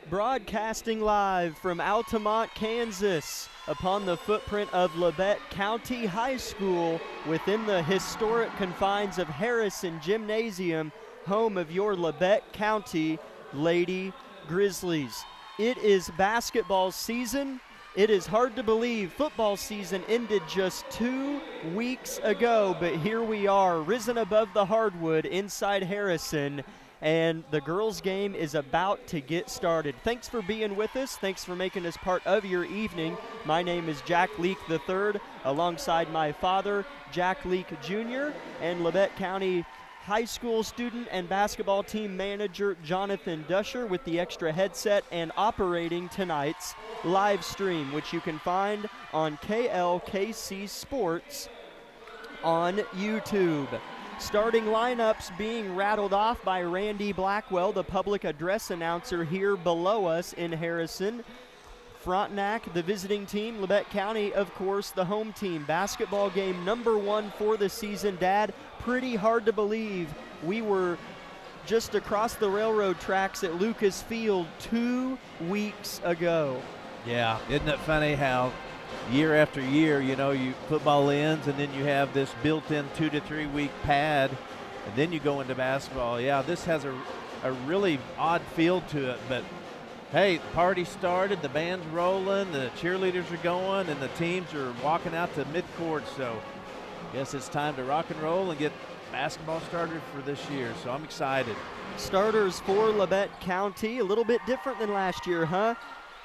Broadcasting live from Altamont, Kansas, upon the footprint of Labette County High School within the historic confines of Harrison Gymnasium, home of your Labette County Lady Grizzlies. It is basketball season. It is hard to believe football season ended just 2 weeks ago, but here we are, risen above the hardwood inside Harrison, and the girls' game is about to get started. Thanks for being with us. Thanks for making us part of your evening. My name is Jack Leak III, alongside my father, Jack Leak Jr., and Labette County High School student and basketball team manager Jonathan Dusher with the extra headset and operating tonight's live stream, which you can find on KLKC Sports on YouTube. Starting lineups being rattled off by Randy Blackwell, the public address announcer here below us in Harrison. Frontenac, the visiting team. Labette County, of course, the home team. Basketball game number 1 for the season. Dad, pretty hard to believe we were just across the railroad tracks at Lucas Field 2 weeks ago. Yeah, isn't it funny how year after year, football ends and then you have this built-in 2 to 3 week pad and then you go into basketball. Yeah, this has a really odd feel to it, but hey, the party started, the band's rolling, the cheerleaders are going, and the teams are walking out to midcourt, so I guess it's time to rock and roll and get basketball started for this year, so I'm excited. Starters for Labette County, a little bit different than last year, huh?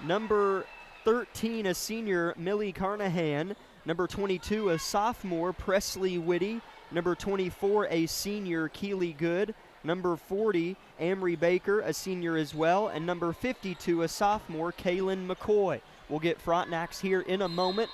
Number 13, a senior, Millie Carnahan. Number 22, a sophomore, Presley Whitty. Number 24, a senior, Keely Good. Number 40, Amory Baker, a senior as well. And number 52, a sophomore, Kaylin McCoy. We'll get Frontenacs here in a moment.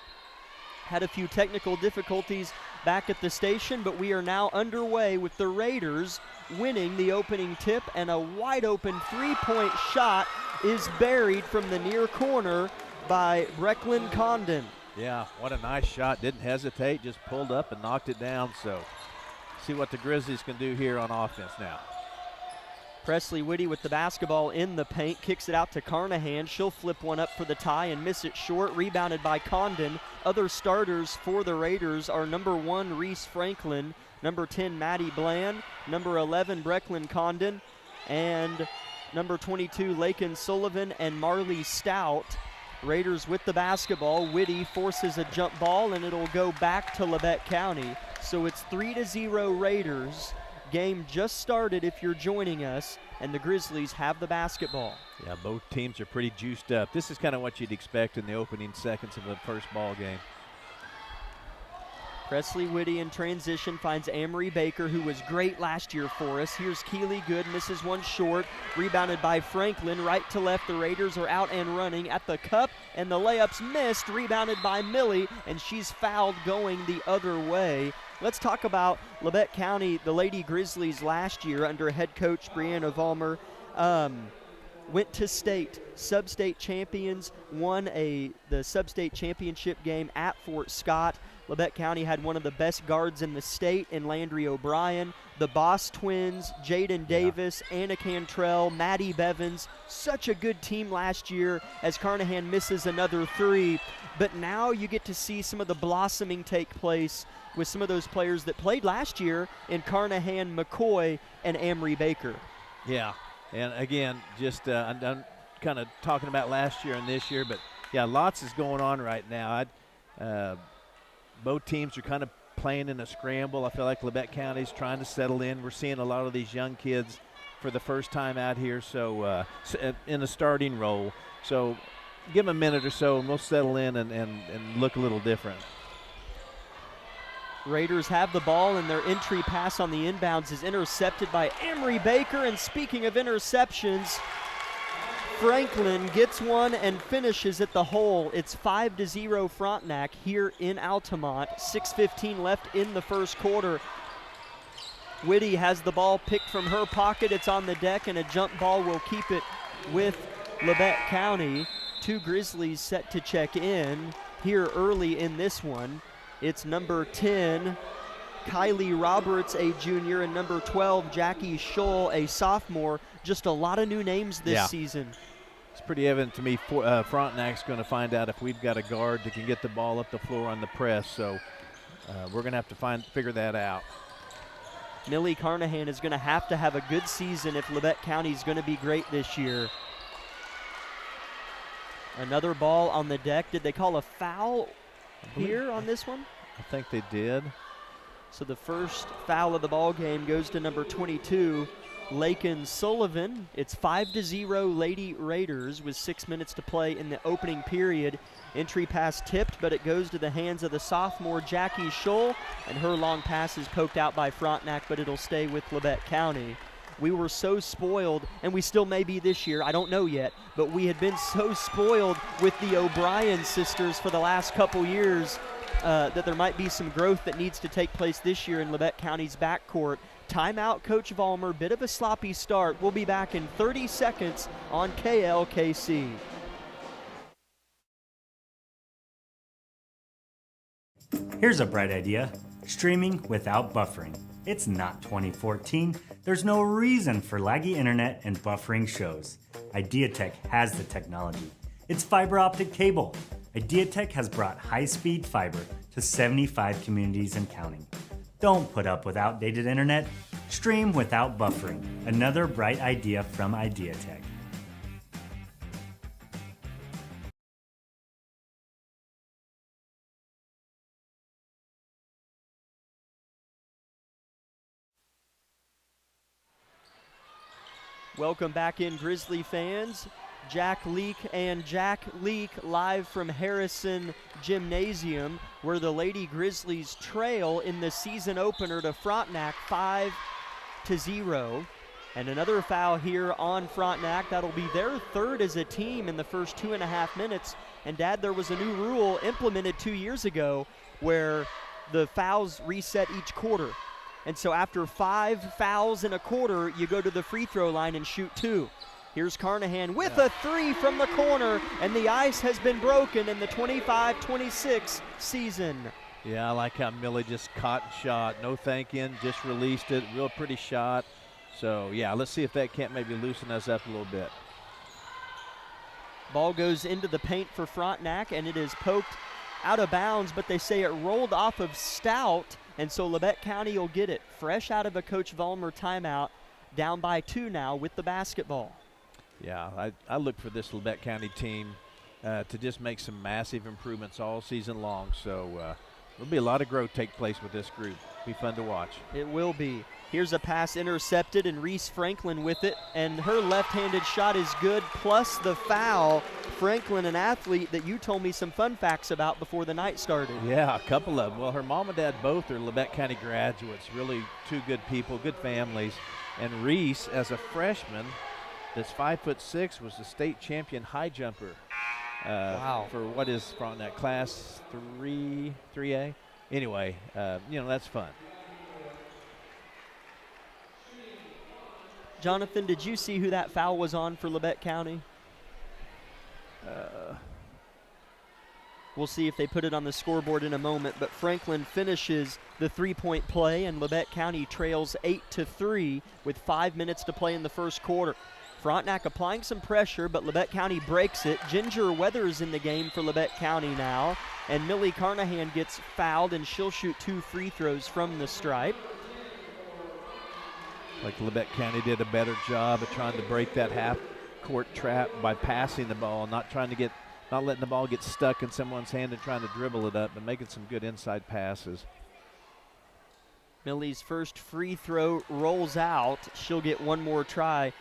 Had a few technical difficulties back at the station, but we are now underway with the Raiders winning the opening tip, and a wide open three-point shot is buried from the near corner by Brecklin Condon. Yeah, what a nice shot. Didn't hesitate, just pulled up and knocked it down. So see what the Grizzlies can do here on offense now. Presley Whitty with the basketball in the paint, kicks it out to Carnahan. She'll flip one up for the tie and miss it short, rebounded by Condon. Other starters for the Raiders are number 1, Reese Franklin, number 10, Maddie Bland, number 11, Brecklin Condon, and number 22, Lakin Sullivan and Marley Stout. Raiders with the basketball. Whitty forces a jump ball, and it'll go back to Labette County. So it's 3-0 Raiders. Game just started if you're joining us, and the Grizzlies have the basketball. Yeah, both teams are pretty juiced up. This is kind of what you'd expect in the opening seconds of the first ball game. Presley Whitty in transition finds Amory Baker, who was great last year for us. Here's Keely Good, misses one short, rebounded by Franklin. Right to left, the Raiders are out and running at the cup, and the layup's missed, rebounded by Millie, and she's fouled going the other way. Let's talk about Labette County, the Lady Grizzlies last year under head coach Brianna Vollmer. Went to state, sub-state champions, won the sub-state championship game at Fort Scott. Labette County had one of the best guards in the state in Landry O'Brien. The Boss twins, Jaden Davis, Anna Cantrell, Maddie Bevins. Such a good team last year as Carnahan misses another 3. But now you get to see some of the blossoming take place with some of those players that played last year in Carnahan, McCoy, and Amory Baker. Yeah, and again, just I'm kind of talking about last year and this year, but yeah, lots is going on right now. Both teams are kind of playing in a scramble. I feel like Labette County's trying to settle in. We're seeing a lot of these young kids for the first time out here, so in a starting role. So give them a minute or so, and we'll settle in and look a little different. Raiders have the ball, and their entry pass on the inbounds is intercepted by Amory Baker. And speaking of interceptions, Franklin gets one and finishes at the hole. It's 5-0 Frontenac here in Altamont. 6:15 left in the first quarter. Whitty has the ball picked from her pocket. It's on the deck, and a jump ball will keep it with Labette County. 2 Grizzlies set to check in here early in this one. It's number 10, Kylie Roberts, a junior, and number 12, Jackie Scholl, a sophomore. Just a lot of new names this season. pretty evident to me Frontenac's going to find out if we've got a guard that can get the ball up the floor on the press. So we're going to have to figure that out. Millie Carnahan is going to have a good season if Labette County is going to be great this year. Another ball on the deck. Did they call a foul here on this one? I think they did. So the first foul of the ball game goes to number 22, Lakin Sullivan. It's 5-0 Lady Raiders with 6 minutes to play in the opening period. Entry pass tipped, but it goes to the hands of the sophomore Jackie Scholl, and her long pass is poked out by Frontenac, but it'll stay with Labette County. We were so spoiled, and we still may be this year, I don't know yet, but we had been so spoiled with the O'Brien sisters for the last couple years that there might be some growth that needs to take place this year in Labette County's backcourt. Timeout, Coach Vollmer. Bit of a sloppy start. We'll be back in 30 seconds on KLKC. Here's a bright idea. Streaming without buffering. It's not 2014. There's no reason for laggy internet and buffering shows. IdeaTek has the technology. It's fiber optic cable. IdeaTek has brought high-speed fiber to 75 communities and counting. Don't put up with outdated internet. Stream without buffering. Another bright idea from IdeaTek. Welcome back in, Grizzly fans. Jack Leak and Jack Leak live from Harrison Gymnasium, where the Lady Grizzlies trail in the season opener to Frontenac 5-0. And another foul here on Frontenac. That'll be their third as a team in the first 2.5 minutes. And Dad, there was a new rule implemented 2 years ago where the fouls reset each quarter. And so after 5 fouls in a quarter, you go to the free throw line and shoot 2. Here's Carnahan with a 3 from the corner, and the ice has been broken in the 25-26 season. Yeah, I like how Millie just caught and shot. No thanking, just released it. Real pretty shot. So, yeah, let's see if that can't maybe loosen us up a little bit. Ball goes into the paint for Frontenac, and it is poked out of bounds, but they say it rolled off of Stout, and so Labette County will get it fresh out of a Coach Vollmer timeout, down by 2 now with the basketball. Yeah, I look for this Labette County team to just make some massive improvements all season long. So there'll be a lot of growth take place with this group. Be fun to watch. It will be. Here's a pass intercepted, and Reese Franklin with it, and her left-handed shot is good, plus the foul. Franklin, an athlete that you told me some fun facts about before the night started. Yeah, a couple of them. Well, her mom and dad both are Labette County graduates, really two good people, good families. And Reese, as a freshman, that's 5'6", was the state champion high jumper. Wow. For what is Frontenac, class 3A? Anyway, that's fun. Jonathan, did you see who that foul was on for Labette County? We'll see if they put it on the scoreboard in a moment, but Franklin finishes the three-point play, and Labette County trails 8-3 with 5 minutes to play in the first quarter. Frontenac applying some pressure, but Labette County breaks it. Ginger Weathers in the game for Labette County now, and Millie Carnahan gets fouled, and she'll shoot 2 free throws from the stripe. Like Labette County did a better job of trying to break that half-court trap by passing the ball, not letting the ball get stuck in someone's hand and trying to dribble it up, but making some good inside passes. Millie's first free throw rolls out. She'll get one more try.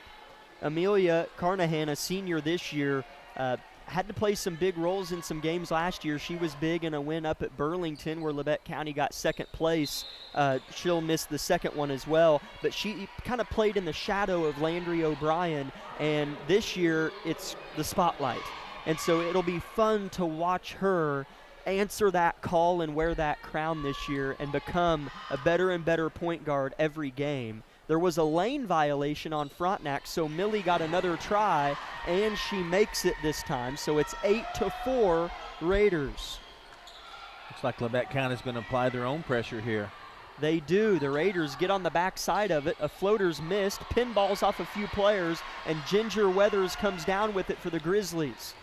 Amelia Carnahan, a senior this year, had to play some big roles in some games last year. She was big in a win up at Burlington where Labette County got second place. She'll miss the second one as well, but she kind of played in the shadow of Landry O'Brien, and this year it's the spotlight. And so it'll be fun to watch her answer that call and wear that crown this year and become a better and better point guard every game. There was a lane violation on Frontenac, so Millie got another try, and she makes it this time. So it's 8-4 Raiders. Looks like Labette County is going to apply their own pressure here. They do. The Raiders get on the backside of it. A floater's missed, pinballs off a few players, and Ginger Weathers comes down with it for the Grizzlies.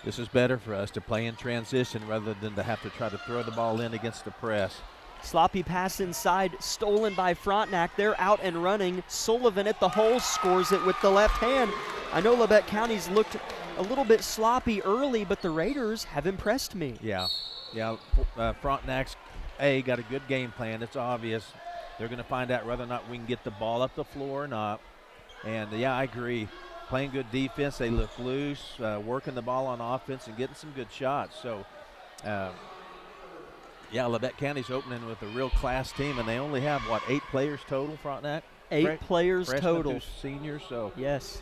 This is better for us to play in transition rather than to have to try to throw the ball in against the press. Sloppy pass inside, stolen by Frontenac. They're out and running. Sullivan at the hole scores it with the left hand. I know Labette County's looked a little bit sloppy early, but the Raiders have impressed me. Yeah. Frontenac's got a good game plan. It's obvious. They're going to find out whether or not we can get the ball up the floor or not. And, I agree. Playing good defense. They look loose, working the ball on offense and getting some good shots. So, Labette County's opening with a real class team, and they only have, 8 players total, Frontenac? 8 players total. Seniors, so yes.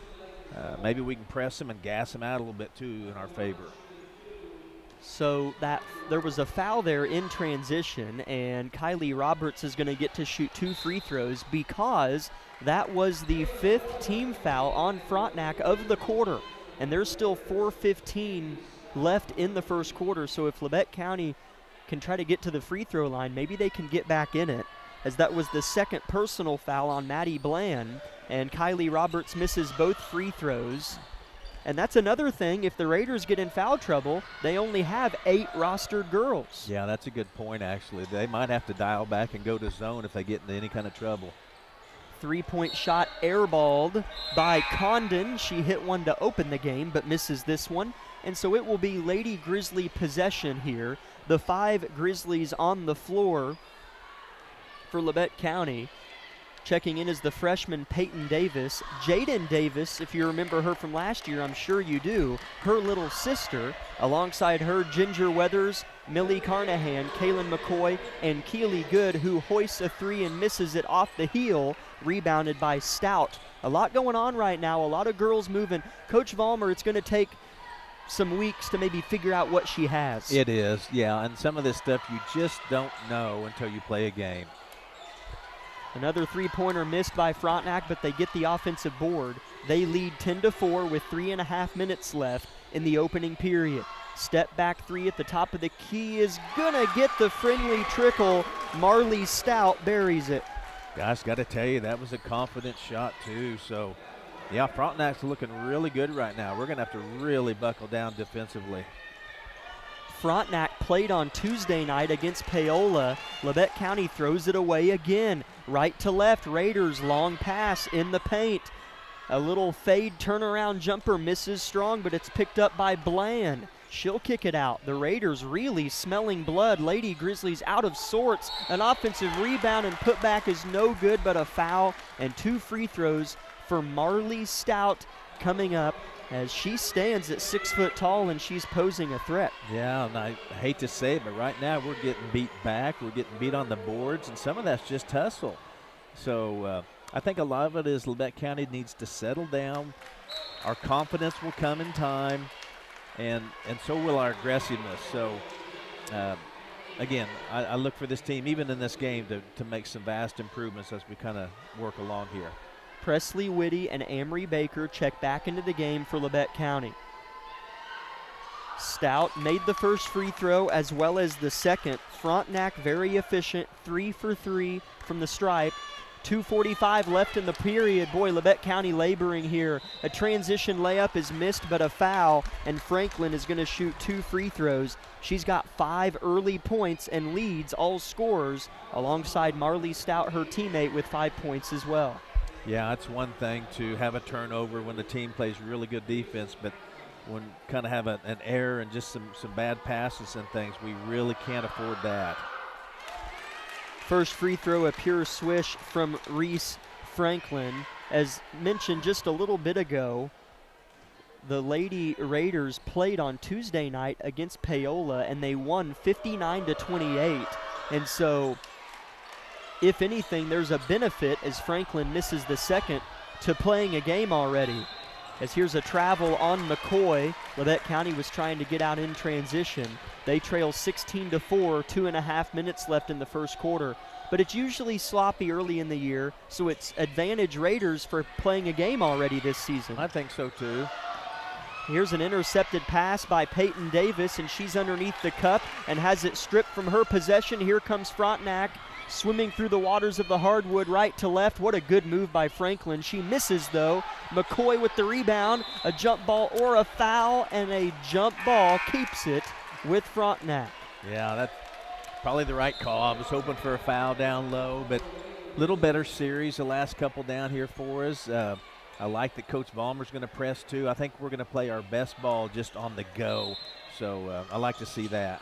Maybe we can press them and gas them out a little bit, too, in our favor. So there was a foul there in transition, and Kylie Roberts is going to get to shoot 2 free throws because that was the 5th team foul on Frontenac of the quarter, and there's still 4:15 left in the first quarter. So if Labette County can try to get to the free throw line, maybe they can get back in it, as that was the 2nd personal foul on Maddie Bland, and Kylie Roberts misses both free throws. And that's another thing. If the Raiders get in foul trouble, they only have 8 rostered girls. Yeah, that's a good point, actually. They might have to dial back and go to zone if they get into any kind of trouble. 3-point shot airballed by Condon. She hit one to open the game, but misses this one. And so it will be Lady Grizzly possession here. The 5 Grizzlies on the floor for Labette County. Checking in is the freshman Peyton Davis. Jaden Davis, if you remember her from last year, I'm sure you do, her little sister. Alongside her, Ginger Weathers, Millie Carnahan, Kaylin McCoy, and Keely Good, who hoists a 3 and misses it off the heel, rebounded by Stout. A lot going on right now, a lot of girls moving. Coach Vollmer, it's going to take some weeks to maybe figure out what she has. It is, yeah, and some of this stuff you just don't know until you play a game. Another 3-pointer missed by Frontenac, but they get the offensive board. They lead 10-4 with 3.5 minutes left in the opening period. Step back 3 at the top of the key is gonna get the friendly trickle. Marley Stout buries it. Gosh, got to tell you, that was a confident shot too. So, yeah, Frontenac's looking really good right now. We're gonna have to really buckle down defensively. Frontenac played on Tuesday night against Paola. Labette County throws it away again. Right to left, Raiders long pass in the paint. A little fade turnaround jumper misses strong, but it's picked up by Bland. She'll kick it out. The Raiders really smelling blood. Lady Grizzlies out of sorts. An offensive rebound and putback is no good, but a foul and 2 free throws for Marley Stout coming up, as she stands at 6 foot tall and she's posing a threat. Yeah, and I hate to say it, but right now we're getting beat back. We're getting beat on the boards, and some of that's just hustle. So I think a lot of it is Labette County needs to settle down. Our confidence will come in time, and so will our aggressiveness. So, again, I look for this team, even in this game, to make some vast improvements as we kind of work along here. Presley Whitty and Amory Baker check back into the game for Labette County. Stout made the first free throw as well as the second. Frontenac very efficient, 3 for 3 from the stripe. 2:45 left in the period. Boy, Labette County laboring here. A transition layup is missed, but a foul, and Franklin is going to shoot 2 free throws. She's got 5 early points and leads all scorers, alongside Marley Stout, her teammate, with 5 points as well. Yeah, it's one thing to have a turnover when the team plays really good defense, but when kind of have an error and just some bad passes and things, we really can't afford that. First free throw, a pure swish from Reese Franklin. As mentioned just a little bit ago, the Lady Raiders played on Tuesday night against Paola, and they won 59-28. And so, if anything, there's a benefit, as Franklin misses the second, to playing a game already. As here's a travel on McCoy. Labette County was trying to get out in transition. They trail 16-4, 2.5 minutes left in the first quarter. But it's usually sloppy early in the year, so it's advantage Raiders for playing a game already this season. I think so too. Here's an intercepted pass by Peyton Davis, and she's underneath the cup and has it stripped from her possession. Here comes Frontenac swimming through the waters of the hardwood right to left. What a good move by Franklin. She misses though. McCoy with the rebound, a jump ball or a foul, and a jump ball keeps it with Frontenac. Yeah, that's probably the right call. I was hoping for a foul down low, but a little better series the last couple down here for us. I like that Coach Vollmer's going to press too. I think we're going to play our best ball just on the go. So I like to see that.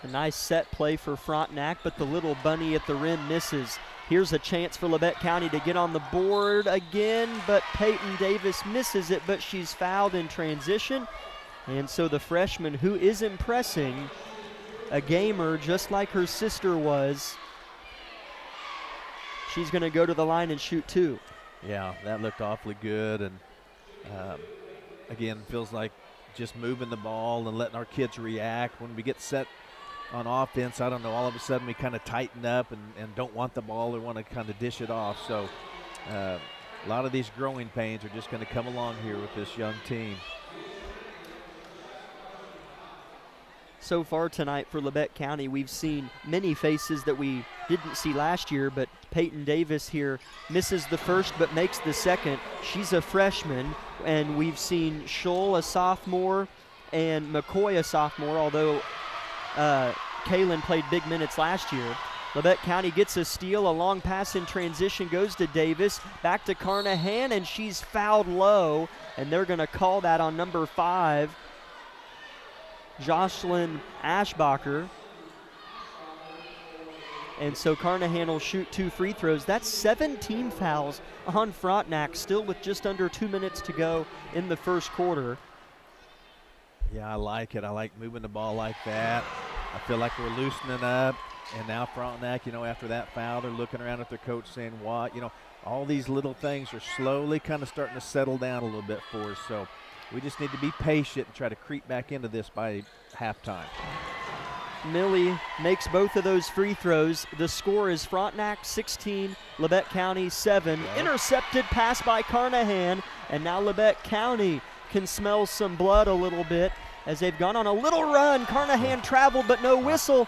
A nice set play for Frontenac, but the little bunny at the rim misses. Here's a chance for Labette County to get on the board again, but Peyton Davis misses it, but she's fouled in transition. And so the freshman, who is impressing, a gamer just like her sister was, she's going to go to the line and shoot 2. Yeah, that looked awfully good. And again, feels like just moving the ball and letting our kids react. When we get set on offense, I don't know, all of a sudden we kind of tighten up and don't want the ball or want to kind of dish it off. So a lot of these growing pains are just going to come along here with this young team. So far tonight for Labette County, we've seen many faces that we didn't see last year, but Peyton Davis here misses the first but makes the second. She's a freshman, and we've seen Scholl, a sophomore, and McCoy, a sophomore, although Kaylin played big minutes last year. Labette County gets a steal, a long pass in transition goes to Davis, back to Carnahan, and she's fouled low, and they're going to call that on number 5. Jocelyn Ashbacher. And so Carnahan will shoot 2 free throws. That's 17 fouls on Frontenac, still with just under 2 minutes to go in the first quarter. Yeah, I like it. I like moving the ball like that. I feel like we're loosening up. And now Frontenac, after that foul, they're looking around at their coach saying, what? All these little things are slowly kind of starting to settle down a little bit for us. So we just need to be patient and try to creep back into this by halftime. Millie makes both of those free throws. The score is Frontenac 16, Labette County 7. Yep. Intercepted pass by Carnahan, and now Labette County can smell some blood a little bit as they've gone on a little run. Carnahan traveled, but no whistle.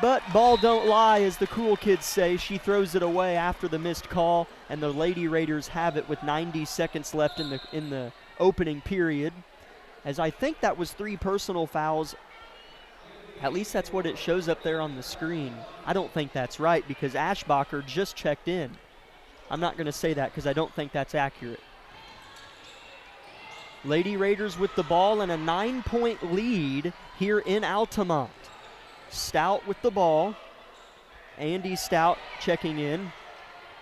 But ball don't lie, as the cool kids say. She throws it away after the missed call, and the Lady Raiders have it with 90 seconds left in the opening period, as I think that was 3 personal fouls. At least that's what it shows up there on the screen. I don't think that's right because Ashbacher just checked in. I'm not going to say that because I don't think that's accurate. Lady Raiders with the ball and a 9-point lead here in Altamont. Stout with the ball. Andy Stout checking in.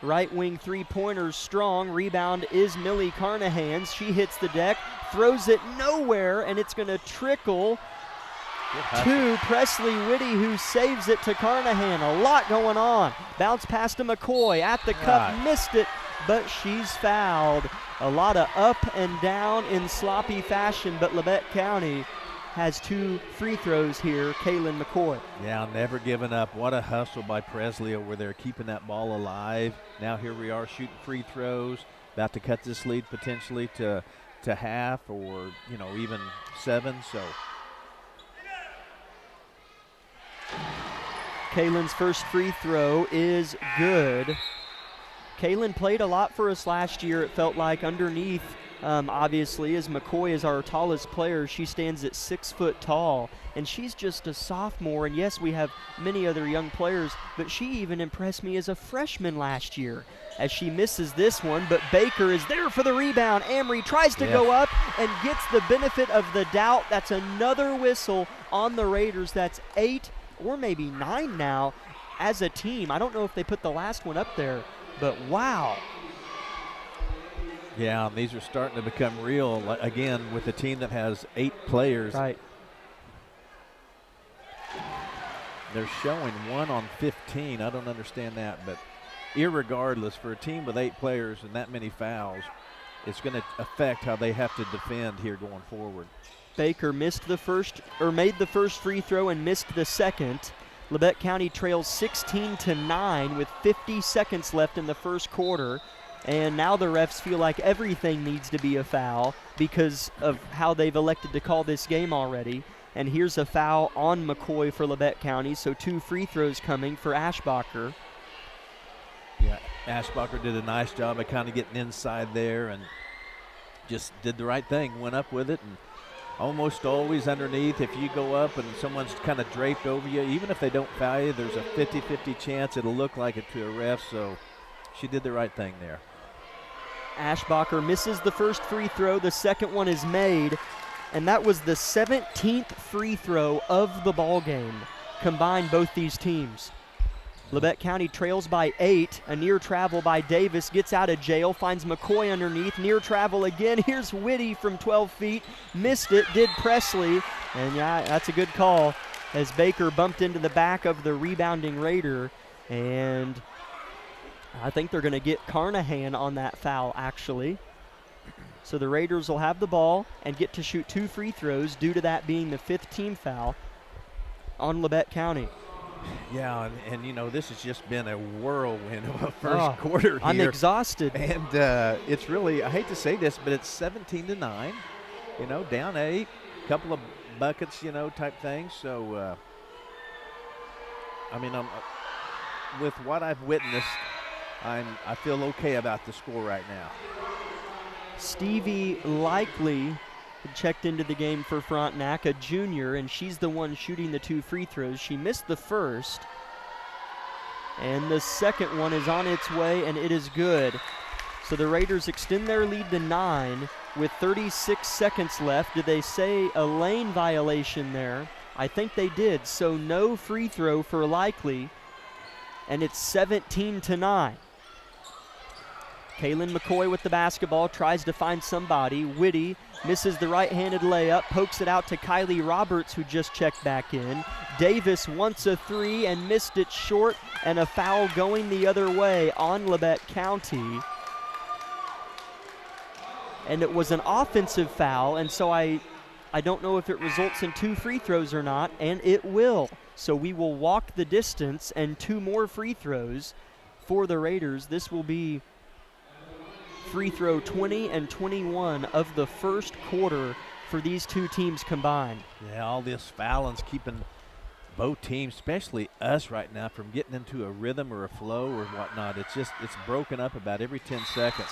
Right wing three-pointers strong. Rebound is Millie Carnahan's. She hits the deck, throws it nowhere, and it's going to trickle to Presley Whitty, who saves it to Carnahan. A lot going on. Bounce pass to McCoy at the cup, missed it, but she's fouled. A lot of up and down in sloppy fashion, but Labette County has 2 free throws here, Kaylin McCoy. Yeah, never giving up. What a hustle by Presley over there, keeping that ball alive. Now here we are shooting free throws, about to cut this lead potentially to half or, even 7. So Kaylin's first free throw is good. Kaylin played a lot for us last year, it felt like, underneath. Obviously, as McCoy is our tallest player, she stands at 6 foot tall, and she's just a sophomore. And yes, we have many other young players, but she even impressed me as a freshman last year as she misses this one, but Baker is there for the rebound. Amory tries to go up and gets the benefit of the doubt. That's another whistle on the Raiders. That's 8 or maybe 9 now as a team. I don't know if they put the last one up there, but wow. Yeah, and these are starting to become real, again, with a team that has 8 players. Right. They're showing 1 on 15. I don't understand that, but irregardless, for a team with 8 players and that many fouls, it's going to affect how they have to defend here going forward. Baker made the first free throw and missed the second. Labette County trails 16-9 with 50 seconds left in the first quarter. And now the refs feel like everything needs to be a foul because of how they've elected to call this game already. And here's a foul on McCoy for Labette County, so 2 free throws coming for Ashbacher. Yeah, Ashbacher did a nice job of kind of getting inside there and just did the right thing, went up with it, and almost always underneath, if you go up and someone's kind of draped over you, even if they don't foul you, there's a 50-50 chance it'll look like it to a ref, so she did the right thing there. Ashbacher misses the first free throw. The second one is made, and that was the 17th free throw of the ball game. Combined, both these teams. Labette County trails by 8. A near travel by Davis, gets out of jail, finds McCoy underneath. Near travel again. Here's Whitty from 12 feet. Missed it, did Presley. And yeah, that's a good call as Baker bumped into the back of the rebounding Raider. And I think they're going to get Carnahan on that foul, actually. So the Raiders will have the ball and get to shoot 2 free throws due to that being the 5th team foul on Labette County. Yeah, and you know, this has just been a whirlwind of a first quarter here. I'm exhausted. And it's really, I hate to say this, but it's 17-9, you know, down 8, couple of buckets, you know, type things. So, I mean, with what I've witnessed, I feel okay about the score right now. Stevie Likely checked into the game for Frontenac, a junior, and she's the one shooting the 2 free throws. She missed the first, and the second one is on its way, and it is good. So the Raiders extend their lead to 9 with 36 seconds left. Did they say a lane violation there? I think they did, so no free throw for Likely, and it's 17-9. Kaylin McCoy with the basketball, tries to find somebody. Whitty misses the right-handed layup, pokes it out to Kylie Roberts, who just checked back in. Davis wants a 3 and missed it short, and a foul going the other way on Labette County. And it was an offensive foul, and so I don't know if it results in 2 free throws or not, and it will. So we will walk the distance and 2 more free throws for the Raiders. This will be free throw 20 and 21 of the first quarter for these 2 teams combined. Yeah, all this fouling's keeping both teams, especially us right now, from getting into a rhythm or a flow or whatnot. It's broken up about every 10 seconds.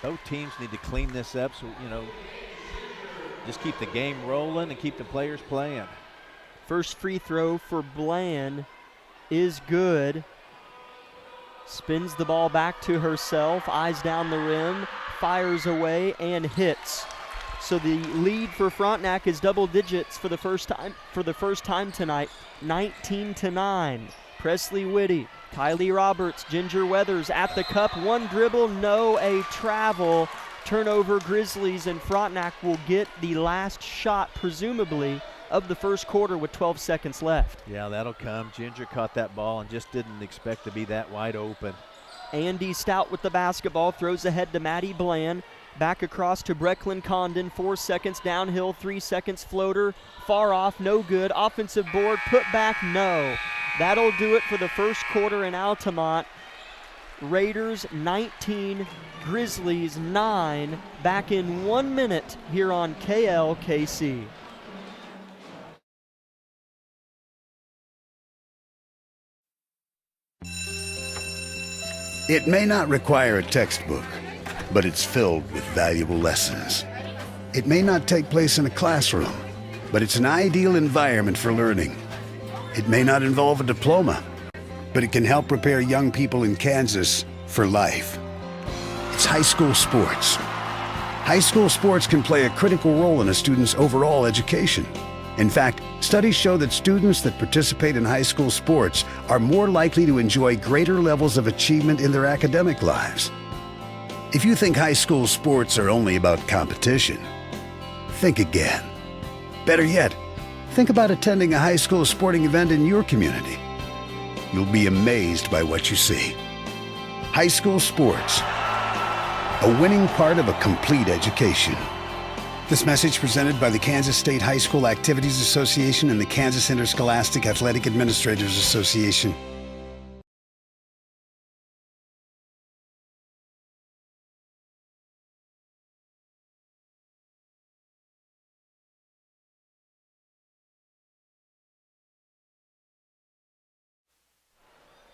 Both teams need to clean this up, so, you know, just keep the game rolling and keep the players playing. First free throw for Bland is good. Spins the ball back to herself, eyes down the rim, fires away, and hits. So the lead for Frontenac is double digits for the first time tonight, 19-9. Presley Whitty, Kylie Roberts, Ginger Weathers at the cup, 1 dribble, no, a travel. Turnover Grizzlies, and Frontenac will get the last shot, presumably, of the first quarter with 12 seconds left. Yeah, that'll come. Ginger caught that ball and just didn't expect to be that wide open. Andy Stout with the basketball, throws ahead to Maddie Bland. Back across to Brecklin Condon, 4 seconds downhill, 3 seconds floater. Far off, no good. Offensive board, put back, no. That'll do it for the first quarter in Altamont. Raiders 19, Grizzlies 9. Back in 1 minute here on KLKC. It may not require a textbook, but it's filled with valuable lessons. It may not take place in a classroom, but it's an ideal environment for learning. It may not involve a diploma, but it can help prepare young people in Kansas for life. It's high school sports. High school sports can play a critical role in a student's overall education. In fact, studies show that students that participate in high school sports are more likely to enjoy greater levels of achievement in their academic lives. If you think high school sports are only about competition, think again. Better yet, think about attending a high school sporting event in your community. You'll be amazed by what you see. High school sports, a winning part of a complete education. This message presented by the Kansas State High School Activities Association and the Kansas Interscholastic Athletic Administrators Association.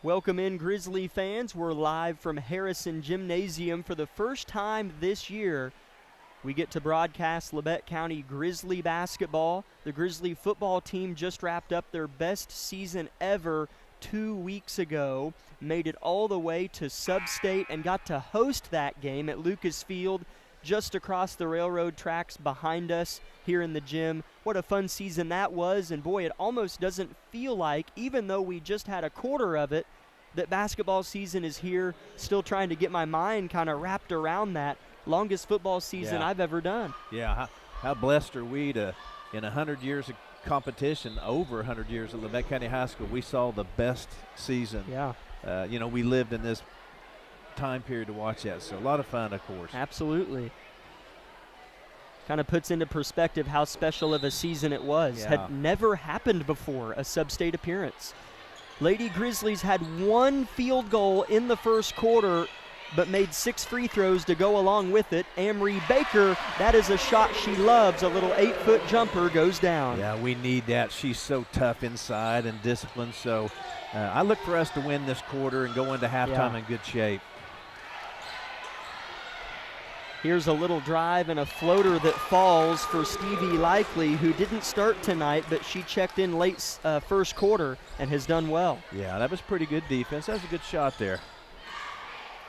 Welcome in, Grizzly fans. We're live from Harrison Gymnasium for the first time this year. We get to broadcast Labette County Grizzly basketball. The Grizzly football team just wrapped up their best season ever 2 weeks ago, made it all the way to Sub-State and got to host that game at Lucas Field just across the railroad tracks behind us here in the gym. What a fun season that was, and boy, it almost doesn't feel like, even though we just had a quarter of it, that basketball season is here. Still trying to get my mind kind of wrapped around that. Longest football season I've ever done. Yeah, how blessed are we to, in 100 years of competition, over 100 years at Labette County High School, we saw the best season. Yeah. We lived in this time period to watch that, so a lot of fun, of course. Absolutely. Kind of puts into perspective how special of a season it was. Yeah. Had never happened before, a Sub-State appearance. Lady Grizzlies had one field goal in the first quarter, but made 6 free throws to go along with it. Amory Baker, that is a shot she loves. A little 8-foot jumper goes down. Yeah, we need that. She's so tough inside and disciplined, so I look for us to win this quarter and go into halftime in good shape. Here's a little drive and a floater that falls for Stevie Likely, who didn't start tonight, but she checked in late first quarter and has done well. Yeah, that was pretty good defense. That was a good shot there.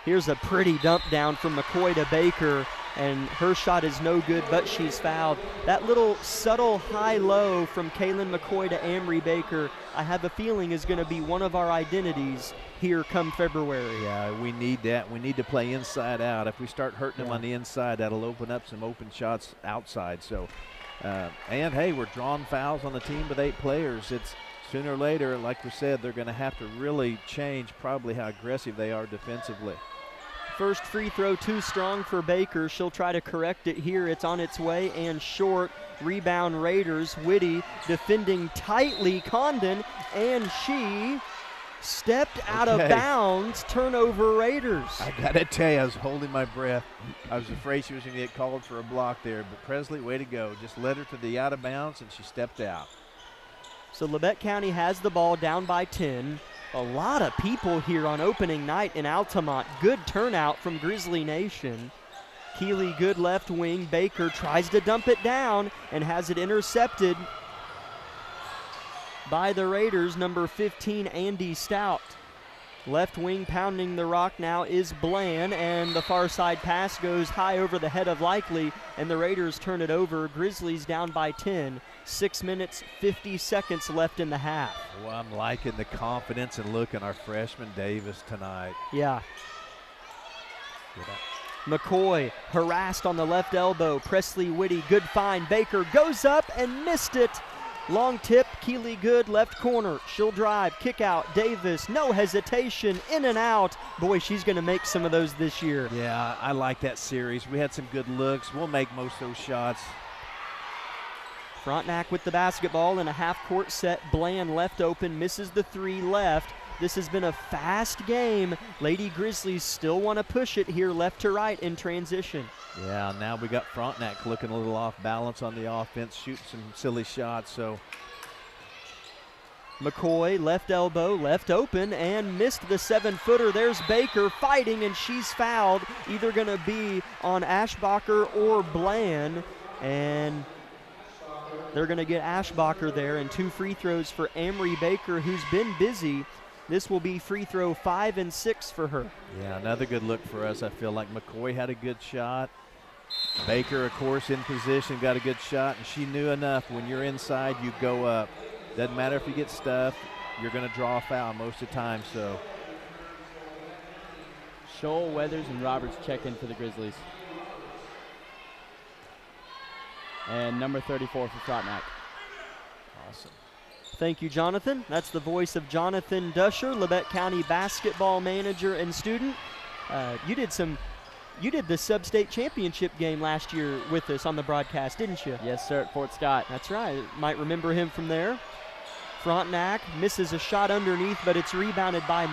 Here's a pretty dump down from McCoy to Baker, and her shot is no good, but she's fouled. That little subtle high-low from Kaylin McCoy to Amory Baker, I have a feeling is going to be one of our identities here come February. Yeah, we need that. We need to play inside out. If we start hurting them on the inside, that'll open up some open shots outside. So, and hey, we're drawing fouls on the team with 8 players. It's sooner or later, like we said, they're going to have to really change probably how aggressive they are defensively. First free throw too strong for Baker. She'll try to correct it here. It's on its way and short. Rebound Raiders. Whitty defending tightly Condon, and she stepped out of bounds. Turnover Raiders. I got to tell you, I was holding my breath. I was afraid she was going to get called for a block there, but Presley, way to go. Just led her to the out of bounds, and she stepped out. So Labette County has the ball down by 10. A lot of people here on opening night in Altamont. Good turnout from Grizzly Nation. Keeley Good left wing. Baker tries to dump it down and has it intercepted by the Raiders, number 15, Andy Stout. Left wing pounding the rock now is Bland, and the far side pass goes high over the head of Likely, and the Raiders turn it over. Grizzlies down by 10. 6 minutes, 50 seconds left in the half. Well, I'm liking the confidence and look in our freshman Davis tonight. Yeah. McCoy harassed on the left elbow. Presley Whitty, good find. Baker goes up and missed it. Long tip, Keeley Good, left corner. She'll drive, kick out. Davis, no hesitation, in and out. Boy, she's going to make some of those this year. Yeah, I like that series. We had some good looks. We'll make most of those shots. Frontenac with the basketball in a half-court set. Bland left open, misses the 3 left. This has been a fast game. Lady Grizzlies still want to push it here left to right in transition. Yeah, now we got Frontenac looking a little off balance on the offense, shooting some silly shots. So McCoy, left elbow, left open, and missed the 7-footer. There's Baker fighting, and she's fouled. Either going to be on Ashbacher or Bland, and they're going to get Ashbacher there, and 2 free throws for Amory Baker, who's been busy. This will be free throw 5 and 6 for her. Yeah, another good look for us. I feel like McCoy had a good shot. Baker, of course, in position, got a good shot, and she knew enough. When you're inside, you go up. Doesn't matter if you get stuffed, you're going to draw a foul most of the time. So Scholl, Weathers, and Roberts check in for the Grizzlies. And number 34 for Frontenac. awesome. Thank you, Jonathan. That's the voice of Jonathan Dusher, Labette County basketball manager and student. You did the Sub-State Championship game last year with us on the broadcast, didn't you? Yes, sir, at Fort Scott. That's right. Might remember him from there. Frontenac misses a shot underneath, but it's rebounded by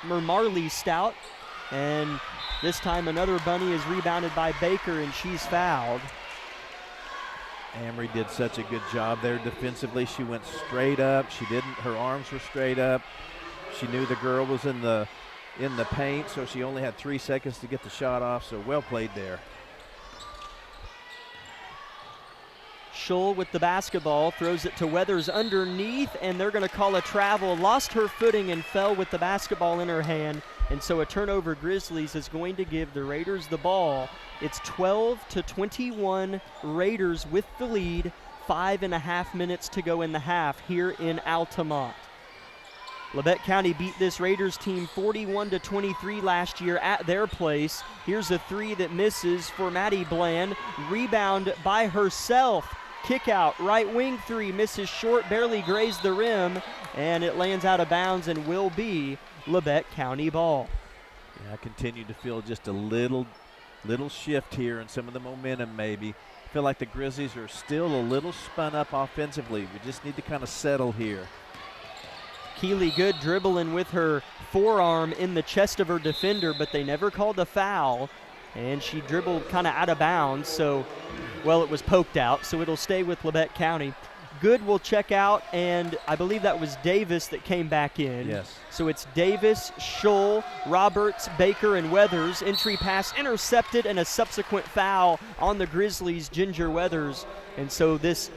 Marley Stout. And this time another bunny is rebounded by Baker, and she's fouled. Amory did such a good job there defensively. She went straight up. Her arms were straight up. She knew the girl was in the paint, so she only had 3 seconds to get the shot off, so well played there. Scholl with the basketball, throws it to Weathers underneath, and they're going to call a travel. Lost her footing and fell with the basketball in her hand, and so a turnover. Grizzlies is going to give the Raiders the ball. It's 12-21, Raiders with the lead, 5.5 minutes to go in the half here in Altamont. Labette County beat this Raiders team 41-23 last year at their place. Here's a three that misses for Maddie Bland. Rebound by herself. Kick out, right wing three, misses short, barely grazed the rim, and it lands out of bounds and will be Labette County ball. Yeah, I continue to feel just a little shift here in some of the momentum maybe. I feel like the Grizzlies are still a little spun up offensively. We just need to kind of settle here. Keely Good dribbling with her forearm in the chest of her defender, but they never called a foul. And she dribbled kind of out of bounds, so, well, it was poked out, so it'll stay with Labette County. Good will check out, and I believe that was Davis that came back in. Yes. So it's Davis, Scholl, Roberts, Baker, and Weathers. Entry pass intercepted, and a subsequent foul on the Grizzlies, Ginger Weathers. And so this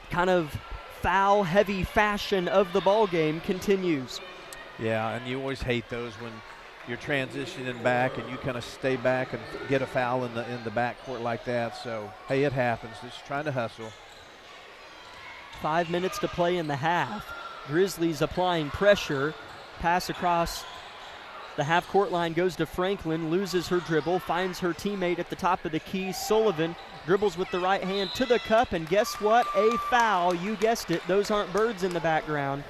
kind of foul-heavy fashion of the ball game continues. Yeah, and you always hate those when you're transitioning back and you kind of stay back and get a foul in the backcourt like that. So, hey, it happens. Just trying to hustle. 5 minutes to play in the half. Grizzlies applying pressure. Pass across the half-court line goes to Franklin, loses her dribble, finds her teammate at the top of the key. Sullivan dribbles with the right hand to the cup, and guess what? A foul. You guessed it. Those aren't birds in the background.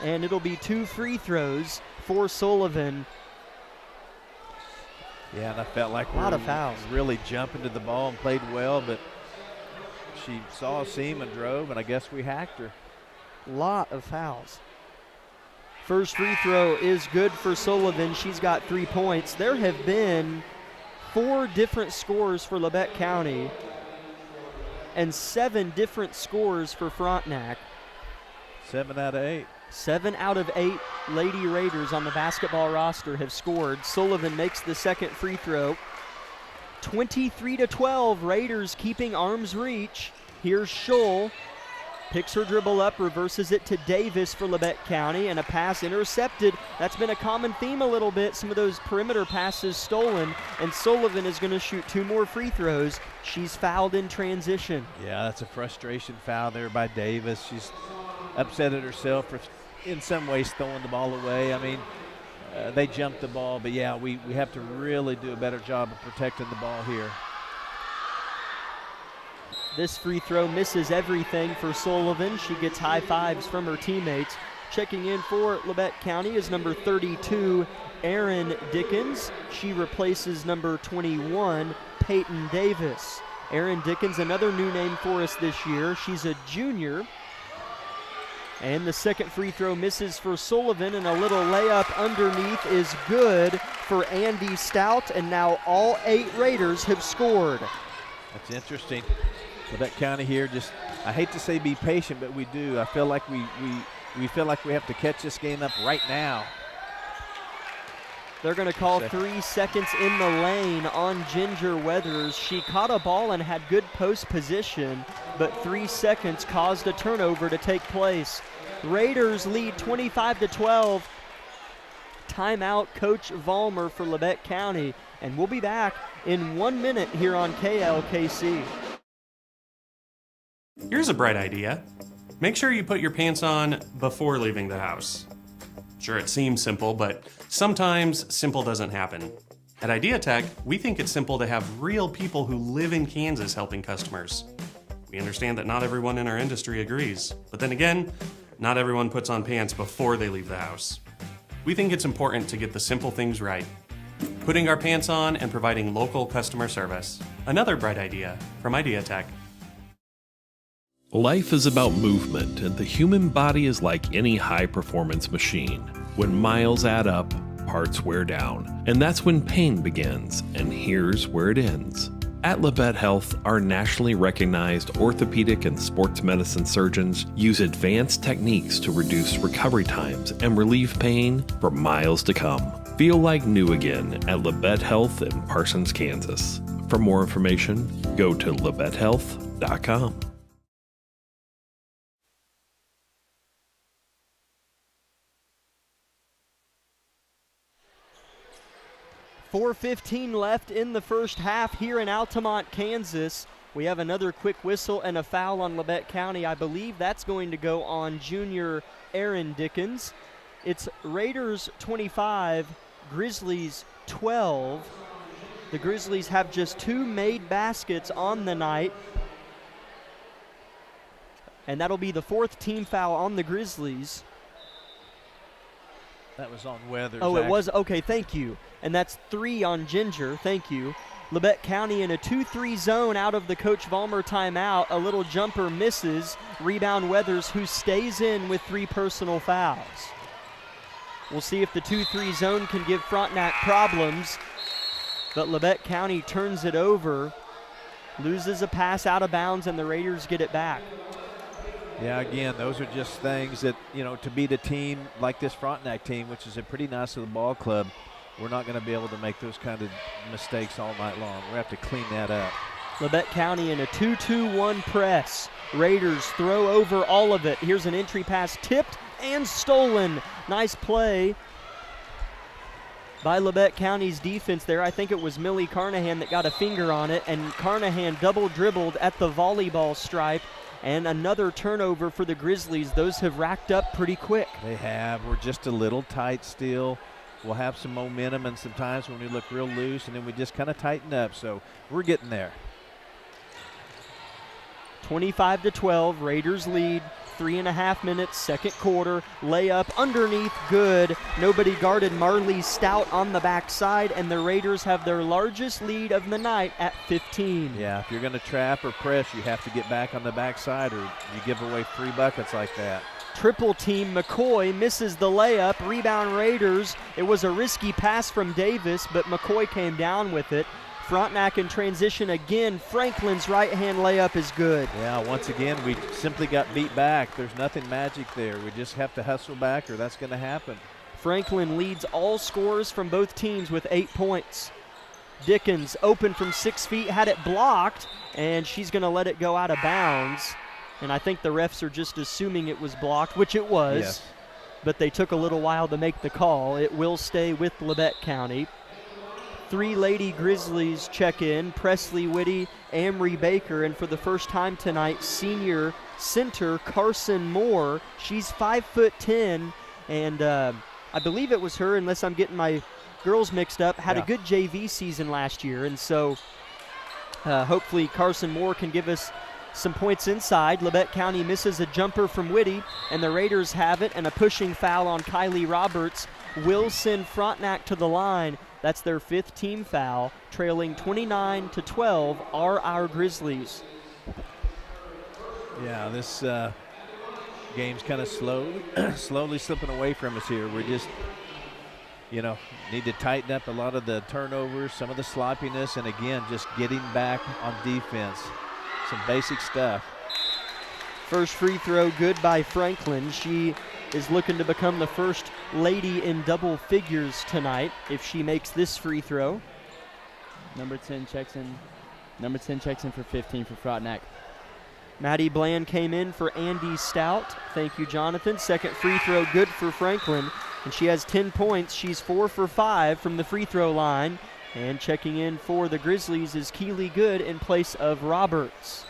And it'll be 2 free throws for Sullivan. Yeah, and I felt like a lot of fouls. Really jumping to the ball and played well, but she saw a seam and drove, and I guess we hacked her. Lot of fouls. First free throw is good for Sullivan. She's got 3 points. There have been 4 different scores for Labette County and 7 different scores for Frontenac. 7 out of 8. 7 out of 8 Lady Raiders on the basketball roster have scored. Sullivan makes the second free throw. 23-12, Raiders keeping arm's reach. Here's Scholl. Picks her dribble up, reverses it to Davis for Labette County, and a pass intercepted. That's been a common theme a little bit. Some of those perimeter passes stolen, and Sullivan is going to shoot 2 more free throws. She's fouled in transition. Yeah, that's a frustration foul there by Davis. She's upset at herself for, in some ways, throwing the ball away. I mean, they jumped the ball, but yeah, we have to really do a better job of protecting the ball here. This free throw misses everything for Sullivan. She gets high fives from her teammates. Checking in for Labette County is number 32, Erin Dickens. She replaces number 21, Peyton Davis. Erin Dickens, another new name for us this year. She's a junior. And the second free throw misses for Sullivan, and a little layup underneath is good for Andy Stout, and now all 8 Raiders have scored. That's interesting. Labette County here, just, I hate to say be patient, but we do. I feel like we feel like we have to catch this game up right now. They're going to call 3 seconds in the lane on Ginger Weathers. She caught a ball and had good post position, but 3 seconds caused a turnover to take place. Raiders lead 25-12. Timeout, Coach Vollmer for Labette County, and we'll be back in 1 minute here on KLKC. Here's a bright idea. Make sure you put your pants on before leaving the house. Sure, it seems simple, but sometimes simple doesn't happen. At Idea Tech, we think it's simple to have real people who live in Kansas helping customers. We understand that not everyone in our industry agrees, but then again, not everyone puts on pants before they leave the house. We think it's important to get the simple things right. Putting our pants on and providing local customer service. Another bright idea from Idea Tech. Life is about movement, and the human body is like any high-performance machine. When miles add up, parts wear down, and that's when pain begins, and here's where it ends. At Labette Health, our nationally recognized orthopedic and sports medicine surgeons use advanced techniques to reduce recovery times and relieve pain for miles to come. Feel like new again at Labette Health in Parsons, Kansas. For more information, go to labettehealth.com. 4:15 left in the first half here in Altamont, Kansas. We have another quick whistle and a foul on Labette County. I believe that's going to go on junior Aaron Dickens. It's Raiders 25, Grizzlies 12. The Grizzlies have just 2 made baskets on the night. And that'll be the 4th team foul on the Grizzlies. That was on Weathers. Oh, it was? Okay, thank you. And that's 3 on Ginger. Thank you. Labette County in a 2-3 zone out of the Coach Vollmer timeout. A little jumper misses. Rebound Weathers, who stays in with 3 personal fouls. We'll see if the 2-3 zone can give Frontenac problems. But Labette County turns it over, loses a pass out of bounds, and the Raiders get it back. Yeah, again, those are just things that, to beat a team like this Frontenac team, which is a pretty nice little ball club, we're not going to be able to make those kind of mistakes all night long. We have to clean that up. Labette County in a 2-2-1 press. Raiders throw over all of it. Here's an entry pass tipped and stolen. Nice play by Labette County's defense there. I think it was Millie Carnahan that got a finger on it, and Carnahan double dribbled at the volleyball stripe. And another turnover for the Grizzlies. Those have racked up pretty quick. They have. We're just a little tight still. We'll have some momentum and some times when we look real loose, and then we just kind of tighten up. So we're getting there. 25-12, Raiders lead. 3.5 minutes, second quarter. Layup underneath, good. Nobody guarded Marley Stout on the backside, and the Raiders have their largest lead of the night at 15. Yeah, if you're going to trap or press, you have to get back on the backside, or you give away 3 buckets like that. Triple team, McCoy misses the layup. Rebound Raiders. It was a risky pass from Davis, but McCoy came down with it. Frontenac in transition again. Franklin's right-hand layup is good. Yeah, once again, we simply got beat back. There's nothing magic there. We just have to hustle back, or that's going to happen. Franklin leads all scorers from both teams with 8 points. Dickens open from 6 feet, had it blocked, and she's going to let it go out of bounds. And I think the refs are just assuming it was blocked, which it was. Yes. But they took a little while to make the call. It will stay with Labette County. 3 Lady Grizzlies check in, Presley Whitty, Amory Baker, and for the first time tonight, senior center Carson Moore. She's 5'10", and I believe it was her, unless I'm getting my girls mixed up, had a good JV season last year, and so hopefully Carson Moore can give us some points inside. Labette County misses a jumper from Whitty, and the Raiders have it, and a pushing foul on Kylie Roberts will send Frontenac to the line. That's their 5th team foul. Trailing 29-12 are our Grizzlies. Yeah, this game's kind of slowly slipping away from us here. We're just, need to tighten up a lot of the turnovers, some of the sloppiness, and again, just getting back on defense. Some basic stuff. First free throw good by Franklin. She is looking to become the first lady in double figures tonight if she makes this free throw. Number 10 checks in. Number 10 checks in for 15 for Frontenac. Maddie Bland came in for Andy Stout. Thank you, Jonathan. Second free throw good for Franklin, and she has 10 points. She's 4 for 5 from the free throw line. And checking in for the Grizzlies is Keely Good in place of Roberts.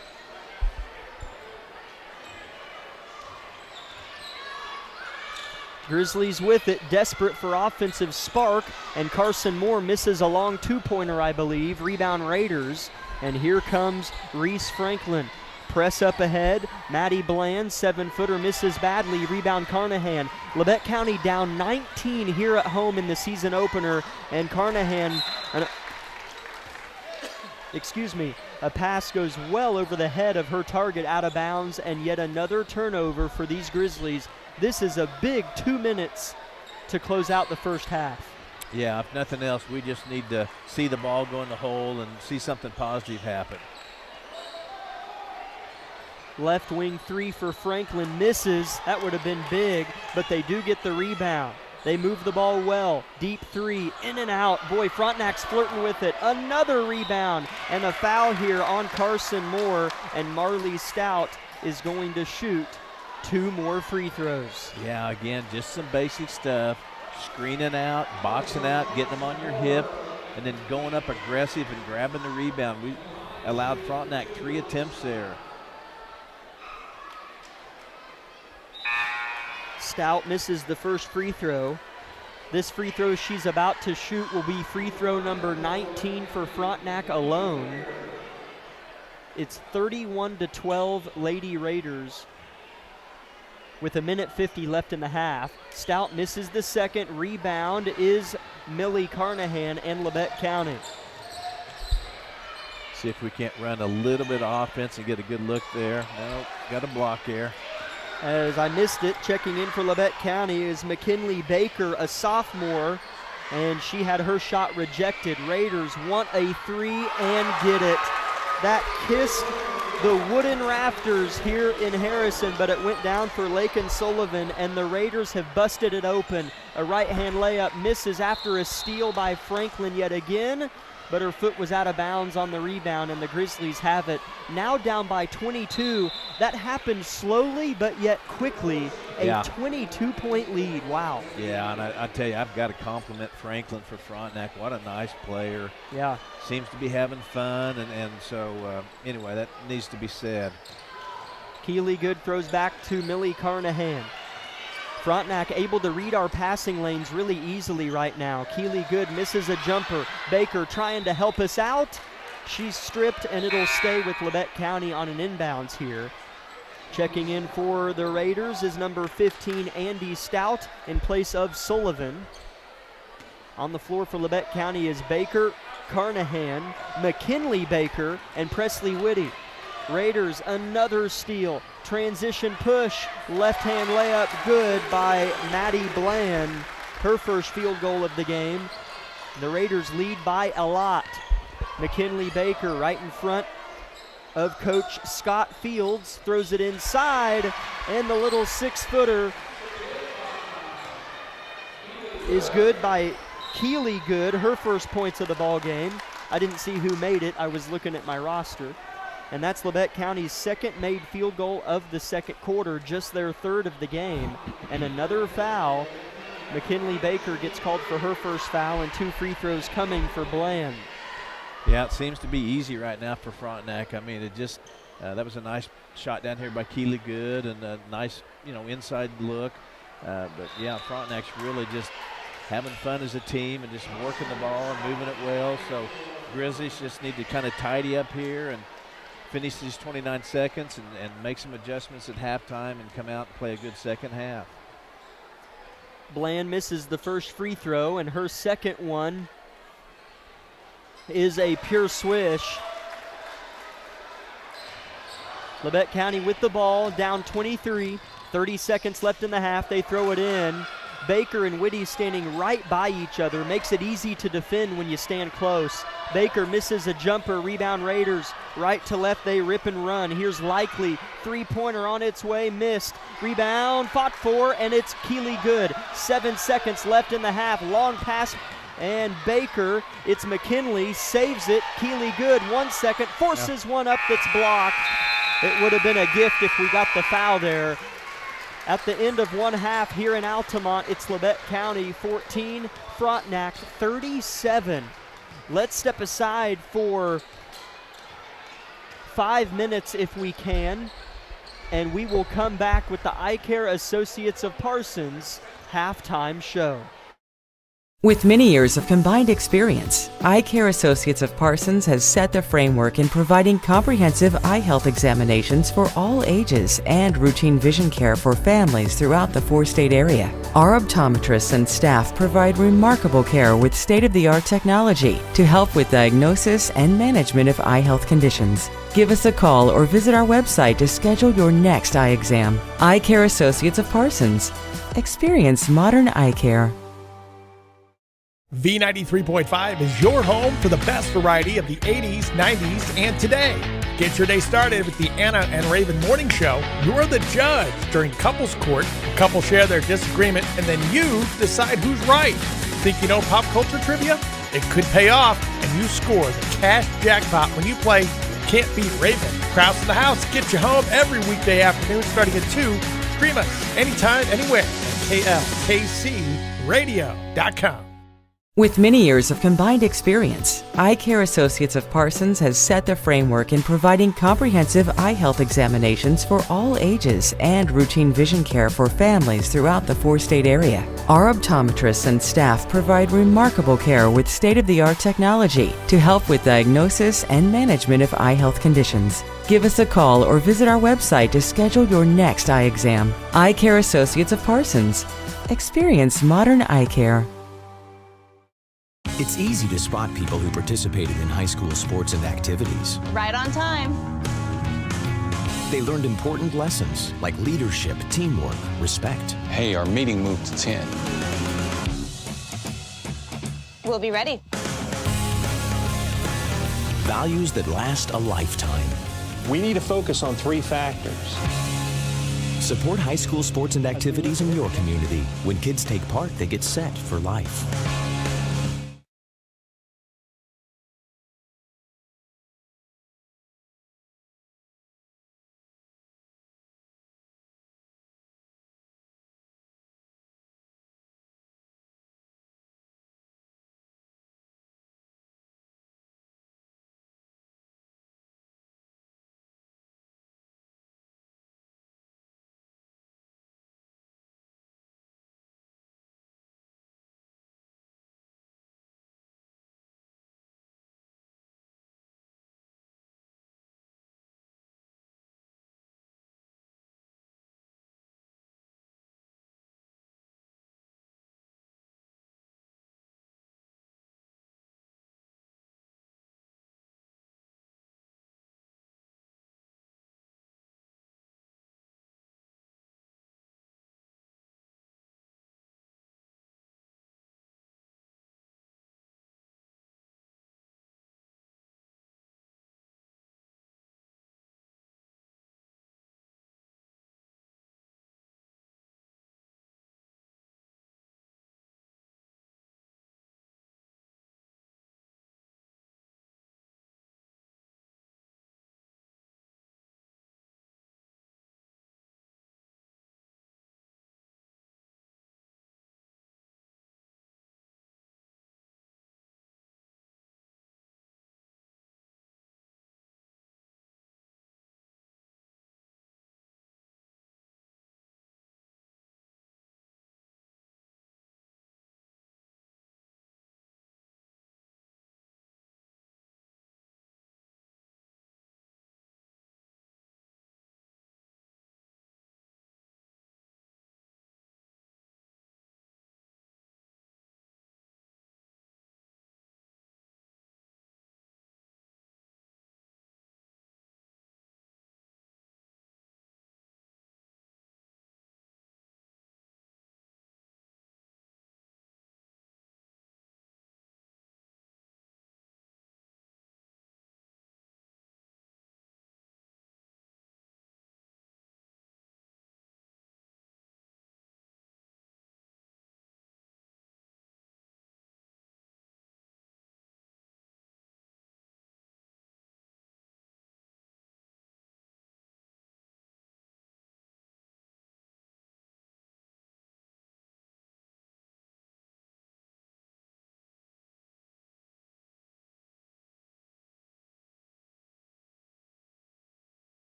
Grizzlies with it, desperate for offensive spark, and Carson Moore misses a long 2-pointer, I believe. Rebound Raiders, and here comes Reese Franklin. Press up ahead, Maddie Bland, 7-footer, misses badly. Rebound Carnahan. Labette County down 19 here at home in the season opener, and Carnahan, a pass goes well over the head of her target, out of bounds, and yet another turnover for these Grizzlies. This is a big 2 minutes to close out the first half. Yeah, if nothing else, we just need to see the ball go in the hole and see something positive happen. Left wing three for Franklin misses. That would have been big, but they do get the rebound. They move the ball well. Deep three, in and out. Boy, Frontenac's flirting with it. Another rebound, and a foul here on Carson Moore, and Marley Stout is going to shoot 2 more free throws. Yeah, again, just some basic stuff. Screening out, boxing out, getting them on your hip, and then going up aggressive and grabbing the rebound. We allowed Frontenac 3 attempts there. Stout misses the first free throw. This free throw she's about to shoot will be free throw number 19 for Frontenac alone. It's 31-12 Lady Raiders with 1:50 left in the half. Stout misses the second. Rebound is Millie Carnahan and Labette County. See if we can't run a little bit of offense and get a good look there. No, got a block there. As I missed it, checking in for Labette County is McKinley Baker, a sophomore, and she had her shot rejected. Raiders want a 3 and get it. That kissed the wooden rafters here in Harrison, but it went down for Lakin Sullivan, and the Raiders have busted it open. A right-hand layup misses after a steal by Franklin yet again, but her foot was out of bounds on the rebound, and the Grizzlies have it. Now down by 22. That happened slowly, but yet quickly. A 22-point lead. Wow. Yeah, and I tell you, I've got to compliment Franklin for Frontenac. What a nice player. Yeah. Seems to be having fun, and so anyway, that needs to be said. Keely Good throws back to Millie Carnahan. Frontenac able to read our passing lanes really easily right now. Keely Good misses a jumper. Baker trying to help us out. She's stripped, and it'll stay with Labette County on an inbounds here. Checking in for the Raiders is number 15, Andy Stout, in place of Sullivan. On the floor for Labette County is Baker, Carnahan, McKinley Baker, and Presley Whitty. Raiders, another steal. Transition push, left-hand layup, good by Maddie Bland. Her first field goal of the game. The Raiders lead by a lot. McKinley Baker right in front of Coach Scott Fields, throws it inside, and the little 6-footer is good by Keely Good, her first points of the ball game. I didn't see who made it. I was looking at my roster. And that's Labette County's second made field goal of the second quarter, just their third of the game. And another foul. McKinley Baker gets called for her first foul, and 2 free throws coming for Bland. Yeah, it seems to be easy right now for Frontenac. I mean, it just that was a nice shot down here by Keely Good, and a nice, inside look. But yeah, Frontenac's really just having fun as a team and just working the ball and moving it well. So Grizzlies just need to kind of tidy up here and finish these 29 seconds and make some adjustments at halftime and come out and play a good second half. Bland misses the first free throw, and her second one is a pure swish. Labette County with the ball, down 23. 30 seconds left in the half. They throw it in. Baker and Whitty standing right by each other. Makes it easy to defend when you stand close. Baker misses a jumper. Rebound Raiders. Right to left, they rip and run. Here's Likely. 3-pointer on its way. Missed. Rebound. Fought for, and it's Keely Good. 7 seconds left in the half. Long pass. And Baker, it's McKinley, saves it. Keely Good, 1 second. Forces one up that's blocked. It would have been a gift if we got the foul there. At the end of one half here in Altamont, it's Labette County 14, Frontenac 37. Let's step aside for 5 minutes if we can, and we will come back with the Eye Care Associates of Parsons halftime show. With many years of combined experience, Eye Care Associates of Parsons has set the framework in providing comprehensive eye health examinations for all ages and routine vision care for families throughout the 4-state area. Our optometrists and staff provide remarkable care with state-of-the-art technology to help with diagnosis and management of eye health conditions. Give us a call or visit our website to schedule your next eye exam. Eye Care Associates of Parsons. Experience modern eye care. V93.5 is your home for the best variety of the 80s, 90s, and today. Get your day started with the Anna and Raven Morning Show. You're the judge during couples court. Couples share their disagreement, and then you decide who's right. Think you know pop culture trivia? It could pay off, and you score the cash jackpot when you play Can't Beat Raven. Krause in the House gets you home every weekday afternoon starting at 2. Stream us anytime, anywhere at klkcradio.com. With many years of combined experience, Eye Care Associates of Parsons has set the framework in providing comprehensive eye health examinations for all ages and routine vision care for families throughout the 4-state area. Our optometrists and staff provide remarkable care with state-of-the-art technology to help with diagnosis and management of eye health conditions. Give us a call or visit our website to schedule your next eye exam. Eye Care Associates of Parsons. Experience modern eye care. It's easy to spot people who participated in high school sports and activities. Right on time. They learned important lessons like leadership, teamwork, respect. Hey, our meeting moved to 10. We'll be ready. Values that last a lifetime. We need to focus on 3 factors. Support high school sports and activities in your community. When kids take part, they get set for life.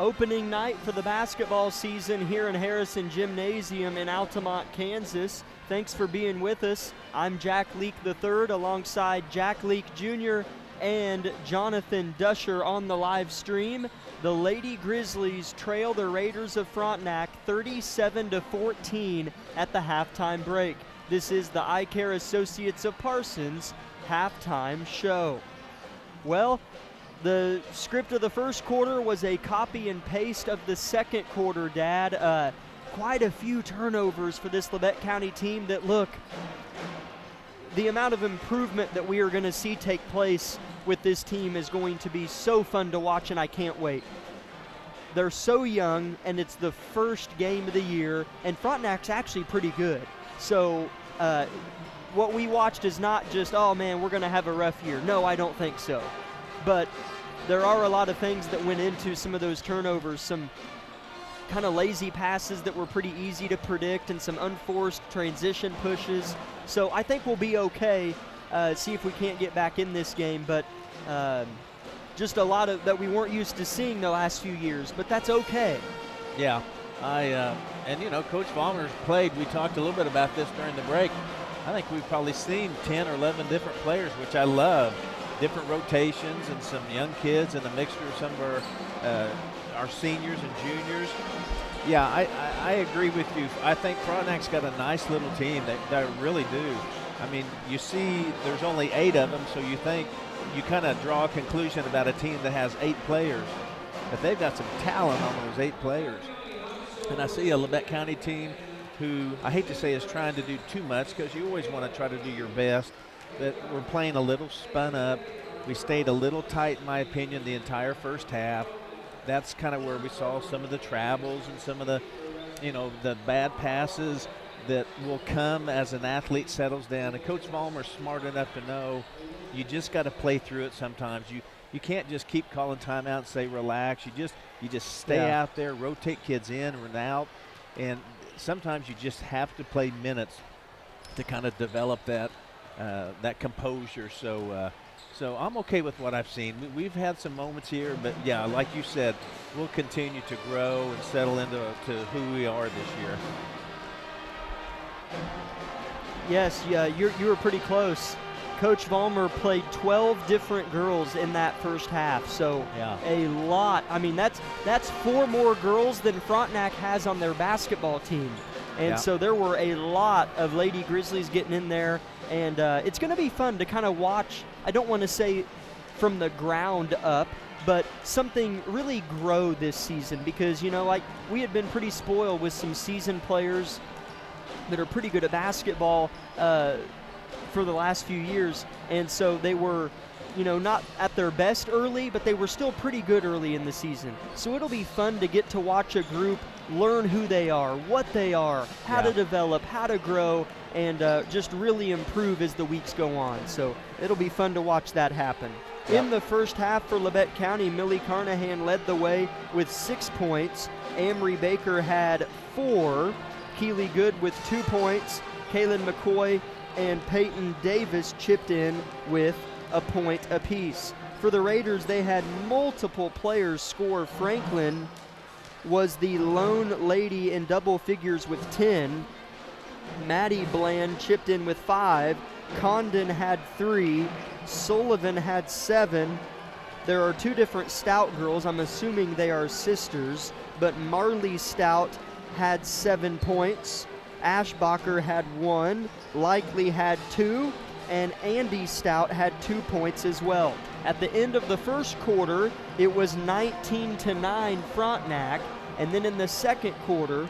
Opening night for the basketball season here in Harrison Gymnasium in Altamont, Kansas. Thanks for being with us. I'm Jack Leake III alongside Jack Leake Jr. and Jonathan Dusher on the live stream. The Lady Grizzlies trail the Raiders of Frontenac 37-14 at the halftime break. This is the Eye Care Associates of Parsons halftime show. Well, the script of the first quarter was a copy and paste of the second quarter, Dad. Quite a few turnovers for this Labette County team that, look, the amount of improvement that we are going to see take place with this team is going to be so fun to watch, and I can't wait. They're so young, and it's the first game of the year, and Frontenac's actually pretty good. So what we watched is not just, oh man, we're going to have a rough year. No, I don't think so. But there are a lot of things that went into some of those turnovers, some kind of lazy passes that were pretty easy to predict, and some unforced transition pushes. So I think we'll be okay. See if we can't get back in this game, but just a lot of that we weren't used to seeing the last few years, but that's okay. Yeah, and you know, Coach Vollmer's played. We talked a little bit about this during the break. I think we've probably seen 10 or 11 different players, which I love. Different rotations and some young kids and a mixture of some of our seniors and juniors. Yeah, I agree with you. I think Frontenac's got a nice little team. They really do. I mean, you see there's only 8 of them, so you think you kind of draw a conclusion about a team that has 8 players. But they've got some talent on those 8 players. And I see a Labette County team who I hate to say is trying to do too much, because you always want to try to do your best. But we're playing a little spun up. We stayed a little tight, in my opinion, the entire first half. That's kind of where we saw some of the travels and some of the, you know, the bad passes that will come as an athlete settles down. And Coach Vollmer's smart enough to know you just got to play through it sometimes. You can't just keep calling timeout and say relax. You just stay out there, rotate kids in and out. And sometimes you just have to play minutes to kind of develop that composure. So I'm okay with what I've seen. We've had some moments here, but yeah, like you said, we'll continue to grow and settle into who we are this year. Yes, yeah, you were pretty close. Coach Vollmer played 12 different girls in that first half, so a lot. I mean, that's 4 more girls than Frontenac has on their basketball team. And so there were a lot of Lady Grizzlies getting in there, and it's going to be fun to kind of watch. I don't want to say from the ground up, but something really grow this season, because, you know, like we had been pretty spoiled with some seasoned players that are pretty good at basketball for the last few years, and so they were, you know, not at their best early, but they were still pretty good early in the season. So it'll be fun to get to watch a group learn who they are, what they are, how to develop, how to grow, and just really improve as the weeks go on. So it'll be fun to watch that happen. In the first half for Labette County, Millie Carnahan led the way with 6 points. Amory Baker had 4. Keely Good with 2 points. Kaylin McCoy and Peyton Davis chipped in with a point apiece. For the Raiders, they had multiple players score. Franklin was the lone lady in double figures with 10. Maddie Bland chipped in with 5. Condon had 3. Sullivan had 7. There are 2 different Stout girls. I'm assuming they are sisters, but Marley Stout had 7 points. Ashbacher had 1. Likely had 2. And Andy Stout had 2 points as well. At the end of the first quarter, it was 19-9 Frontenac, and then in the second quarter,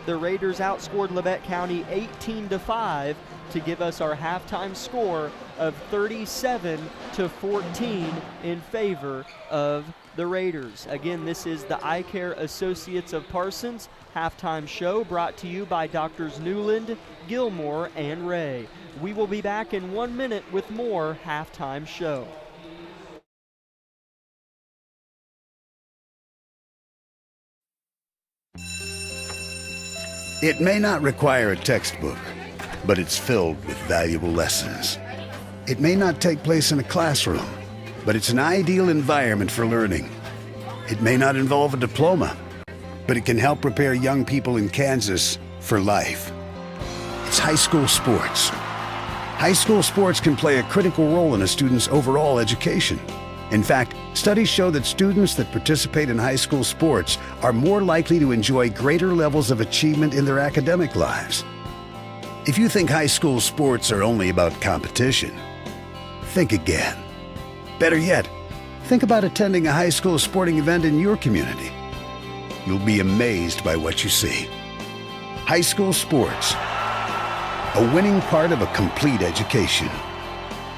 the Raiders outscored Labette County 18-5 to give us our halftime score of 37-14 in favor of the Raiders. Again, this is the Eye Care Associates of Parsons halftime show, brought to you by Doctors Newland, Gilmore, and Ray. We will be back in 1 minute with more halftime show. It may not require a textbook, but it's filled with valuable lessons. It may not take place in a classroom, but it's an ideal environment for learning. It may not involve a diploma, but it can help prepare young people in Kansas for life. It's high school sports. High school sports can play a critical role in a student's overall education. In fact, studies show that students that participate in high school sports are more likely to enjoy greater levels of achievement in their academic lives. If you think high school sports are only about competition, think again. Better yet, think about attending a high school sporting event in your community. You'll be amazed by what you see. High school sports, a winning part of a complete education.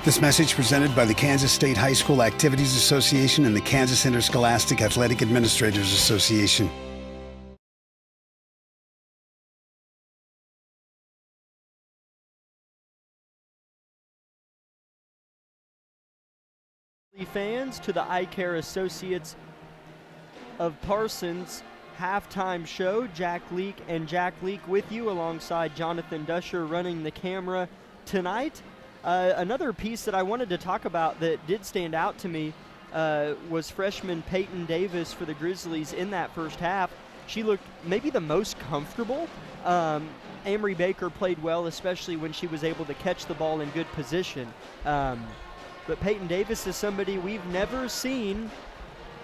This message presented by the Kansas State High School Activities Association and the Kansas Interscholastic Athletic Administrators Association. Fans, to the Eye Care Associates of Parsons halftime show. Jack Leake with you alongside Jonathan Dusher running the camera tonight. Another piece that I wanted to talk about that did stand out to me was freshman Peyton Davis for the Grizzlies in that first half. She looked maybe the most comfortable. Amory Baker played well, especially when she was able to catch the ball in good position. But Peyton Davis is somebody we've never seen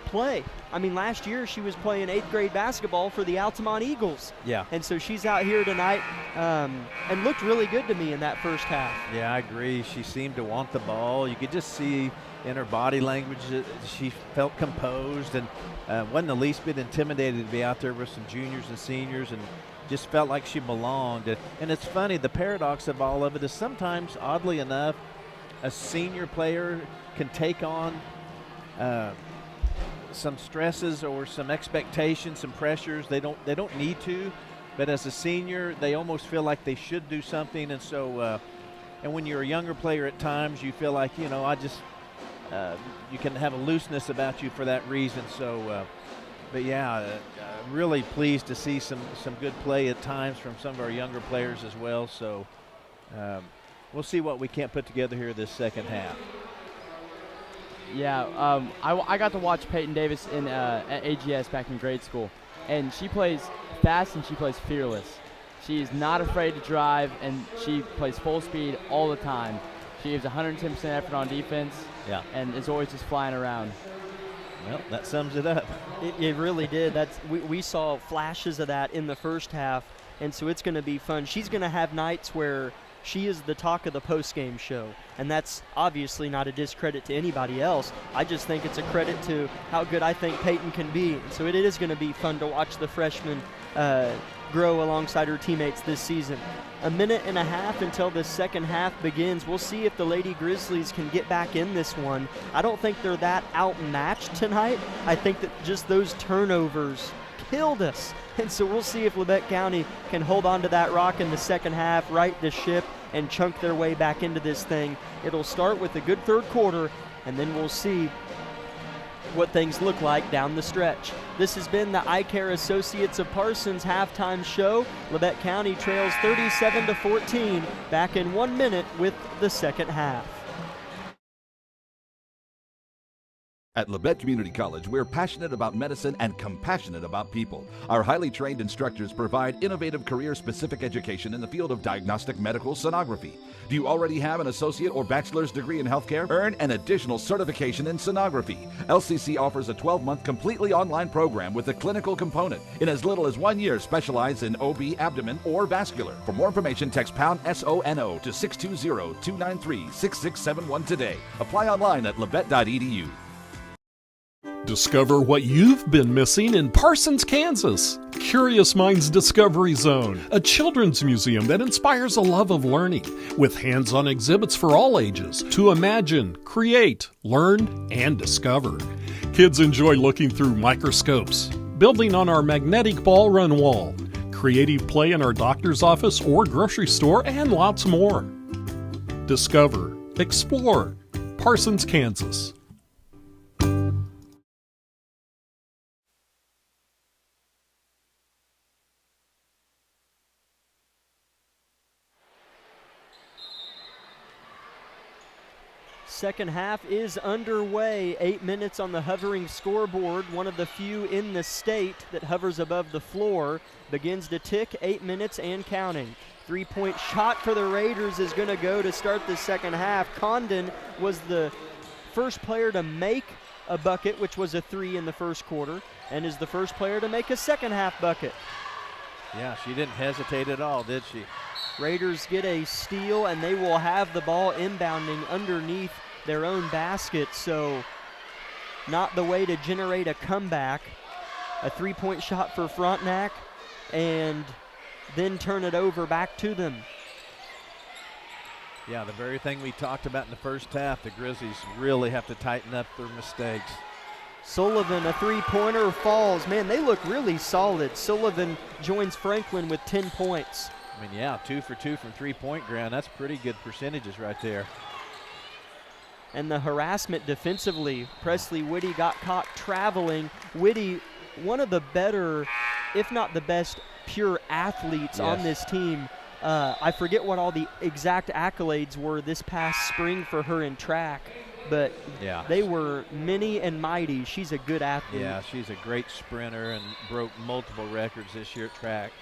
play. I mean, last year she was playing 8th grade basketball for the Altamont Eagles. Yeah. And so she's out here tonight and looked really good to me in that first half. Yeah, I agree. She seemed to want the ball. You could just see in her body language that she felt composed and wasn't the least bit intimidated to be out there with some juniors and seniors, and just felt like she belonged. And it's funny, the paradox of all of it is sometimes, oddly enough, a senior player can take on some stresses or some expectations, some pressures. They don't need to, but as a senior, they almost feel like they should do something. And so, and when you're a younger player at times, you feel like, you you can have a looseness about you for that reason. So, but yeah, really pleased to see some good play at times from some of our younger players as well. So we'll see what we can't put together here this second half. Yeah, I got to watch Peyton Davis at AGS back in grade school, and she plays fast and she plays fearless. She's not afraid to drive, and she plays full speed all the time. She gives 110% effort on defense, and is always just flying around. Well, that sums it up. It really did. We saw flashes of that in the first half, and so it's going to be fun. She's going to have nights where she is the talk of the post-game show, and that's obviously not a discredit to anybody else. I just think it's a credit to how good I think Peyton can be. So it is going to be fun to watch the freshman grow alongside her teammates this season. A minute and a half until the second half begins. We'll see if the Lady Grizzlies can get back in this one. I don't think they're that outmatched tonight. I think that just those turnovers killed us. And so we'll see if Labette County can hold on to that rock in the second half, right the ship, and chunk their way back into this thing. It'll start with a good third quarter, and then we'll see what things look like down the stretch. This has been the Eye Care Associates of Parsons halftime show. Labette County trails 37-14, back in 1 minute with the second half. At Labette Community College, we're passionate about medicine and compassionate about people. Our highly trained instructors provide innovative career-specific education in the field of diagnostic medical sonography. Do you already have an associate or bachelor's degree in healthcare? Earn an additional certification in sonography. LCC offers a 12-month completely online program with a clinical component. In as little as 1 year, specialize in OB, abdomen, or vascular. For more information, text pound SONO to 620-293-6671 today. Apply online at labette.edu. Discover what you've been missing in Parsons, Kansas. Curious Minds Discovery Zone, a children's museum that inspires a love of learning, with hands-on exhibits for all ages to imagine, create, learn, and discover. Kids enjoy looking through microscopes, building on our magnetic ball run wall, creative play in our doctor's office or grocery store, and lots more. Discover, explore, Parsons, Kansas. Second half is underway. 8 minutes on the hovering scoreboard, one of the few in the state that hovers above the floor. Begins to tick, 8 minutes and counting. Three-point shot for the Raiders is going to go to start the second half. Condon was the first player to make a bucket, which was a 3 in the first quarter, and is the first player to make a second half bucket. Yeah, she didn't hesitate at all, did she? Raiders get a steal, and they will have the ball inbounding underneath their own basket, so not the way to generate a comeback. A three-point shot for Frontenac, and then turn it over back to them. Yeah, the very thing we talked about in the first half, the Grizzlies really have to tighten up their mistakes. Sullivan, a three-pointer, falls. Man, they look really solid. Sullivan joins Franklin with 10 points. I mean, yeah, 2 for 2 from three-point ground. That's pretty good percentages right there. And the harassment defensively. Presley Whitty got caught traveling. Whitty, one of the better, if not the best, pure athletes on this team. I forget what all the exact accolades were this past spring for her in track, but they were many and mighty. She's a good athlete. Yeah, she's a great sprinter and broke multiple records this year at track.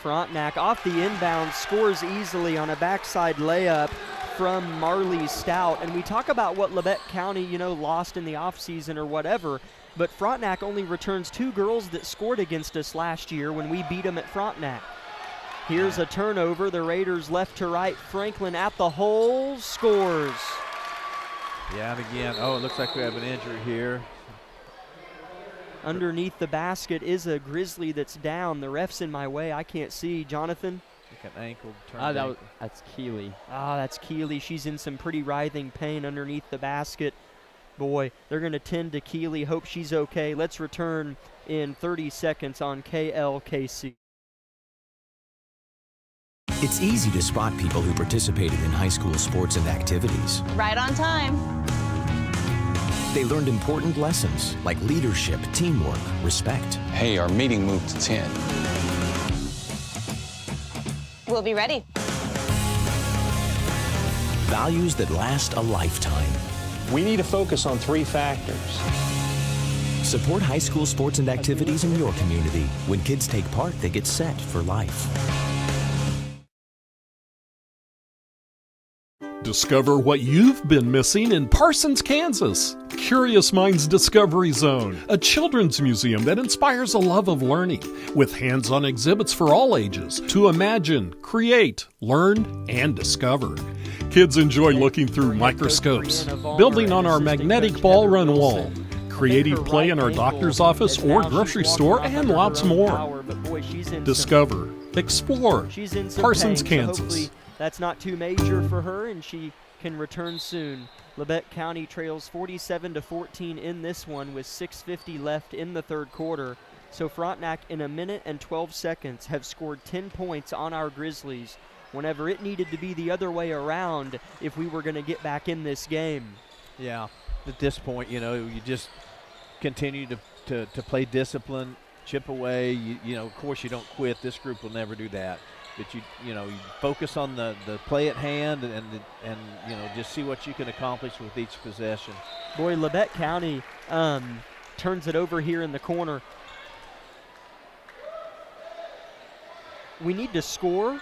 Frontenac off the inbound scores easily on a backside layup from Marley Stout. And we talk about what Labette County, lost in the offseason or whatever, but Frontenac only returns 2 girls that scored against us last year when we beat them at Frontenac. Here's a turnover. The Raiders left to right. Franklin at the hole, scores. Yeah, and again, it looks like we have an injury here. Underneath the basket is a Grizzly that's down. The ref's in my way. I can't see. Jonathan? Like an ankle turn. That's Keeley. That's Keeley. She's in some pretty writhing pain underneath the basket. Boy, they're going to tend to Keeley. Hope she's okay. Let's return in 30 seconds on KLKC. It's easy to spot people who participated in high school sports and activities. Right on time. They learned important lessons like leadership, teamwork, respect. Hey, our meeting moved to 10. We'll be ready. Values that last a lifetime. We need to focus on 3 factors. Support high school sports and activities in your community. When kids take part, they get set for life. Discover what you've been missing in Parsons, Kansas. Curious Minds Discovery Zone, a children's museum that inspires a love of learning, with hands-on exhibits for all ages to imagine, create, learn, and discover. Kids enjoy looking through microscopes, building on our magnetic ball run wall, creating play in our doctor's office or grocery store, and lots more. Discover, explore, Parsons, Kansas. That's not too major for her, and she can return soon. Labette County trails 47-14 in this one with 6:50 left in the third quarter. So Frontenac, in 1 minute and 12 seconds, have scored 10 points on our Grizzlies whenever it needed to be the other way around if we were going to get back in this game. Yeah, at this point, you just continue to play discipline, chip away. Of course, you don't quit. This group will never do that. But you focus on the play at hand and just see what you can accomplish with each possession. Boy, Labette County turns it over here in the corner. We need to score,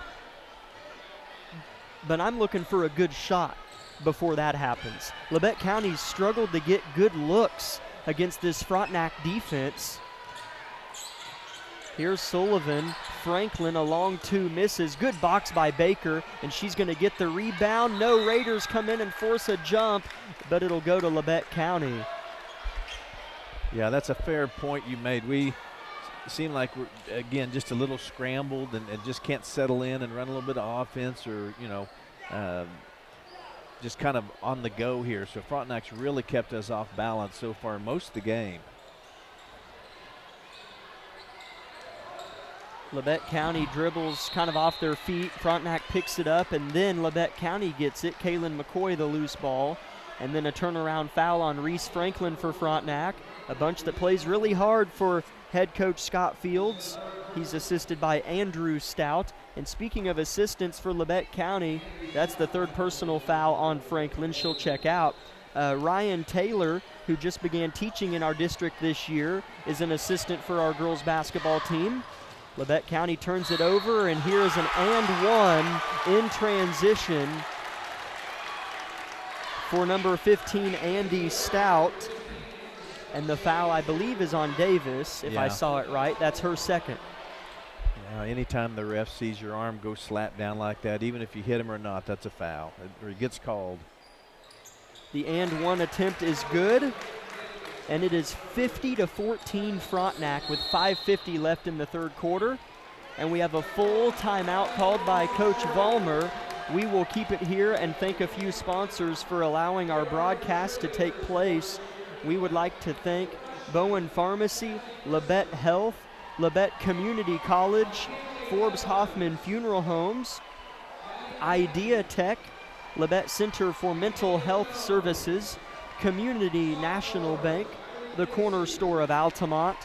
but I'm looking for a good shot before that happens. Labette County struggled to get good looks against this Frontenac defense. Here's Sullivan. Franklin along 2 misses. Good box by Baker, and she's going to get the rebound. No, Raiders come in and force a jump, but it'll go to Labette County. Yeah, that's a fair point you made. We seem like we're, again, just a little scrambled and just can't settle in and run a little bit of offense or, just kind of on the go here. So Frontenac's really kept us off balance so far most of the game. Labette County dribbles kind of off their feet. Frontenac picks it up, and then Labette County gets it. Kaylin McCoy the loose ball. And then a turnaround foul on Reese Franklin for Frontenac. A bunch that plays really hard for head coach Scott Fields. He's assisted by Andrew Stout. And speaking of assistants for Labette County, that's the third personal foul on Franklin. She'll check out. Ryan Taylor, who just began teaching in our district this year, is an assistant for our girls basketball team. Labette County turns it over, and here is an and one in transition for number 15, Andy Stout. And the foul, I believe, is on Davis, if I saw it right. That's her second. Anytime the ref sees your arm go slap down like that, even if you hit him or not, that's a foul, or it gets called. The and one attempt is good, and it is 50-14 Frontenac with 5:50 left in the third quarter. And we have a full timeout called by Coach Vollmer. We will keep it here and thank a few sponsors for allowing our broadcast to take place. We would like to thank Bowen Pharmacy, Labette Health, Labette Community College, Forbes Hoffman Funeral Homes, Idea Tech, Labette Center for Mental Health Services, Community National Bank, the Corner Store of Altamont,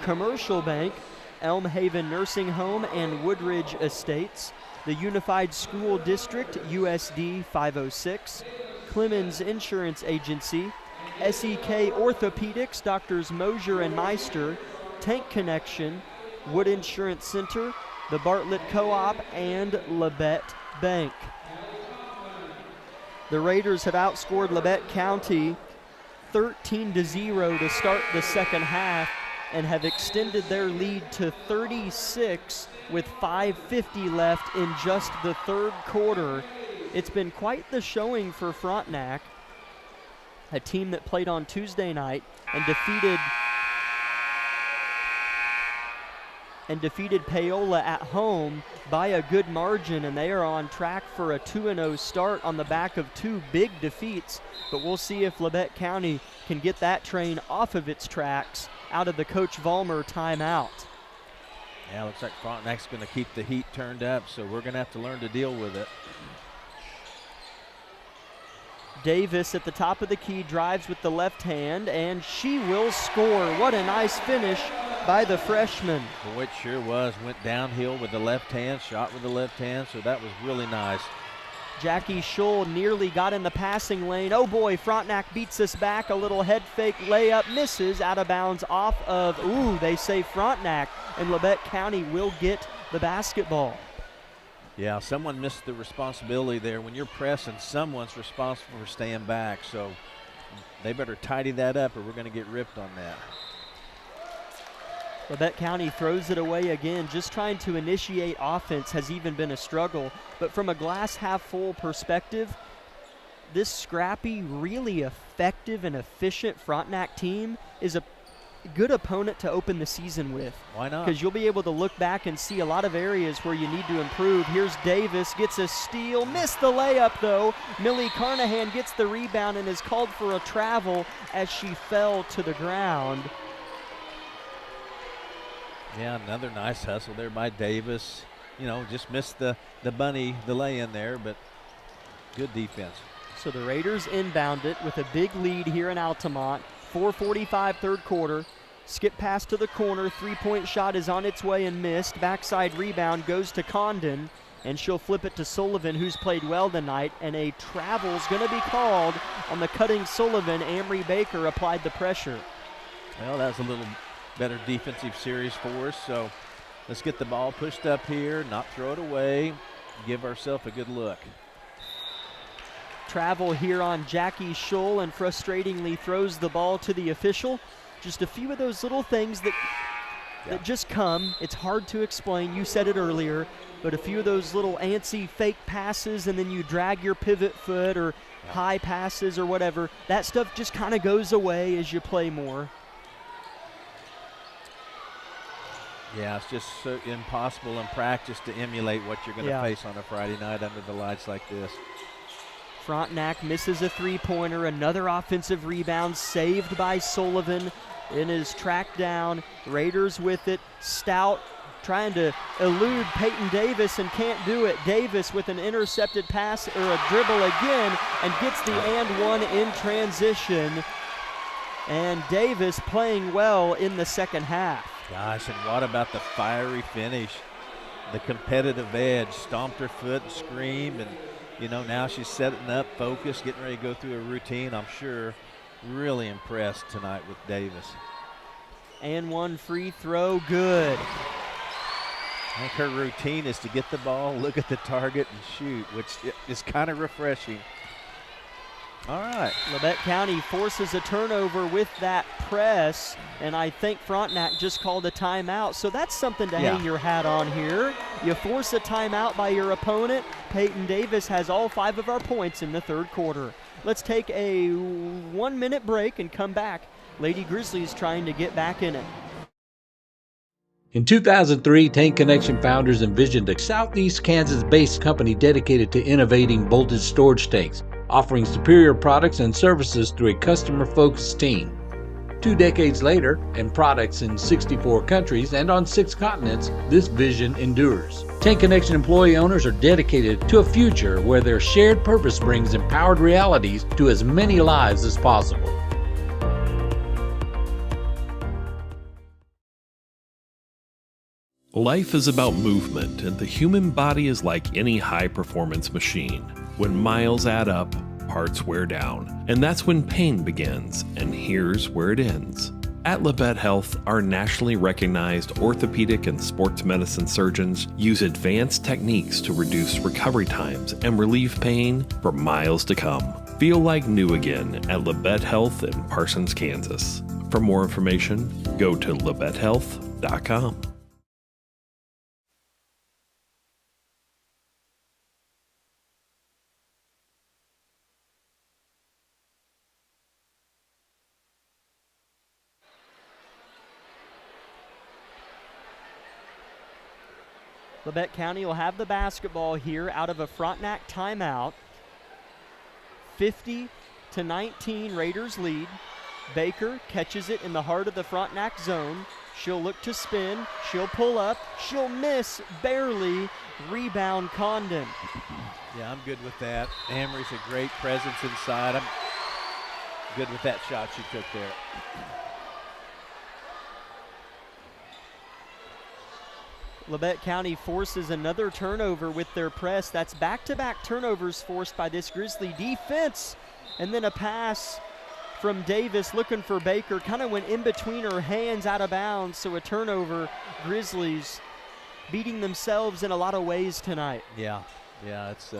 Commercial Bank, Elm Haven Nursing Home and Woodridge Estates, the Unified School District, USD 506, Clemens Insurance Agency, SEK Orthopedics, Doctors Mosier and Meister, Tank Connection, Wood Insurance Center, the Bartlett Co-op, and Labette Bank. The Raiders have outscored Labette County 13-0 to start the second half and have extended their lead to 36 with 5:50 left in just the third quarter. It's been quite the showing for Frontenac, a team that played on Tuesday night and defeated Paola at home by a good margin, and they are on track for a 2-0 start on the back of two big defeats. But we'll see if Labette County can get that train off of its tracks out of the Coach Vollmer timeout. Yeah, looks like Frontenac's going to keep the heat turned up, so we're going to have to learn to deal with it. Davis at the top of the key drives with the left hand, and she will score. What a nice finish by the freshman. Boy, it sure was. Went downhill with the left hand, shot with the left hand, so that was really nice. Jackie Schull nearly got in the passing lane. Oh boy, Frontenac beats us back. A little head fake layup, misses out of bounds off of, they say Frontenac, and Labette County will get the basketball. Yeah, someone missed the responsibility there. When you're pressing, someone's responsible for staying back, so they better tidy that up or we're going to get ripped on that. Labette County throws it away again. Just trying to initiate offense has even been a struggle. But from a glass half full perspective, this scrappy, really effective and efficient Frontenac team is a good opponent to open the season with. Why not? Because you'll be able to look back and see a lot of areas where you need to improve. Here's Davis, gets a steal, missed the layup though. Millie Carnahan gets the rebound and is called for a travel as she fell to the ground. Yeah, another nice hustle there by Davis. You know, just missed the lay-in there, but good defense. So the Raiders inbound it with a big lead here in Altamont. 4:45 third quarter. Skip pass to the corner. Three-point shot is on its way and missed. Backside rebound goes to Condon, and she'll flip it to Sullivan, who's played well tonight, and a travel's going to be called on the cutting Sullivan. Amory Baker applied the pressure. Well, that was a little better defensive series for us, so let's get the ball pushed up here, not throw it away, give ourselves a good look. Travel here on Jackie Schull, and frustratingly throws the ball to the official. Just a few of those little things that just come. It's hard to explain. You said it earlier, but a few of those little antsy fake passes, and then you drag your pivot foot or high passes or whatever. That stuff just kind of goes away as you play more. Yeah, it's just so impossible in practice to emulate what you're going to face on a Friday night under the lights like this. Frontenac misses a three-pointer. Another offensive rebound saved by Sullivan and is tracked down. Raiders with it. Stout trying to elude Peyton Davis and can't do it. Davis with an intercepted pass or a dribble again and gets the and one in transition. And Davis playing well in the second half. Gosh, and what about the fiery finish? The competitive edge, stomped her foot and screamed, and now she's setting up, focused, getting ready to go through a routine. I'm sure really impressed tonight with Davis. And one free throw, good. I think her routine is to get the ball, look at the target, and shoot, which is kind of refreshing. All right. Labette County forces a turnover with that press, and I think Frontenac just called a timeout. So that's something to hang your hat on here. You force a timeout by your opponent. Peyton Davis has all 5 of our points in the third quarter. Let's take a 1-minute break and come back. Lady Grizzlies trying to get back in it. In 2003, Tank Connection founders envisioned a Southeast Kansas-based company dedicated to innovating voltage storage tanks, offering superior products and services through a customer-focused team. 2 decades later, and products in 64 countries and on 6 continents, this vision endures. Tank Connection employee owners are dedicated to a future where their shared purpose brings empowered realities to as many lives as possible. Life is about movement, and the human body is like any high-performance machine. When miles add up, parts wear down, and that's when pain begins, and here's where it ends. At Labette Health, our nationally recognized orthopedic and sports medicine surgeons use advanced techniques to reduce recovery times and relieve pain for miles to come. Feel like new again at Labette Health in Parsons, Kansas. For more information, go to labettehealth.com. Labette County will have the basketball here out of a Frontenac timeout. 50-19 Raiders lead. Baker catches it in the heart of the Frontenac zone. She'll look to spin. She'll pull up. She'll miss barely. Rebound Condon. Yeah, I'm good with that. Amory's a great presence inside. I'm good with that shot she took there. Labette County forces another turnover with their press. That's back-to-back turnovers forced by this Grizzly defense. And then a pass from Davis looking for Baker. Kind of went in between her hands, out of bounds. So a turnover. Grizzlies beating themselves in a lot of ways tonight. Yeah, it's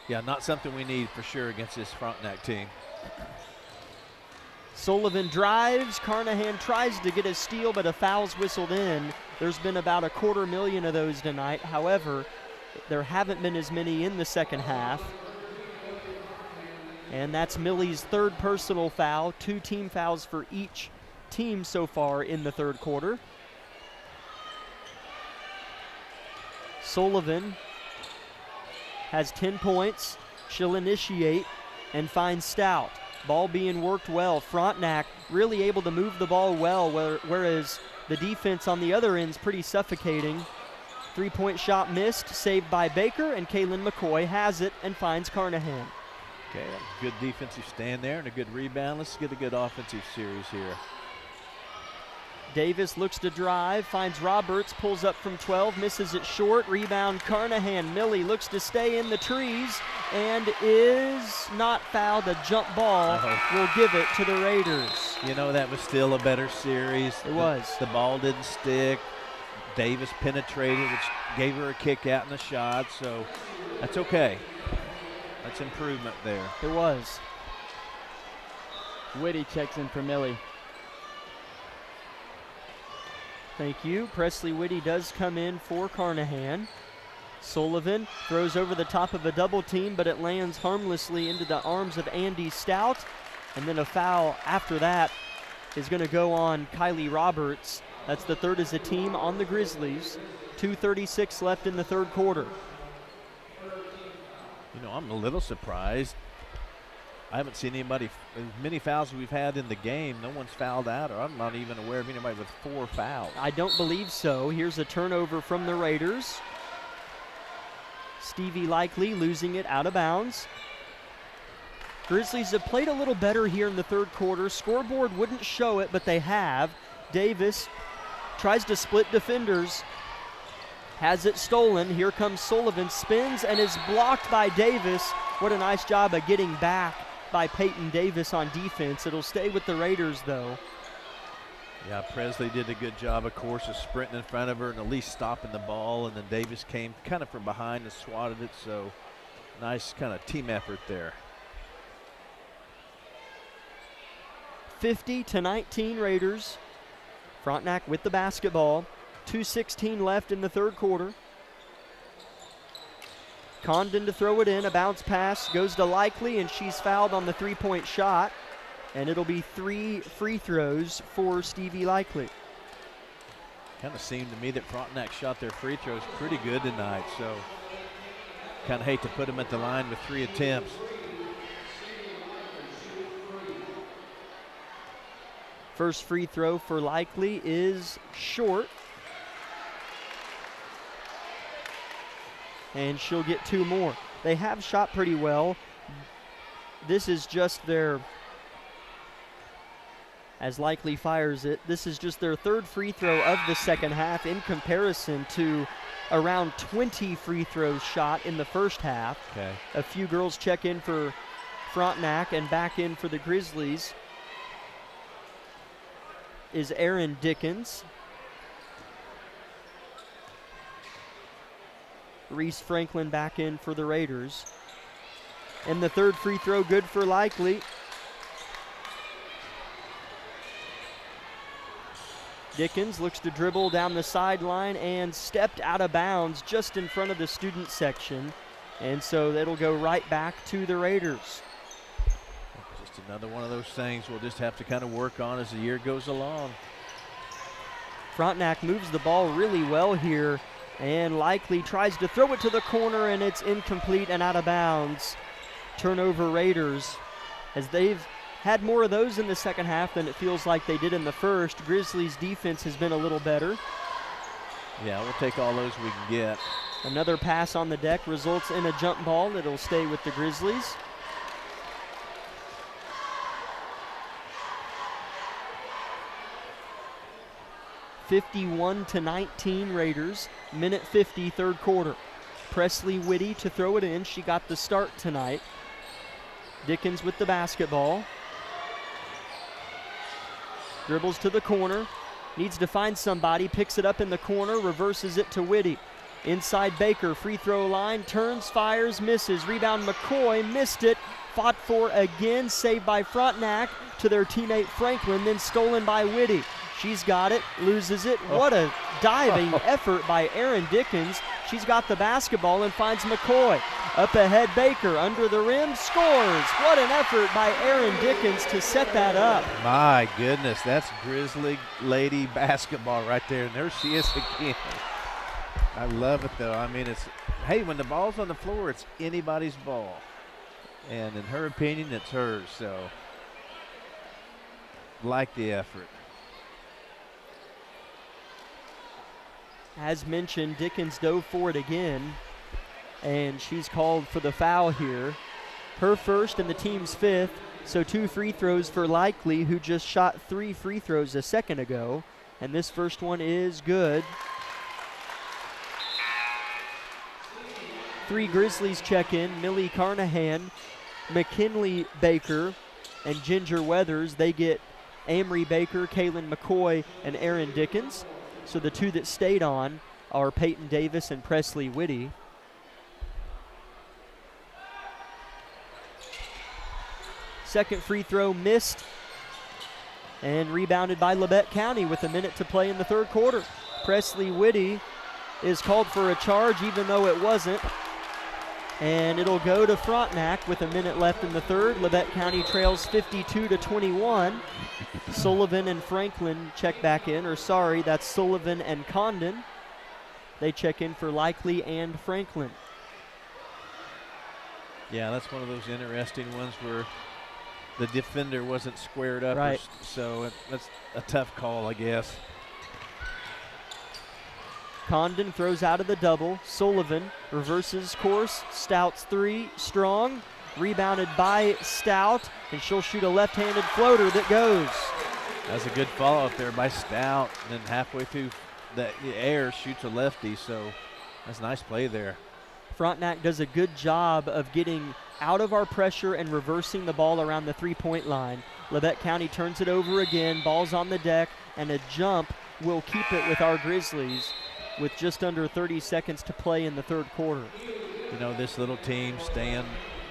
not something we need for sure against this Frontenac team. Sullivan drives. Carnahan tries to get a steal, but a foul's whistled in. There's been about 250,000 of those tonight. However, there haven't been as many in the second half. And that's Millie's 3rd personal foul. 2 team fouls for each team so far in the third quarter. Sullivan has 10 points. She'll initiate and find Stout. Ball being worked well. Frontenac really able to move the ball well, whereas the defense on the other end is pretty suffocating. 3-point shot missed, saved by Baker, and Kaylin McCoy has it and finds Carnahan. Okay, good defensive stand there and a good rebound. Let's get a good offensive series here. Davis looks to drive, finds Roberts, pulls up from 12, misses it short. Rebound Carnahan. Millie looks to stay in the trees and is not fouled. A jump ball will give it to the Raiders. That was still a better series. It was. The ball didn't stick. Davis penetrated, which gave her a kick out in the shot, so that's okay. That's improvement there. It was. Whitty checks in for Millie. Thank you. Presley Whitty does come in for Carnahan. Sullivan throws over the top of a double team, but it lands harmlessly into the arms of Andy Stout. And then a foul after that is going to go on Kylie Roberts. That's the 3rd as a team on the Grizzlies. 2:36 left in the third quarter. I'm a little surprised. I haven't seen anybody, as many fouls as we've had in the game, no one's fouled out, or I'm not even aware of anybody with 4 fouls. I don't believe so. Here's a turnover from the Raiders. Stevie Likely losing it out of bounds. Grizzlies have played a little better here in the third quarter. Scoreboard wouldn't show it, but they have. Davis tries to split defenders. Has it stolen. Here comes Sullivan, spins and is blocked by Davis. What a nice job of getting back by Peyton Davis on defense. It'll stay with the Raiders, though. Yeah, Presley did a good job, of course, of sprinting in front of her and at least stopping the ball, and then Davis came kind of from behind and swatted it, so nice kind of team effort there. 50-19 Raiders. Frontenac with the basketball. 2:16 left in the third quarter. Condon to throw it in. A bounce pass goes to Likely, and she's fouled on the three-point shot. And it'll be 3 free throws for Stevie Likely. Kind of seemed to me that Frontenac shot their free throws pretty good tonight, so kind of hate to put them at the line with 3 attempts. First free throw for Likely is short. And she'll get 2 more. They have shot pretty well. This is just their, as Likely fires it, this is just their 3rd free throw of the second half in comparison to around 20 free throws shot in the first half. Okay. A few girls check in for Frontenac, and back in for the Grizzlies is Erin Dickens. Reese Franklin back in for the Raiders. And the 3rd free throw good for Likely. Dickens looks to dribble down the sideline and stepped out of bounds just in front of the student section. And so that'll go right back to the Raiders. Just another one of those things we'll just have to kind of work on as the year goes along. Frontenac moves the ball really well here, and Likely tries to throw it to the corner, and it's incomplete and out of bounds. Turnover Raiders, as they've had more of those in the second half than it feels like they did in the first. Grizzlies' defense has been a little better. Yeah, we'll take all those we can get. Another pass on the deck results in a jump ball. It'll stay with the Grizzlies. (51-19) Raiders. Minute 50, third quarter. Presley Whitty to throw it in. She got the start tonight. Dickens with the basketball. Dribbles to the corner. Needs to find somebody. Picks it up in the corner. Reverses it to Whitty. Inside Baker. Free throw line. Turns, fires, misses. Rebound McCoy. Missed it. Fought for again. Saved by Frontenac to their teammate Franklin. Then stolen by Whitty. She's got it, loses it. What a diving effort by Erin Dickens. She's got the basketball and finds McCoy. Up ahead, Baker under the rim, scores. What an effort by Erin Dickens to set that up. My goodness, that's Grizzly lady basketball right there. And there she is again. I love it, though. I mean, it's, hey, when the ball's on the floor, it's anybody's ball. And in her opinion, it's hers. So, like the effort. As mentioned, Dickens dove for it again, and she's called for the foul here. Her first and the team's 5th, so 2 free throws for Likely, who just shot 3 free throws a second ago, and this first one is good. 3 Grizzlies check in. Millie Carnahan, McKinley Baker, and Ginger Weathers. They get Amory Baker, Kaylin McCoy, and Erin Dickens. So the 2 that stayed on are Peyton Davis and Presley Whitty. Second free throw missed and rebounded by Labette County with a minute to play in the third quarter. Presley Whitty is called for a charge even though it wasn't. And it'll go to Frontenac with a minute left in the third. Labette County trails 52-21. Sullivan and Franklin check back in, or sorry, that's Sullivan and Condon. They check in for Likely and Franklin. Yeah, that's one of those interesting ones where the defender wasn't squared up. Right. So that's a tough call, I guess. Condon throws out of the double. Sullivan reverses course. Stout's 3, strong. Rebounded by Stout, and she'll shoot a left-handed floater that goes. That's a good follow-up there by Stout. And then halfway through the air shoots a lefty, so that's a nice play there. Frontenac does a good job of getting out of our pressure and reversing the ball around the three-point line. Labette County turns it over again, ball's on the deck, and a jump will keep it with our Grizzlies with just under 30 seconds to play in the third quarter. You know, this little team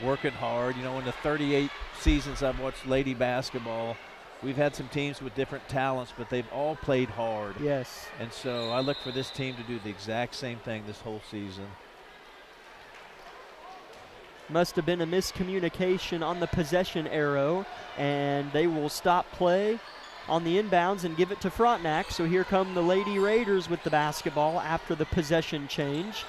working hard. You know, in the 38 seasons I've watched lady basketball, we've had some teams with different talents, but they've all played hard. Yes. And so I look for this team to do the exact same thing this whole season. Must have been a miscommunication on the possession arrow, and they will stop play on the inbounds and give it to Frontenac. So here come the Lady Raiders with the basketball after the possession change.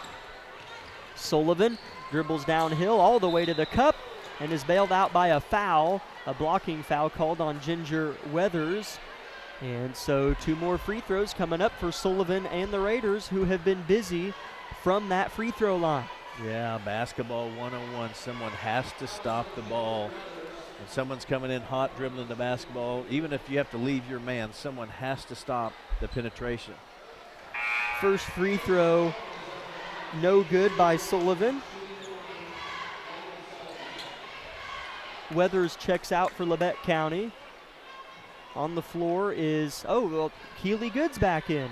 Sullivan dribbles downhill all the way to the cup and is bailed out by a foul, a blocking foul called on Ginger Weathers. And so 2 more free throws coming up for Sullivan and the Raiders, who have been busy from that free throw line. Yeah, basketball 101. Someone has to stop the ball. When someone's coming in hot, dribbling the basketball, even if you have to leave your man, someone has to stop the penetration. First free throw, no good by Sullivan. Weathers checks out for Labette County. On the floor is, Keely Good's back in.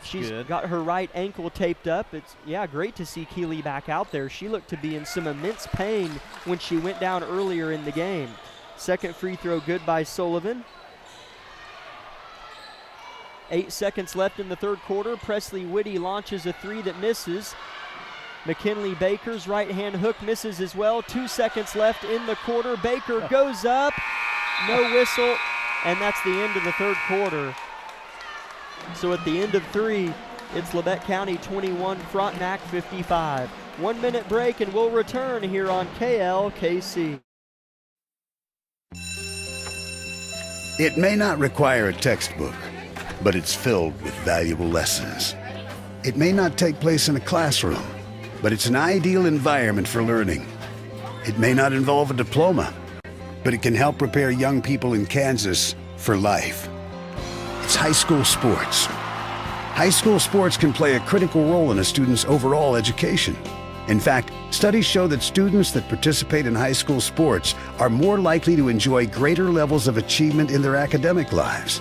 She's good. Got her right ankle taped up. It's, great to see Keely back out there. She looked to be in some immense pain when she went down earlier in the game. Second free throw good by Sullivan. 8 seconds left in the third quarter. Presley Whitty launches a 3 that misses. McKinley Baker's right-hand hook misses as well. 2 seconds left in the quarter. Baker goes up. No whistle, and that's the end of the third quarter. So at the end of 3, it's Labette County 21, Frontenac 55. 1 minute break and we'll return here on KLKC. It may not require a textbook, but it's filled with valuable lessons. It may not take place in a classroom, but it's an ideal environment for learning. It may not involve a diploma, but it can help prepare young people in Kansas for life. It's high school sports. High school sports can play a critical role in a student's overall education. In fact, studies show that students that participate in high school sports are more likely to enjoy greater levels of achievement in their academic lives.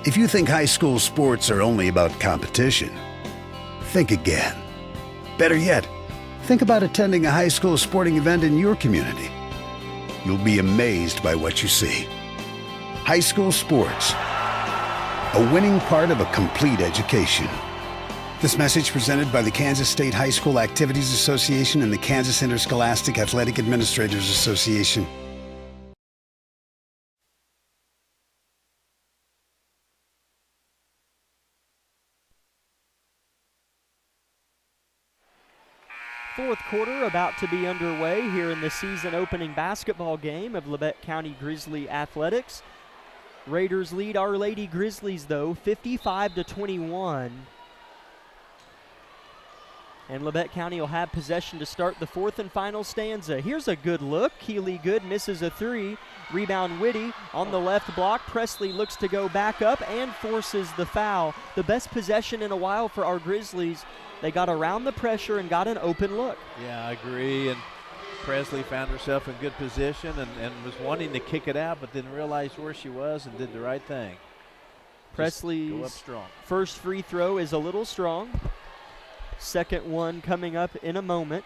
If you think high school sports are only about competition, think again. Better yet, think about attending a high school sporting event in your community. You'll be amazed by what you see. High school sports, a winning part of a complete education. This message presented by the Kansas State High School Activities Association and the Kansas Interscholastic Athletic Administrators Association. Fourth quarter about to be underway here in the season opening basketball game of Labette County Grizzly Athletics. Raiders lead Our Lady Grizzlies though 55-21. And Labette County will have possession to start the fourth and final stanza. Here's a good look. Keely Good misses a 3. Rebound Whitty on the left block. Presley looks to go back up and forces the foul. The best possession in a while for our Grizzlies. They got around the pressure and got an open look. Yeah, I agree. And Presley found herself in good position and was wanting to kick it out, but didn't realize where she was and did the right thing. Presley's first free throw is a little strong. Second one coming up in a moment.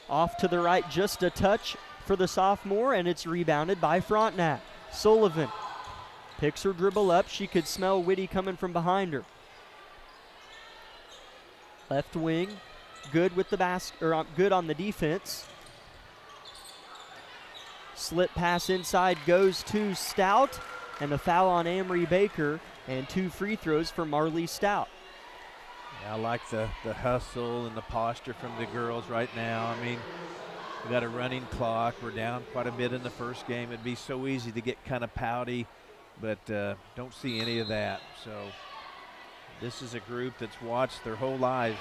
Off to the right, just a touch for the sophomore, and it's rebounded by Frontenac. Sullivan picks her dribble up. She could smell Whitty coming from behind her. Left wing, good with the good on the defense. Slip pass inside goes to Stout, and a foul on Amory Baker, and 2 free throws for Marley Stout. Yeah, I like the hustle and the posture from the girls right now. I mean, we got a running clock. We're down quite a bit in the first game. It'd be so easy to get kind of pouty, but don't see any of that. So this is a group that's watched their whole lives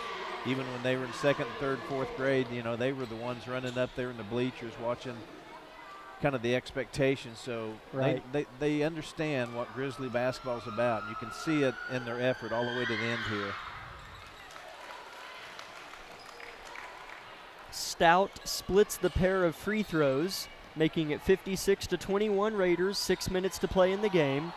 even when they were in second, third, fourth grade, you know, they were the ones running up there in the bleachers watching kind of the expectation. So Right. they understand what Grizzly basketball is about. You can see it in their effort all the way to the end here. Stout splits the pair of free throws, making it 56-21 Raiders, 6 minutes to play in the game.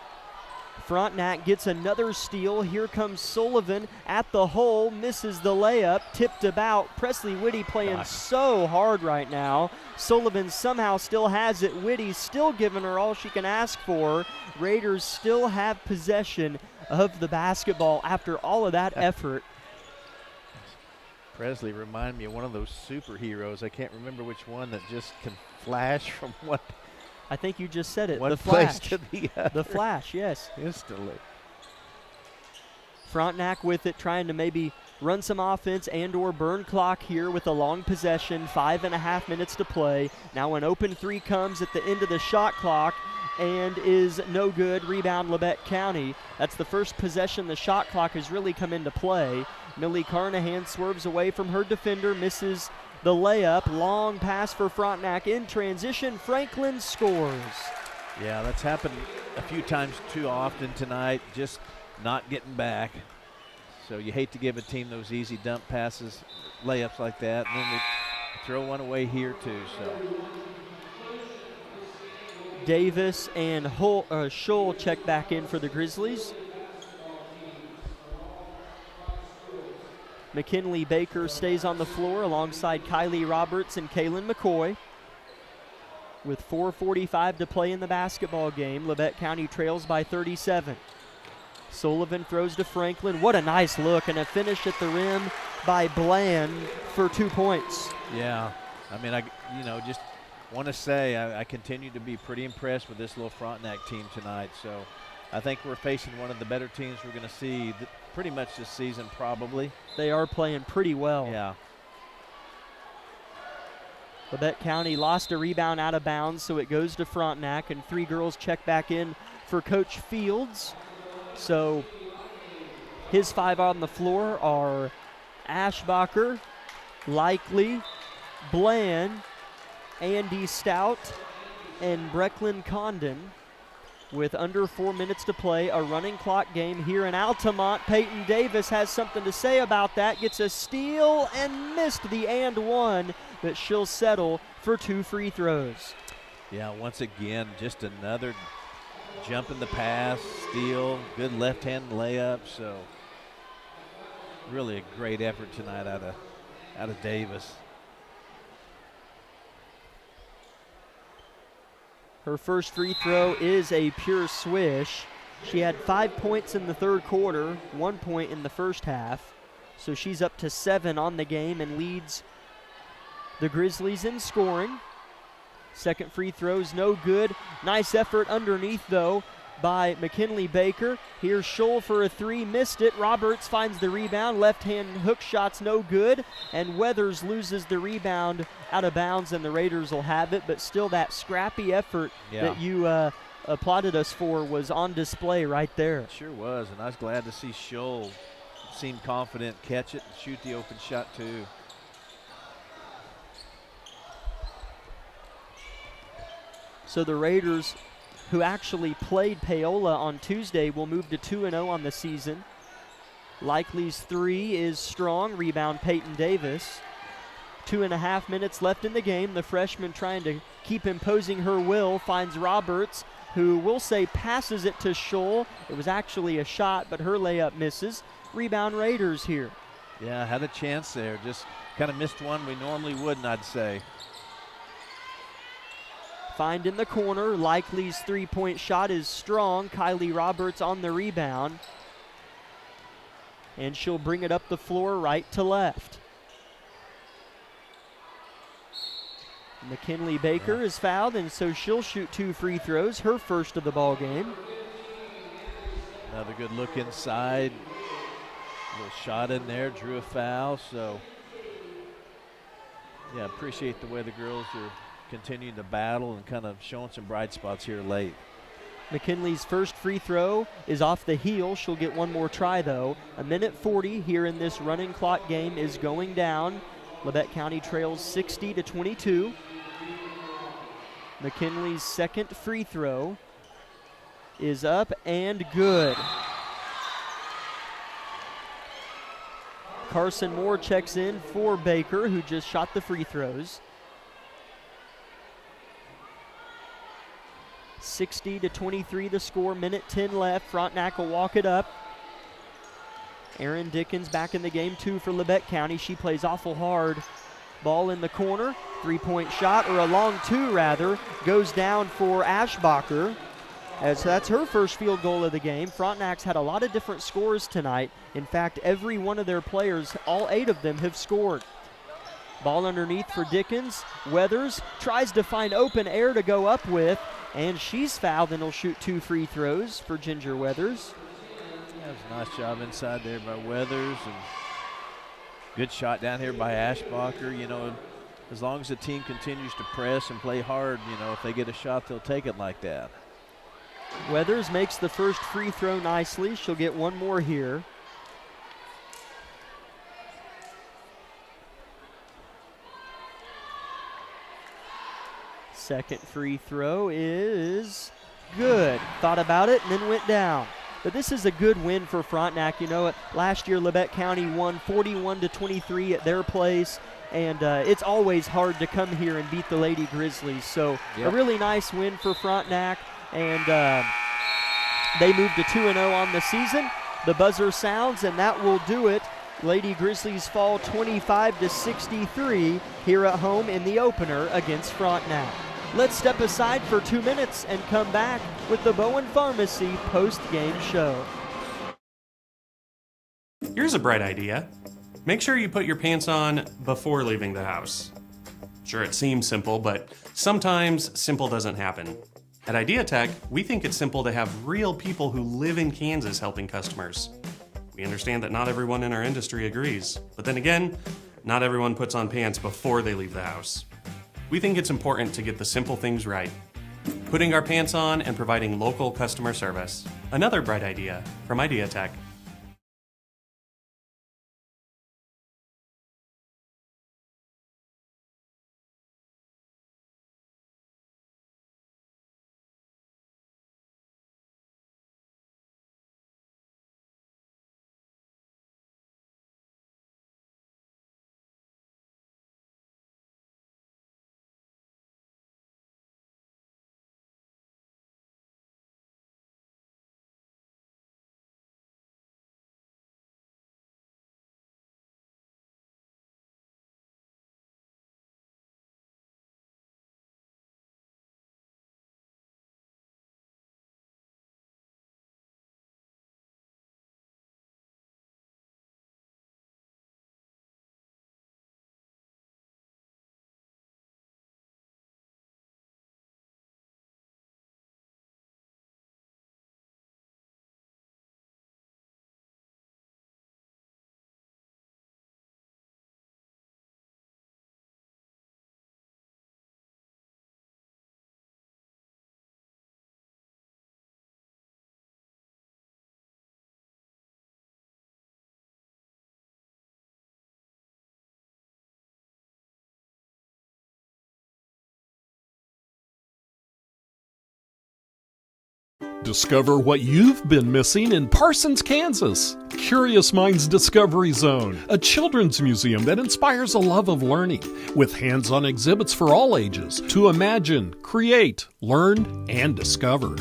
Frontenac gets another steal. Here comes Sullivan at the hole, misses the layup, tipped about. Presley Whitty playing so hard right now. Sullivan somehow still has it. Whitty still giving her all she can ask for. Raiders still have possession of the basketball after all of that effort. Presley reminded me of one of those superheroes. I can't remember which one that just can flash from one. I think you just said it. One The place Flash. to the other. The Flash, yes. Instantly. Frontenac with it, trying to maybe run some offense and or burn clock here with a long possession. 5.5 minutes to play. Now an open three comes at the end of the shot clock and is no good. Rebound Labette County. That's the first possession the shot clock has really come into play. Millie Carnahan swerves away from her defender, misses the layup. Long pass for Frontenac in transition. Franklin scores. Yeah, that's happened a few times too often tonight, just not getting back. So you hate to give a team those easy dump passes, layups like that, and then they throw one away here too. So Davis and Scholl check back in for the Grizzlies. McKinley Baker stays on the floor alongside Kylie Roberts and Kaylin McCoy. With 4:45 to play in the basketball game, Labette County trails by 37. Sullivan throws to Franklin. What a nice look, and a finish at the rim by Bland for 2 points. yeah, I mean, I just want to say I continue to be pretty impressed with this little Frontenac team tonight. So I think we're facing one of the better teams we're going to see pretty much this season, probably. They are playing pretty well. Yeah. Labette County lost a rebound out of bounds, so it goes to Frontenac, and three girls check back in for Coach Fields. So his five on the floor are Ashbacher, Likely, Bland, Andy Stout, and Brecklin Condon. With under 4 minutes to play, a running clock game here in Altamont. Peyton Davis has something to say about that. Gets a steal and missed the and one, but she'll settle for 2 free throws. Yeah, once again, just another jump in the pass, steal, good left-hand layup. So really a great effort tonight out of Davis. Her first free throw is a pure swish. She had 5 points in the third quarter, 1 point in the first half. So she's up to 7 on the game and leads the Grizzlies in scoring. Second free throw's no good. Nice effort underneath, though, by McKinley Baker. Here's Scholl for a three, missed it. Roberts finds the rebound. Left-hand hook shot's no good. And Weathers loses the rebound out of bounds, and the Raiders will have it. But still, that scrappy effort that you applauded us for was on display right there. It sure was, and I was glad to see Scholl seem confident, catch it, and shoot the open shot too. So the Raiders, who actually played Paola on Tuesday, will move to 2-0 on the season. Likely's three is strong. Rebound Peyton Davis. 2.5 minutes left in the game. The freshman trying to keep imposing her will finds Roberts, who we'll say passes it to Scholl. It was actually a shot, but her layup misses. Rebound Raiders here. Yeah, had a chance there. Just kind of missed one we normally wouldn't, I'd say. Find in the corner. Likely's three-point shot is strong. Kylie Roberts on the rebound. And she'll bring it up the floor right to left. McKinley Baker is fouled, and so she'll shoot 2 free throws, her first of the ball game. Another good look inside. Little shot in there, drew a foul. So, yeah, appreciate the way the girls are continuing to battle and kind of showing some bright spots here late. McKinley's first free throw is off the heel. She'll get one more try, though. 1:40 here in this running clock game is going down. Labette County trails 60-22. McKinley's second free throw is up and good. Carson Moore checks in for Baker, who just shot the free throws. 60-23 the score, 1:10 left. Frontenac will walk it up. Erin Dickens back in the game too for Labette County. She plays awful hard. Ball in the corner, three-point shot, or a long two rather, goes down for Ashbacher. As that's her first field goal of the game. Frontenac's had a lot of different scores tonight. In fact, every one of their players, all 8 of them, have scored. Ball underneath for Dickens. Weathers tries to find open air to go up with, and she's fouled and will shoot 2 free throws for Ginger Weathers. That was a nice job inside there by Weathers, and good shot down here by Ashbacher. You know, as long as the team continues to press and play hard, you know, if they get a shot, they'll take it like that. Weathers makes the first free throw nicely. She'll get one more here. Second free throw is good. Thought about it and then went down. But this is a good win for Frontenac. You know, last year Labette County won 41-23 at their place, and it's always hard to come here and beat the Lady Grizzlies. So a really nice win for Frontenac, and they move to 2-0 on the season. The buzzer sounds, and that will do it. Lady Grizzlies fall 25-63 here at home in the opener against Frontenac. Let's step aside for 2 minutes and come back with the Bowen Pharmacy post-game show. Here's a bright idea. Make sure you put your pants on before leaving the house. Sure, it seems simple, but sometimes simple doesn't happen. At Idea Tech, we think it's simple to have real people who live in Kansas helping customers. We understand that not everyone in our industry agrees, but then again, not everyone puts on pants before they leave the house. We think it's important to get the simple things right. Putting our pants on and providing local customer service. Another bright idea from Idea Tech. Discover what you've been missing in Parsons, Kansas. Curious Minds Discovery Zone, a children's museum that inspires a love of learning, with hands-on exhibits for all ages to imagine, create, learn, and discover.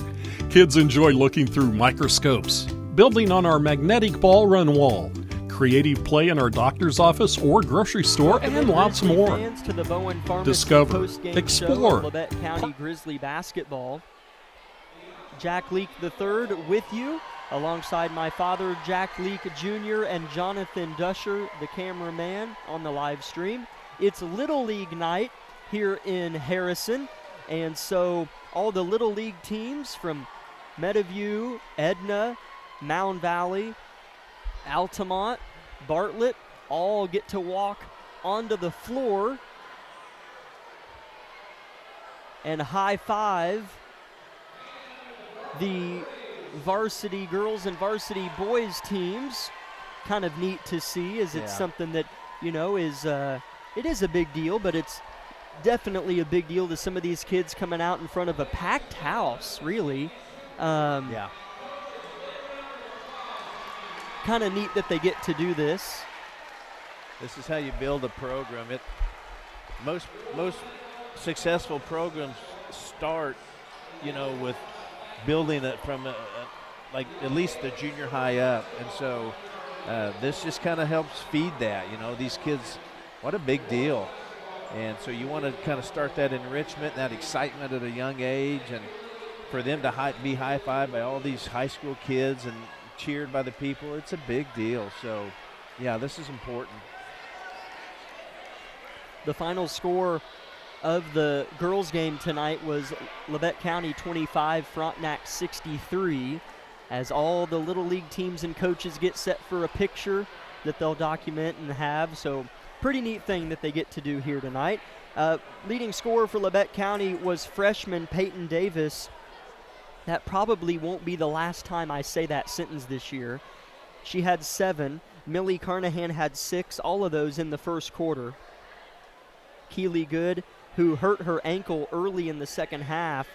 Kids enjoy looking through microscopes, building on our magnetic ball run wall, creative play in our doctor's office or grocery store, and lots more. Fans to the Bowen Pharmacy Discover, post-game explore. show of Labette County Grizzly basketball. Jack Leak III with you, alongside my father, Jack Leak Jr., and Jonathan Dusher, the cameraman, on the live stream. It's Little League night here in Harrison, and so all the Little League teams from Meadowview, Edna, Mound Valley, Altamont, Bartlett, all get to walk onto the floor and high-five the varsity girls and varsity boys teams. Kind of neat to see, as it's something that, you know, is it is a big deal, but it's definitely a big deal to some of these kids coming out in front of a packed house, really. Kind of neat that they get to do this. This is how you build a program. Most successful programs start, you know, with building it from like at least the junior high up, and so this just kind of helps feed that. You know, these kids, what a big deal, and so you want to kind of start that enrichment, that excitement at a young age, and for them to be high-fived by all these high school kids and cheered by the people, it's a big deal. So, yeah, this is important. The final score of the girls' game tonight was Labette County 25, Frontenac 63, as all the Little League teams and coaches get set for a picture that they'll document and have. So pretty neat thing that they get to do here tonight. Leading scorer for Labette County was freshman Peyton Davis. That probably won't be the last time I say that sentence this year. She had 7. Millie Carnahan had 6, all of those in the first quarter. Keely Good, who hurt her ankle early in the second half,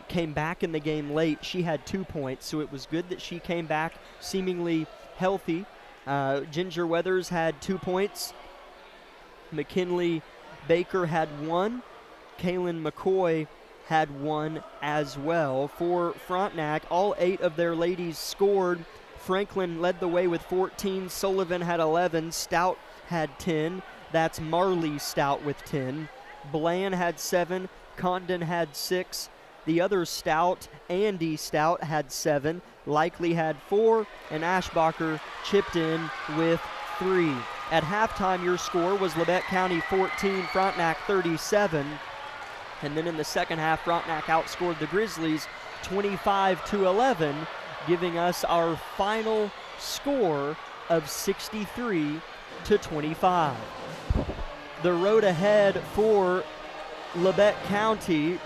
came back in the game late. She had 2 points, so it was good that she came back seemingly healthy. Ginger Weathers had 2 points. McKinley Baker had 1. Kaylin McCoy had 1 as well. For Frontenac, all 8 of their ladies scored. Franklin led the way with 14. Sullivan had 11. Stout had 10. That's Marley Stout with 10. Bland had 7. Condon had 6. The other Stout, Andy Stout, had 7. Likely had 4. And Ashbacher chipped in with 3. At halftime, your score was Labette County 14, Frontenac 37. And then in the second half, Frontenac outscored the Grizzlies 25-11, giving us our final score of 63-25. The road ahead for Labette County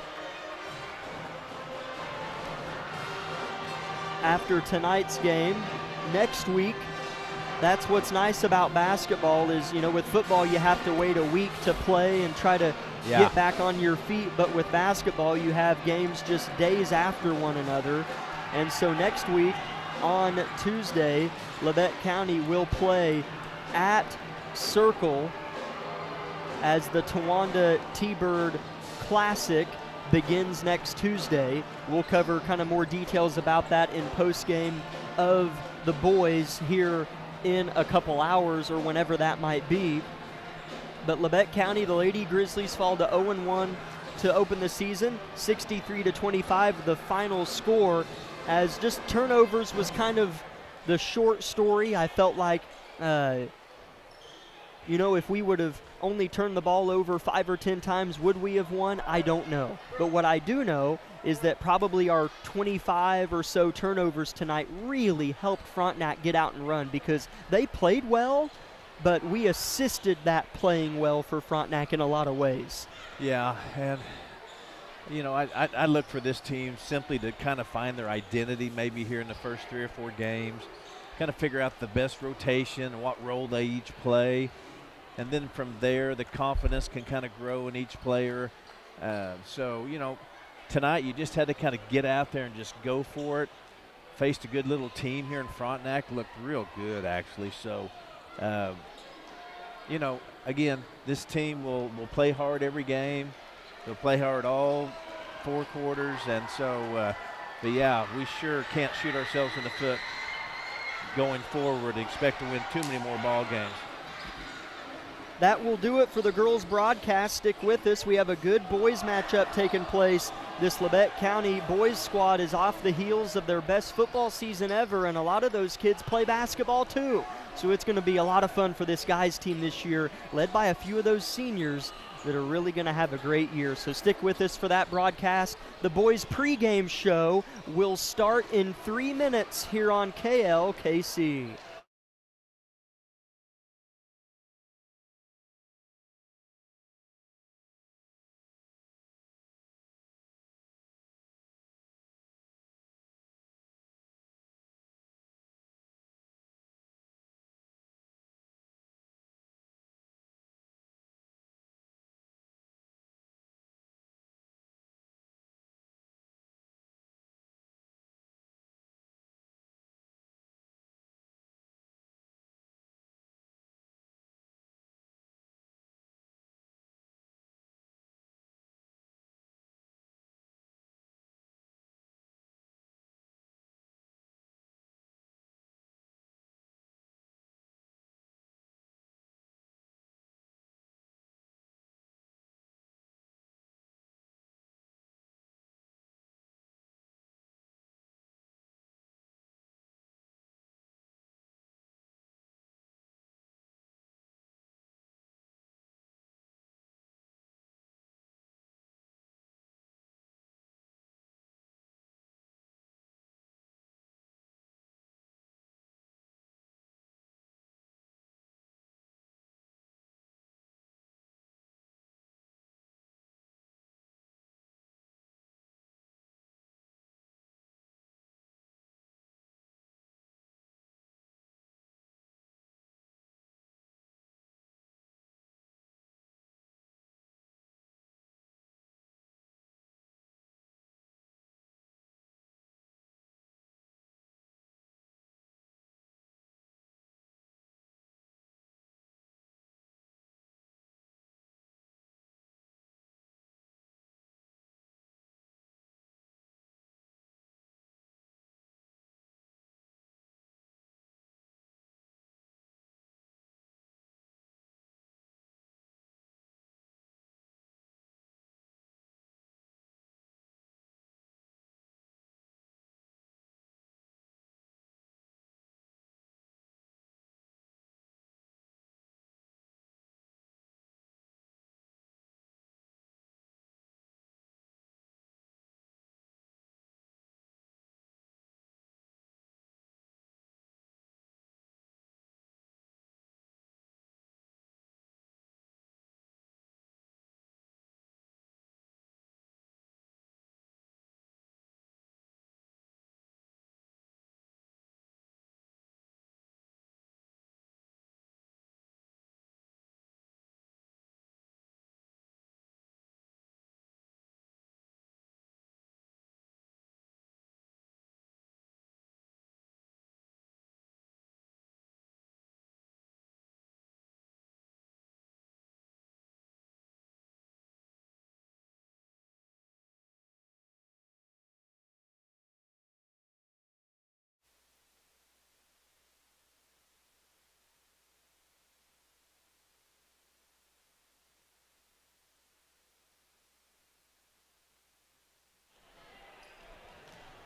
after tonight's game. Next week, that's what's nice about basketball is, you know, with football you have to wait a week to play and try to get back on your feet, but with basketball you have games just days after one another. And so next week on Tuesday, Labette County will play at Circle as the Towanda T-Bird Classic begins next Tuesday. We'll cover kind of more details about that in post-game of the boys here in a couple hours or whenever that might be. But Labette County, the Lady Grizzlies fall to 0-1 to open the season, 63-25 the final score, as just turnovers was kind of the short story. I felt like, you know, if we would have only turned the ball over 5 or 10 times, would we have won? I don't know. But what I do know is that probably our 25 or so turnovers tonight really helped Frontenac get out and run, because they played well, but we assisted that playing well for Frontenac in a lot of ways. Yeah, and you know, I look for this team simply to kind of find their identity maybe here in the first 3 or 4 games, kind of figure out the best rotation and what role they each play. And then from there, the confidence can kind of grow in each player. So, you know, tonight you just had to kind of get out there and just go for it. Faced a good little team here in Frontenac, looked real good actually. So, you know, again, this team will play hard every game. They'll play hard all 4 quarters. And so, but yeah, we sure can't shoot ourselves in the foot going forward and expect to win too many more ball games. That will do it for the girls broadcast. Stick with us. We have a good boys matchup taking place. This Labette County boys squad is off the heels of their best football season ever, and a lot of those kids play basketball too. So it's going to be a lot of fun for this guys team this year, led by a few of those seniors that are really going to have a great year. So stick with us for that broadcast. The boys pregame show will start in 3 minutes here on KLKC.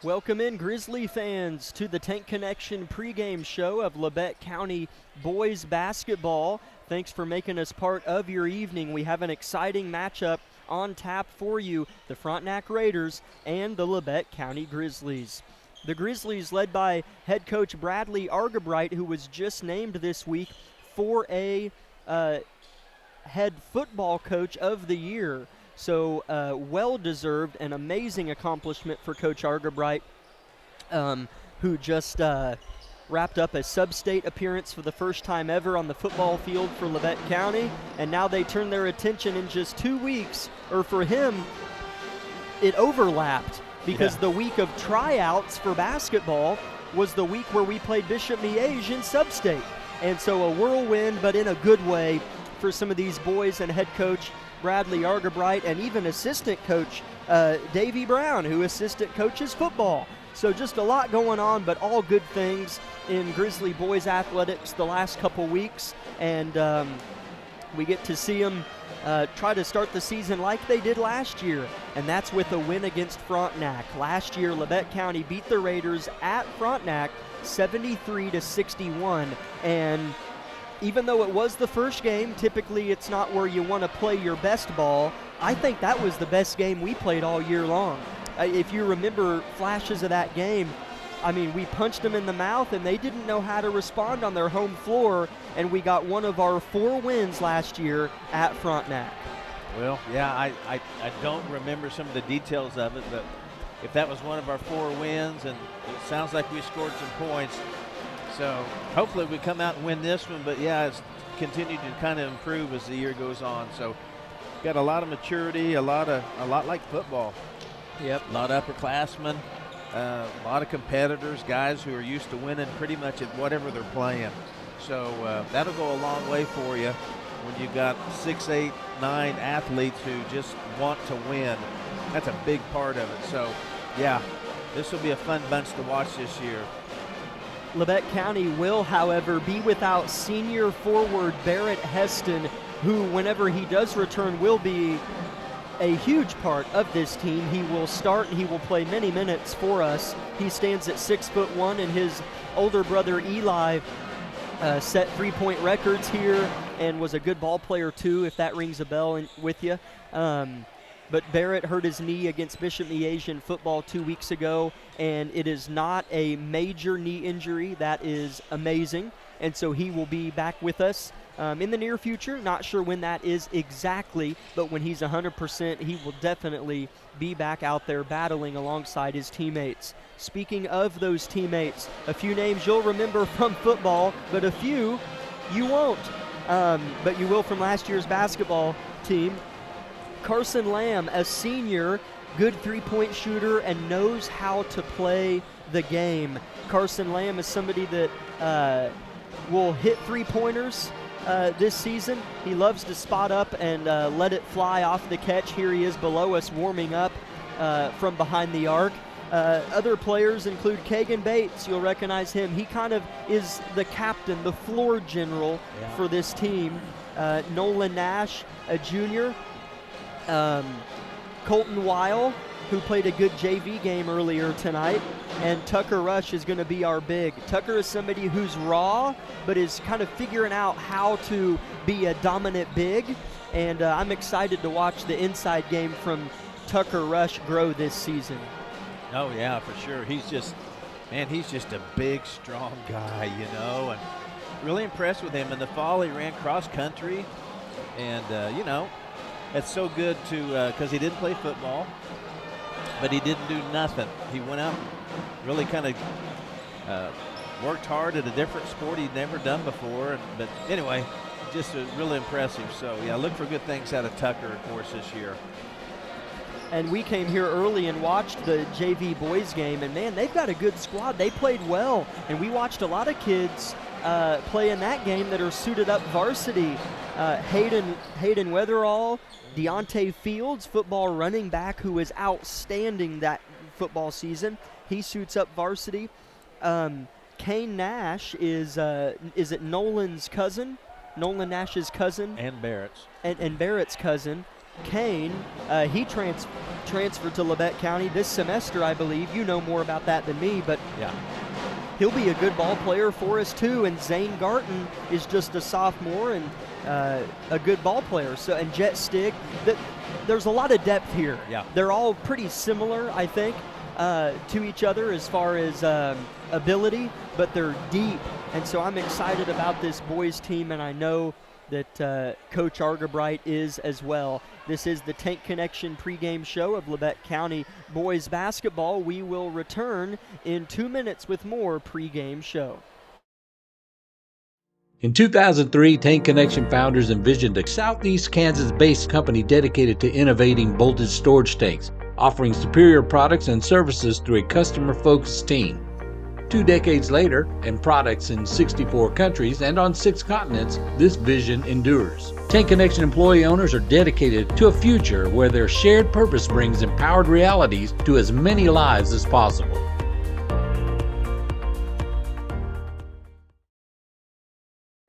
Welcome in, Grizzly fans, to the Tank Connection pregame show of Labette County boys basketball. Thanks for making us part of your evening. We have an exciting matchup on tap for you, the Frontenac Raiders and the Labette County Grizzlies. The Grizzlies, led by head coach Bradley Argabright, who was just named this week 4A head football coach of the year. So well-deserved, an amazing accomplishment for Coach Argabright, who just wrapped up a sub-state appearance for the first time ever on the football field for Labette County, and now they turn their attention in just 2 weeks, or for him, it overlapped because the week of tryouts for basketball was the week where we played Bishop Miege in sub-state. And so a whirlwind, but in a good way for some of these boys, and head coach Bradley Argabright, and even assistant coach Davey Brown, who assistant coaches football. So just a lot going on, but all good things in Grizzly boys athletics the last couple weeks, and we get to see them try to start the season like they did last year, and that's with a win against Frontenac. Last year, Labette County beat the Raiders at Frontenac 73-61, and even though it was the first game, typically it's not where you want to play your best ball. I think that was the best game we played all year long. If you remember flashes of that game, I mean, we punched them in the mouth and they didn't know how to respond on their home floor, and we got one of our 4 wins last year at Frontenac. Well, yeah, I don't remember some of the details of it, but if that was one of our 4 wins, and it sounds like we scored some points, so hopefully we come out and win this one, but yeah, it's continued to kind of improve as the year goes on. So got a lot of maturity, a lot like football. Yep. A lot of upperclassmen, a lot of competitors, guys who are used to winning pretty much at whatever they're playing. So that'll go a long way for you when you've got 6, 8, 9 athletes who just want to win. That's a big part of it. So yeah, this will be a fun bunch to watch this year. Labette County will, however, be without senior forward Barrett Heston, who, whenever he does return, will be a huge part of this team. He will start and he will play many minutes for us. He stands at 6'1", and his older brother Eli set 3-point records here and was a good ball player too, if that rings a bell with you. But Barrett hurt his knee against Bishop Miege in football 2 weeks ago, and it is not a major knee injury. That is amazing. And so he will be back with us in the near future. Not sure when that is exactly, but when he's 100%, he will definitely be back out there battling alongside his teammates. Speaking of those teammates, a few names you'll remember from football, but a few you won't. But you will from last year's basketball team. Carson Lamb, a senior, good 3-point shooter and knows how to play the game. Carson Lamb is somebody that will hit 3-pointers this season. He loves to spot up and let it fly off the catch. Here he is below us warming up from behind the arc. Other players include Kagan Bates. You'll recognize him. He kind of is the captain, the floor general for this team. Nolan Nash, a junior. Colton Weil, who played a good JV game earlier tonight, and Tucker Rush is going to be our big. Tucker is somebody who's raw, but is kind of figuring out how to be a dominant big, and I'm excited to watch the inside game from Tucker Rush grow this season. Oh yeah, for sure. He's just a big, strong guy, you know, and really impressed with him. In the fall, he ran cross country, and you know, it's so good to, because he didn't play football, but he didn't do nothing. He went out and really kind of worked hard at a different sport he'd never done before. But anyway, just really impressive. So, yeah, look for good things out of Tucker, of course, this year. And we came here early and watched the JV boys game, and, man, they've got a good squad. They played well, and we watched a lot of kids play in that game that are suited up varsity. Hayden Weatherall, Deontay Fields, football running back, who is outstanding that football season. He suits up varsity. Kane Nash is it Nolan's cousin? Nolan Nash's cousin? And Barrett's. And Barrett's cousin. Kane, he transferred transferred to Labette County this semester, I believe. You know more about that than me, but Yeah. he'll be a good ball player for us too. And Zane Garton is just a sophomore and a good ball player. So, and Jet Stig, there's a lot of depth here. Yeah. They're all pretty similar, I think, to each other as far as ability, but they're deep. And so I'm excited about this boys team, and I know that Coach Argabright is as well. This is the Tank Connection pregame show of Labette County boys basketball. We will return in 2 minutes with more pregame show. In 2003, Tank Connection founders envisioned a Southeast Kansas-based company dedicated to innovating voltage storage tanks, offering superior products and services through a customer-focused team. 2 decades later, and products in 64 countries and on 6 continents, this vision endures. Tank Connection employee owners are dedicated to a future where their shared purpose brings empowered realities to as many lives as possible.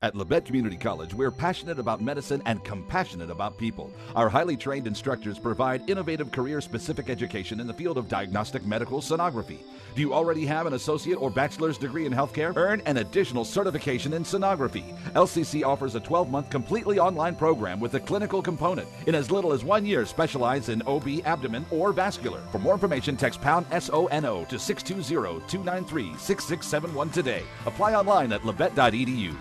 At Labette Community College, we're passionate about medicine and compassionate about people. Our highly trained instructors provide innovative career-specific education in the field of diagnostic medical sonography. Do you already have an associate or bachelor's degree in healthcare? Earn an additional certification in sonography. LCC offers a 12-month completely online program with a clinical component. In as little as 1 year, specialize in OB, abdomen, or vascular. For more information, text pound SONO to 620-293-6671 today. Apply online at labette.edu.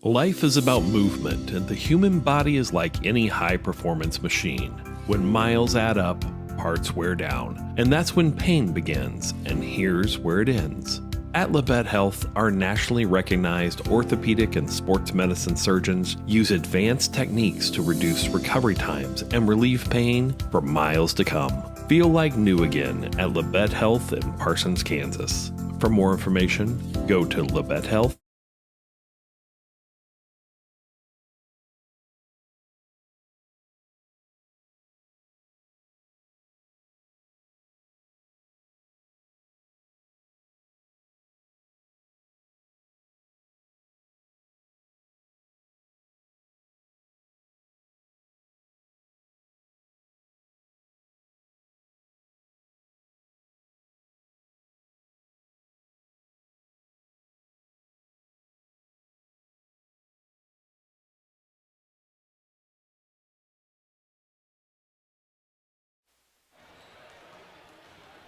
Life is about movement, and the human body is like any high-performance machine. When miles add up, parts wear down, and that's when pain begins, and here's where it ends. At Labette Health, our nationally recognized orthopedic and sports medicine surgeons use advanced techniques to reduce recovery times and relieve pain for miles to come. Feel like new again at Labette Health in Parsons, Kansas. For more information, go to Labette Health.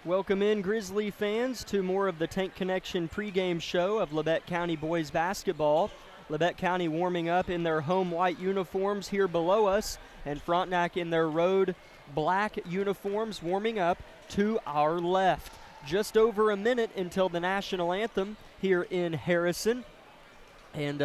Welcome in, Grizzly fans, to more of the Tank Connection pregame show of Labette County boys basketball. Labette County warming up in their home white uniforms here below us, and Frontenac in their road black uniforms warming up to our left. Just over a minute until the national anthem here in Harrison. And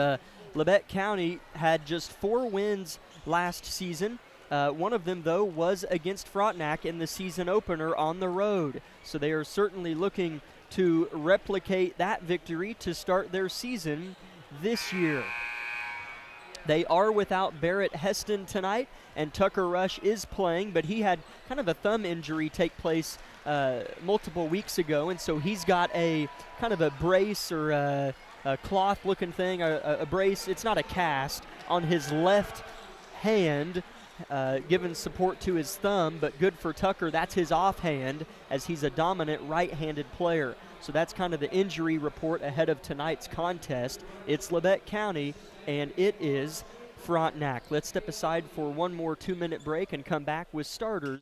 Labette County had just 4 wins last season. One of them, though, was against Frontenac in the season opener on the road. So they are certainly looking to replicate that victory to start their season this year. They are without Barrett Heston tonight, and Tucker Rush is playing, but he had kind of a thumb injury take place multiple weeks ago, and so he's got a kind of a brace or a cloth-looking thing, a brace. It's not a cast, on his left hand, giving support to his thumb, but good for Tucker. That's his offhand, as he's a dominant right-handed player. So that's kind of the injury report ahead of tonight's contest. It's Labette County, and it is Frontenac. Let's step aside for one more 2-minute break and come back with starters.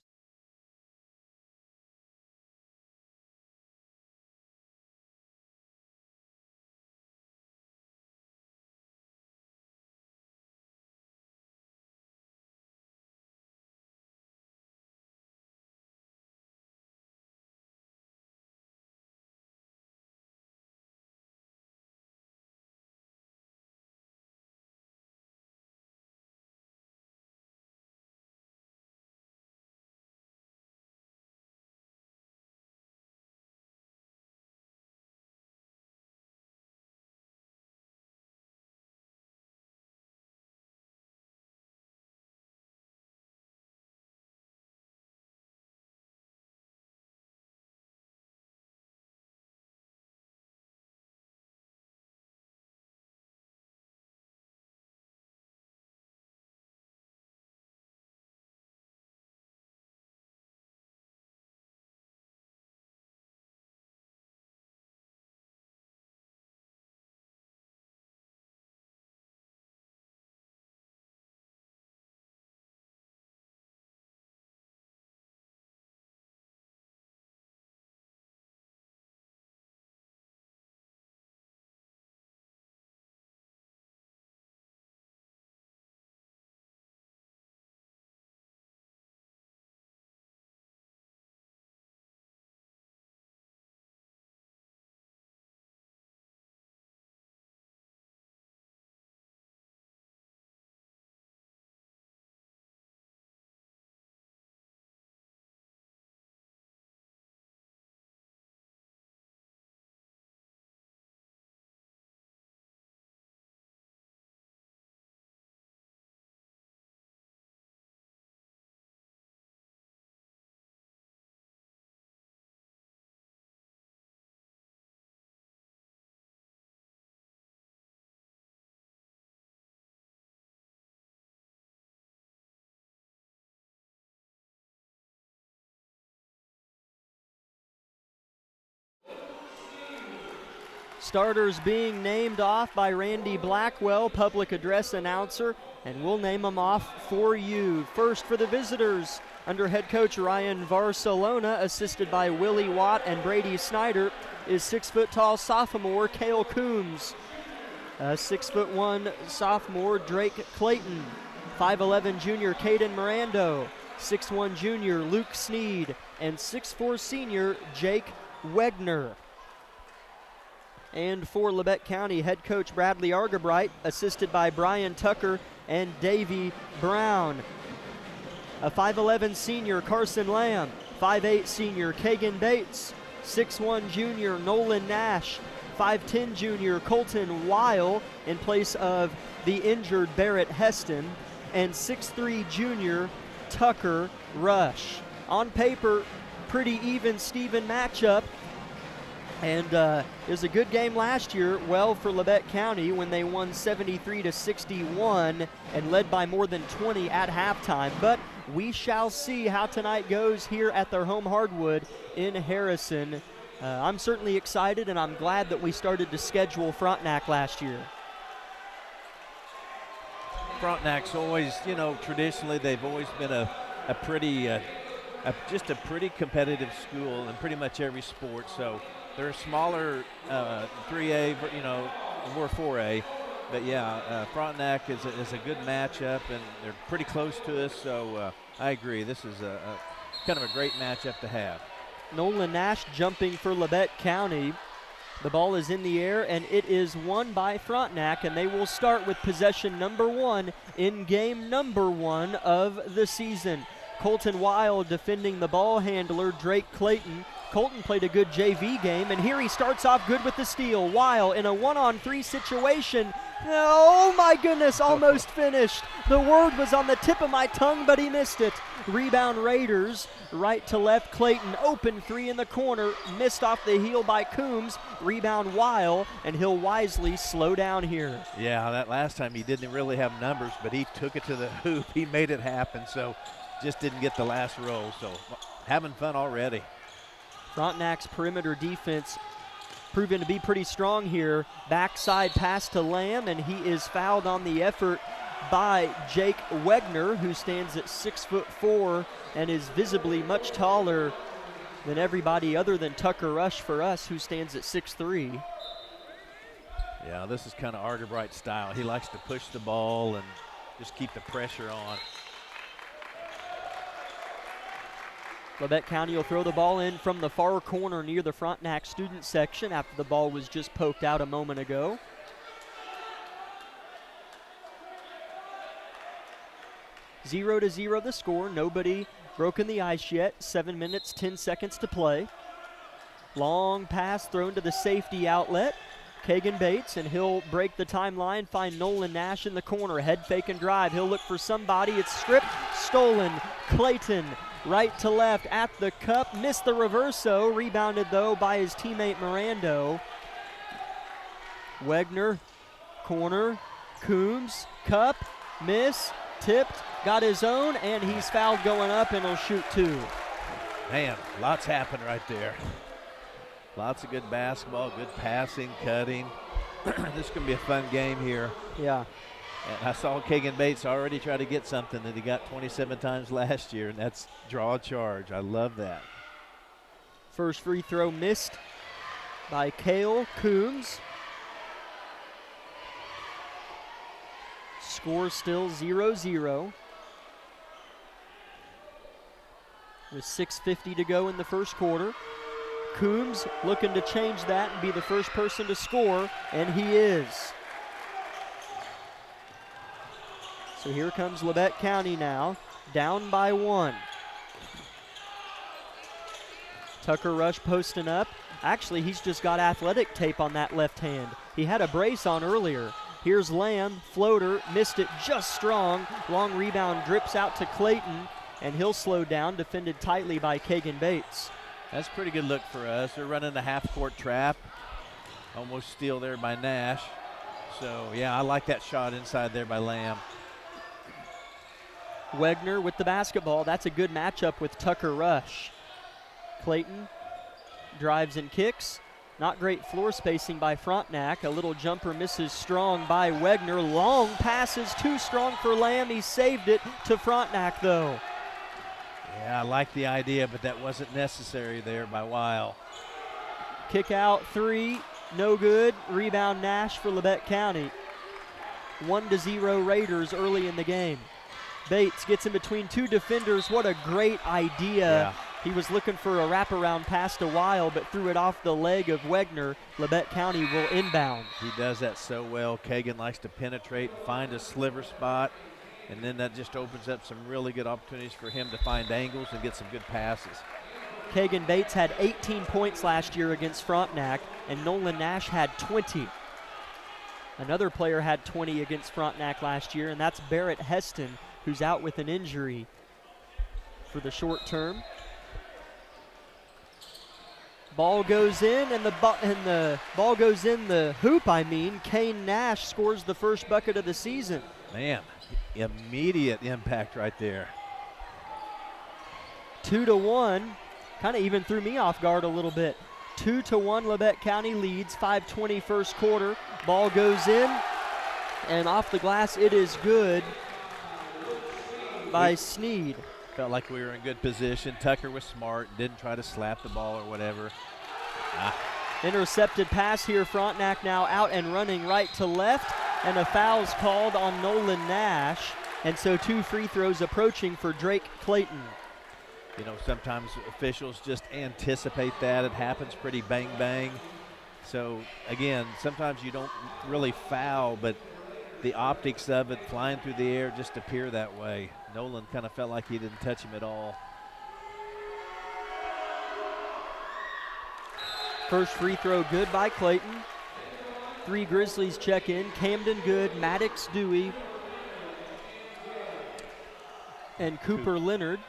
Starters being named off by Randy Blackwell, public address announcer, and we'll name them off for you. First for the visitors, under head coach Ryan Barcelona, assisted by Willie Watt and Brady Snyder, is 6-foot-tall sophomore Cale Coombs. 6'1" sophomore Drake Clayton. 5'11" junior Caden Mirando. 6'1" junior Luke Sneed. And 6'4" senior Jake Wegner. And for Labette County, head coach Bradley Argabright, assisted by Brian Tucker and Davey Brown. A 5'11" senior Carson Lamb. 5'8" senior Kagan Bates. 6'1" junior Nolan Nash. 5'10" junior Colton Weil in place of the injured Barrett Heston. And 6'3" junior Tucker Rush. On paper, pretty even Steven matchup. And it was a good game last year, well, for Labette County when they won 73-61 and led by more than 20 at halftime. But we shall see how tonight goes here at their home hardwood in Harrison. I'm certainly excited, and I'm glad that we started to schedule Frontenac last year. Frontenac's always, traditionally they've always been a pretty competitive school in pretty much every sport. So they're a smaller 3A, we're 4A. But yeah, Frontenac is a good matchup, and they're pretty close to us. So I agree, this is a kind of a great matchup to have. Nolan Nash jumping for Labette County. The ball is in the air, and it is won by Frontenac, and they will start with possession number 1 in game number 1 of the season. Colton Weil defending the ball handler, Drake Clayton. Colton played a good JV game, and here he starts off good with the steal. Weil in a 1-on-3 situation. Oh my goodness, almost finished. The word was on the tip of my tongue, but he missed it. Rebound Raiders, right to left Clayton, open 3 in the corner, missed off the heel by Coombs. Rebound Weil, and he'll wisely slow down here. Yeah, that last time he didn't really have numbers, but he took it to the hoop. He made it happen, so just didn't get the last roll. So having fun already. Frontenac's perimeter defense proven to be pretty strong here. Backside pass to Lamb, and he is fouled on the effort by Jake Wegner, who stands at 6'4" and is visibly much taller than everybody other than Tucker Rush for us, who stands at 6'3". Yeah, this is kind of Argabright style. He likes to push the ball and just keep the pressure on. Labette County will throw the ball in from the far corner near the Frontenac student section after the ball was just poked out a moment ago. Zero to zero the score. Nobody broken the ice yet. 7 minutes, 10 seconds to play. Long pass thrown to the safety outlet. Kagan Bates, and he'll break the timeline, find Nolan Nash in the corner. Head fake and drive. He'll look for somebody. It's stripped, stolen. Clayton, right to left at the cup. Missed the reverso. Rebounded, though, by his teammate Mirando. Wegner, corner. Coombs, cup, miss, tipped, got his own, and he's fouled going up, and he'll shoot 2. Man, lots happened right there. Lots of good basketball, good passing, cutting. This is going to be a fun game here. Yeah. And I saw Kagan Bates already try to get something that he got 27 times last year, and that's draw a charge. I love that. First free throw missed by Cale Coombs. Score still 0-0. With 6:50 to go in the first quarter. Coombs looking to change that and be the first person to score, and he is. So here comes Labette County now, down by 1. Tucker Rush posting up. Actually, he's just got athletic tape on that left hand. He had a brace on earlier. Here's Lamb, floater, missed it just strong. Long rebound drips out to Clayton, and he'll slow down, defended tightly by Kagan Bates. That's a pretty good look for us. They're running the half-court trap. Almost steal there by Nash. So, yeah, I like that shot inside there by Lamb. Wegner with the basketball. That's a good matchup with Tucker Rush. Clayton drives and kicks. Not great floor spacing by Frontenac. A little jumper misses strong by Wegner. Long passes, too strong for Lamb. He saved it to Frontenac, though. Yeah, I like the idea, but that wasn't necessary there by Weil. Kick out 3, no good. Rebound Nash for Labette County. 1-0 Raiders early in the game. Bates gets in between 2 defenders. What a great idea. Yeah. He was looking for a wraparound pass to Weil, but threw it off the leg of Wegner. Labette County will inbound. He does that so well. Kagan likes to penetrate and find a sliver spot, and then that just opens up some really good opportunities for him to find angles and get some good passes. Kagan Bates had 18 points last year against Frontenac, and Nolan Nash had 20. Another player had 20 against Frontenac last year, and that's Barrett Heston, who's out with an injury for the short term. Ball goes in, and the ball goes in the hoop, Kane Nash scores the first bucket of the season. Man, immediate impact right there. 2-1, kind of even threw me off guard a little bit. 2-1, Labette County leads, 5:20 first quarter. Ball goes in, and off the glass it is good by Sneed. Felt like we were in good position. Tucker was smart, didn't try to slap the ball or whatever. Intercepted pass here. Frontenac now out and running right to left, and a foul's called on Nolan Nash, and so 2 free throws approaching for Drake Clayton. You know, sometimes officials just anticipate that. It happens pretty bang. So, again, sometimes you don't really foul, but the optics of it flying through the air just appear that way. Nolan kind of felt like he didn't touch him at all. First free throw good by Clayton. 3 Grizzlies check in. Camden good, Maddox Dewey, and Cooper Leonard.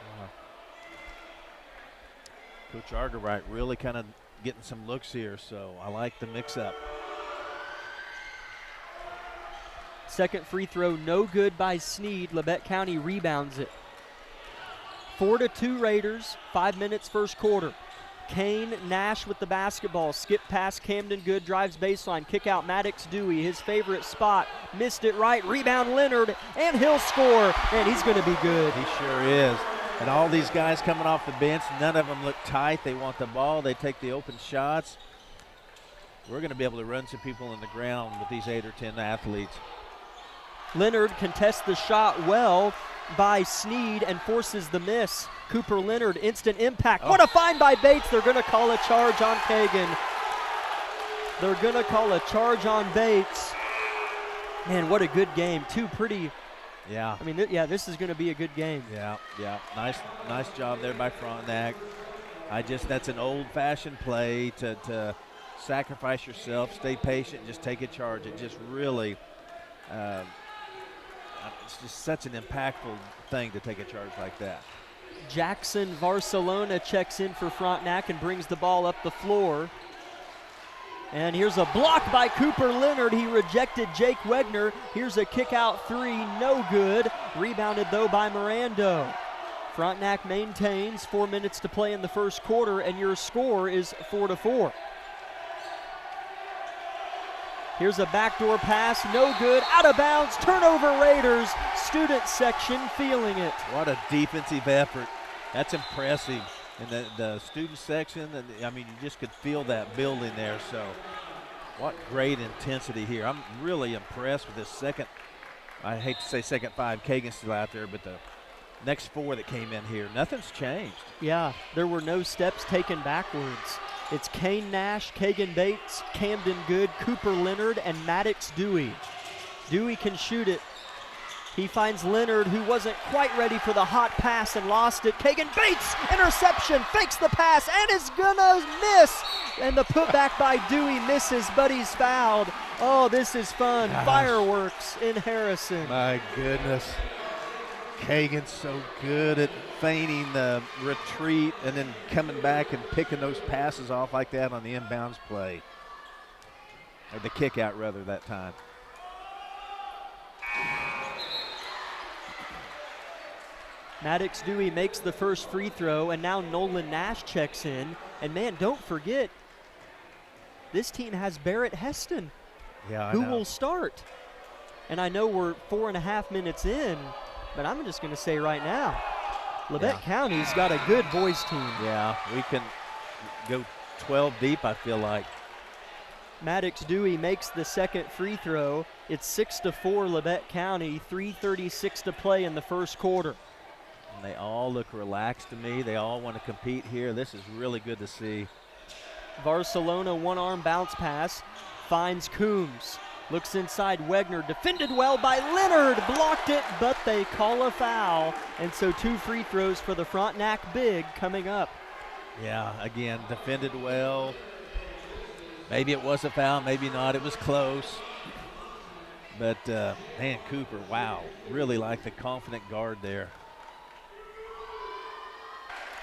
Coach Argerwright really kind of getting some looks here, so I like the mix-up. Second free throw no good by Sneed. Labette County rebounds it. 4-2 Raiders, 5 minutes first quarter. Kane Nash with the basketball. Skip past Camden Good, drives baseline. Kick out Maddox Dewey, his favorite spot. Missed it right. Rebound Leonard, and he'll score. And he's going to be good. He sure is. And all these guys coming off the bench, none of them look tight. They want the ball. They take the open shots. We're going to be able to run some people in the ground with these 8 or 10 athletes. Leonard contests the shot well by Sneed and forces the miss. Cooper Leonard, instant impact. What a find by Bates. They're going to call a charge on Kagan. They're going to call a charge on Bates. Man, what a good game. 2 pretty. Yeah. I mean, this is going to be a good game. Yeah. Nice job there by Frontenac. That's an old-fashioned play to sacrifice yourself, stay patient, just take a charge. It just really, it's just such an impactful thing to take a charge like that. Jackson Barcelona checks in for Frontenac and brings the ball up the floor. And here's a block by Cooper Leonard. He rejected Jake Wegner. Here's a kick out 3, no good. Rebounded though by Mirando. Frontenac maintains, 4 minutes to play in the first quarter, and your score is 4-4. Here's a backdoor pass, no good, out of bounds, turnover Raiders. Student section feeling it. What a defensive effort. That's impressive. And the student section, I mean, you just could feel that building there. So what great intensity here. I'm really impressed with this second, I hate to say second 5, Kagan's still out there, but the next 4 that came in here, nothing's changed. Yeah, there were no steps taken backwards. It's Kane Nash, Kagan Bates, Camden Good, Cooper Leonard, and Maddox Dewey. Dewey can shoot it. He finds Leonard, who wasn't quite ready for the hot pass and lost it. Kagan Bates, interception, fakes the pass, and is gonna miss. And the putback by Dewey misses, but he's fouled. Oh, this is fun. Gosh. Fireworks in Harrison. My goodness. Kagan's so good at feigning the retreat and then coming back and picking those passes off like that on the inbounds play. Or the kick out, rather, that time. Maddox Dewey makes the first free throw, and now Nolan Nash checks in. And man, don't forget, this team has Barrett Heston, Yeah, who will start. And I know we're 4.5 minutes in, but I'm just going to say right now, Labette County's got a good boys team. Yeah, we can go 12 deep, I feel like. Maddox Dewey makes the second free throw. It's 6-4 Labette County, 3:36 to play in the first quarter. And they all look relaxed to me. They all want to compete here. This is really good to see. Barcelona one-arm bounce pass, finds Coombs. Looks inside Wegner, defended well by Leonard, blocked it, but they call a foul. And so 2 free throws for the Frontenac big coming up. Yeah, again, defended well. Maybe it was a foul, maybe not. It was close. But, man, Cooper, wow, really like the confident guard there.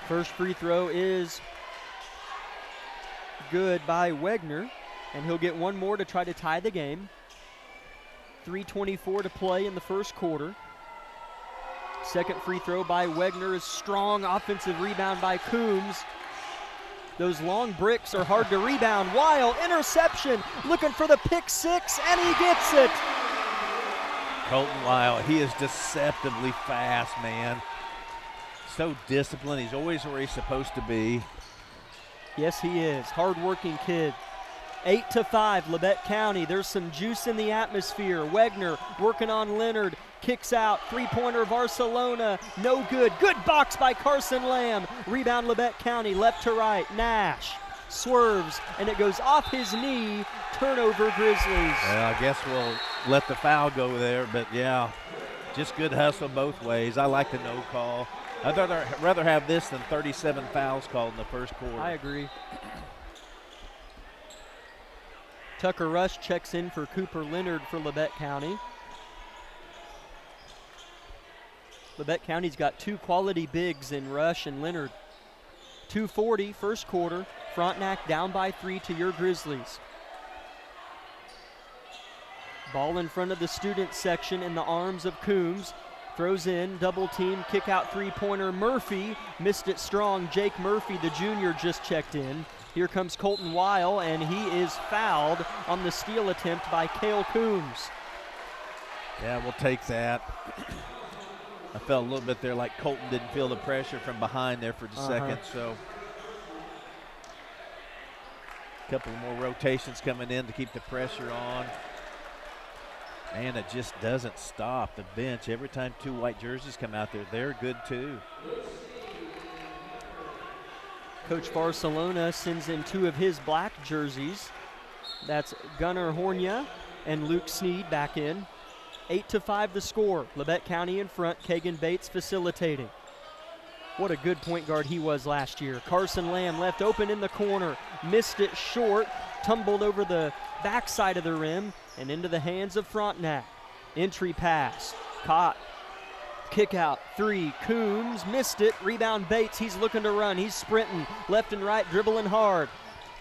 First free throw is good by Wegner, and he'll get one more to try to tie the game. 3:24 to play in the first quarter. Second free throw by Wegner is strong. Offensive rebound by Coombs. Those long bricks are hard to rebound. Weil, interception, looking for the pick six, and he gets it. Colton Weil, he is deceptively fast, man. So disciplined. He's always where he's supposed to be. Yes, he is. Hard-working kid. 8-5, Labette County. There's some juice in the atmosphere. Wegner working on Leonard. Kicks out. Three-pointer Barcelona. No good. Good box by Carson Lamb. Rebound Labette County. Left to right. Nash swerves, and it goes off his knee. Turnover Grizzlies. Well, I guess we'll let the foul go there, but yeah, just good hustle both ways. I like the no call. I'd rather have this than 37 fouls called in the first quarter. I agree. Tucker Rush checks in for Cooper Leonard for Labette County. Labette County's got 2 quality bigs in Rush and Leonard. 2:40 first quarter. Frontenac down by 3 to your Grizzlies. Ball in front of the student section in the arms of Coombs. Throws in, double team, kick out three-pointer. Murphy missed it strong. Jake Murphy, the junior, just checked in. Here comes Colton Weil, and he is fouled on the steal attempt by Cale Coombs. Yeah, we'll take that. I felt a little bit there like Colton didn't feel the pressure from behind there for a second, so. A couple more rotations coming in to keep the pressure on. And it just doesn't stop. The bench, every time 2 white jerseys come out there, they're good too. Coach Barcelona sends in 2 of his black jerseys. That's Gunnar Hornia and Luke Sneed back in. 8-5 the score. Labette County in front, Kagan Bates facilitating. What a good point guard he was last year. Carson Lamb left open in the corner, missed it short, tumbled over the backside of the rim and into the hands of Frontenac. Entry pass, caught, kick out, 3, Coombs missed it, rebound Bates, he's looking to run, he's sprinting, left and right, dribbling hard.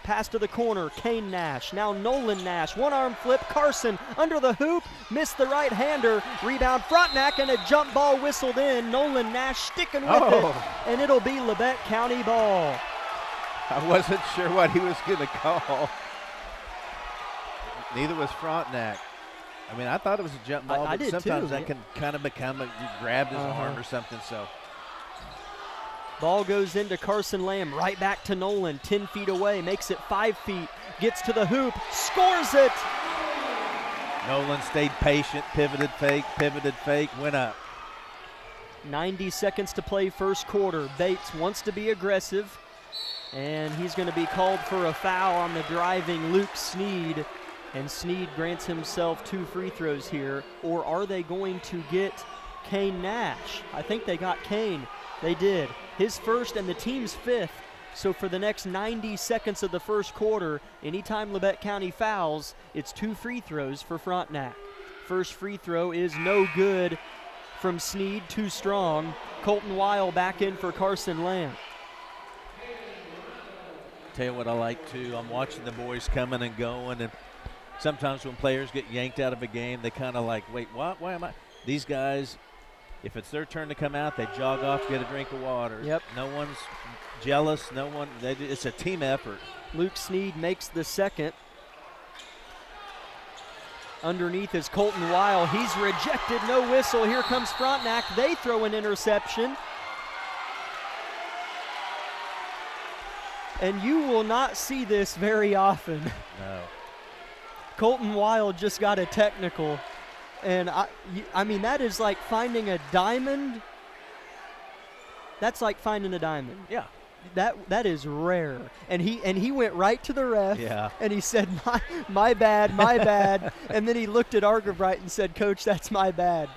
Pass to the corner, Kane Nash, now Nolan Nash, one-arm flip, Carson under the hoop, missed the right-hander, rebound Frontenac, and a jump ball whistled in. Nolan Nash sticking with it, and it'll be Labette County ball. I wasn't sure what he was going to call. Neither was Frontenac. I mean, I thought it was a jump ball, I but did sometimes too. that can kind of become you grabbed his arm or something, so. Ball goes into Carson Lamb, right back to Nolan, 10 feet away, makes it 5 feet, gets to the hoop, scores it! Nolan stayed patient, pivoted fake, went up. 90 seconds to play first quarter. Bates wants to be aggressive, and he's going to be called for a foul on the driving Luke Sneed, and Sneed grants himself 2 free throws here. Or are they going to get Kane Nash? I think they got Kane. They did. His first and the team's 5th. So for the next 90 seconds of the first quarter, anytime Labette County fouls, it's 2 free throws for Frontenac. First free throw is no good from Sneed, too strong. Colton Weil back in for Carson Lamb. Tell you what I like too, I'm watching the boys coming and going, and sometimes when players get yanked out of a game, they kind of like, wait, what? Why am I? These guys, if it's their turn to come out, they jog off to get a drink of water. Yep. No one's jealous. It's a team effort. Luke Sneed makes the second. Underneath is Colton Weil. He's rejected, no whistle. Here comes Frontenac. They throw an interception. And you will not see this very often. No. Colton Weil just got a technical. And I mean, that is like finding a diamond. That's like finding a diamond. Yeah. That is rare. And he went right to the ref. Yeah. And he said, my bad, my bad. And then he looked at Argerbright and said, Coach, that's my bad.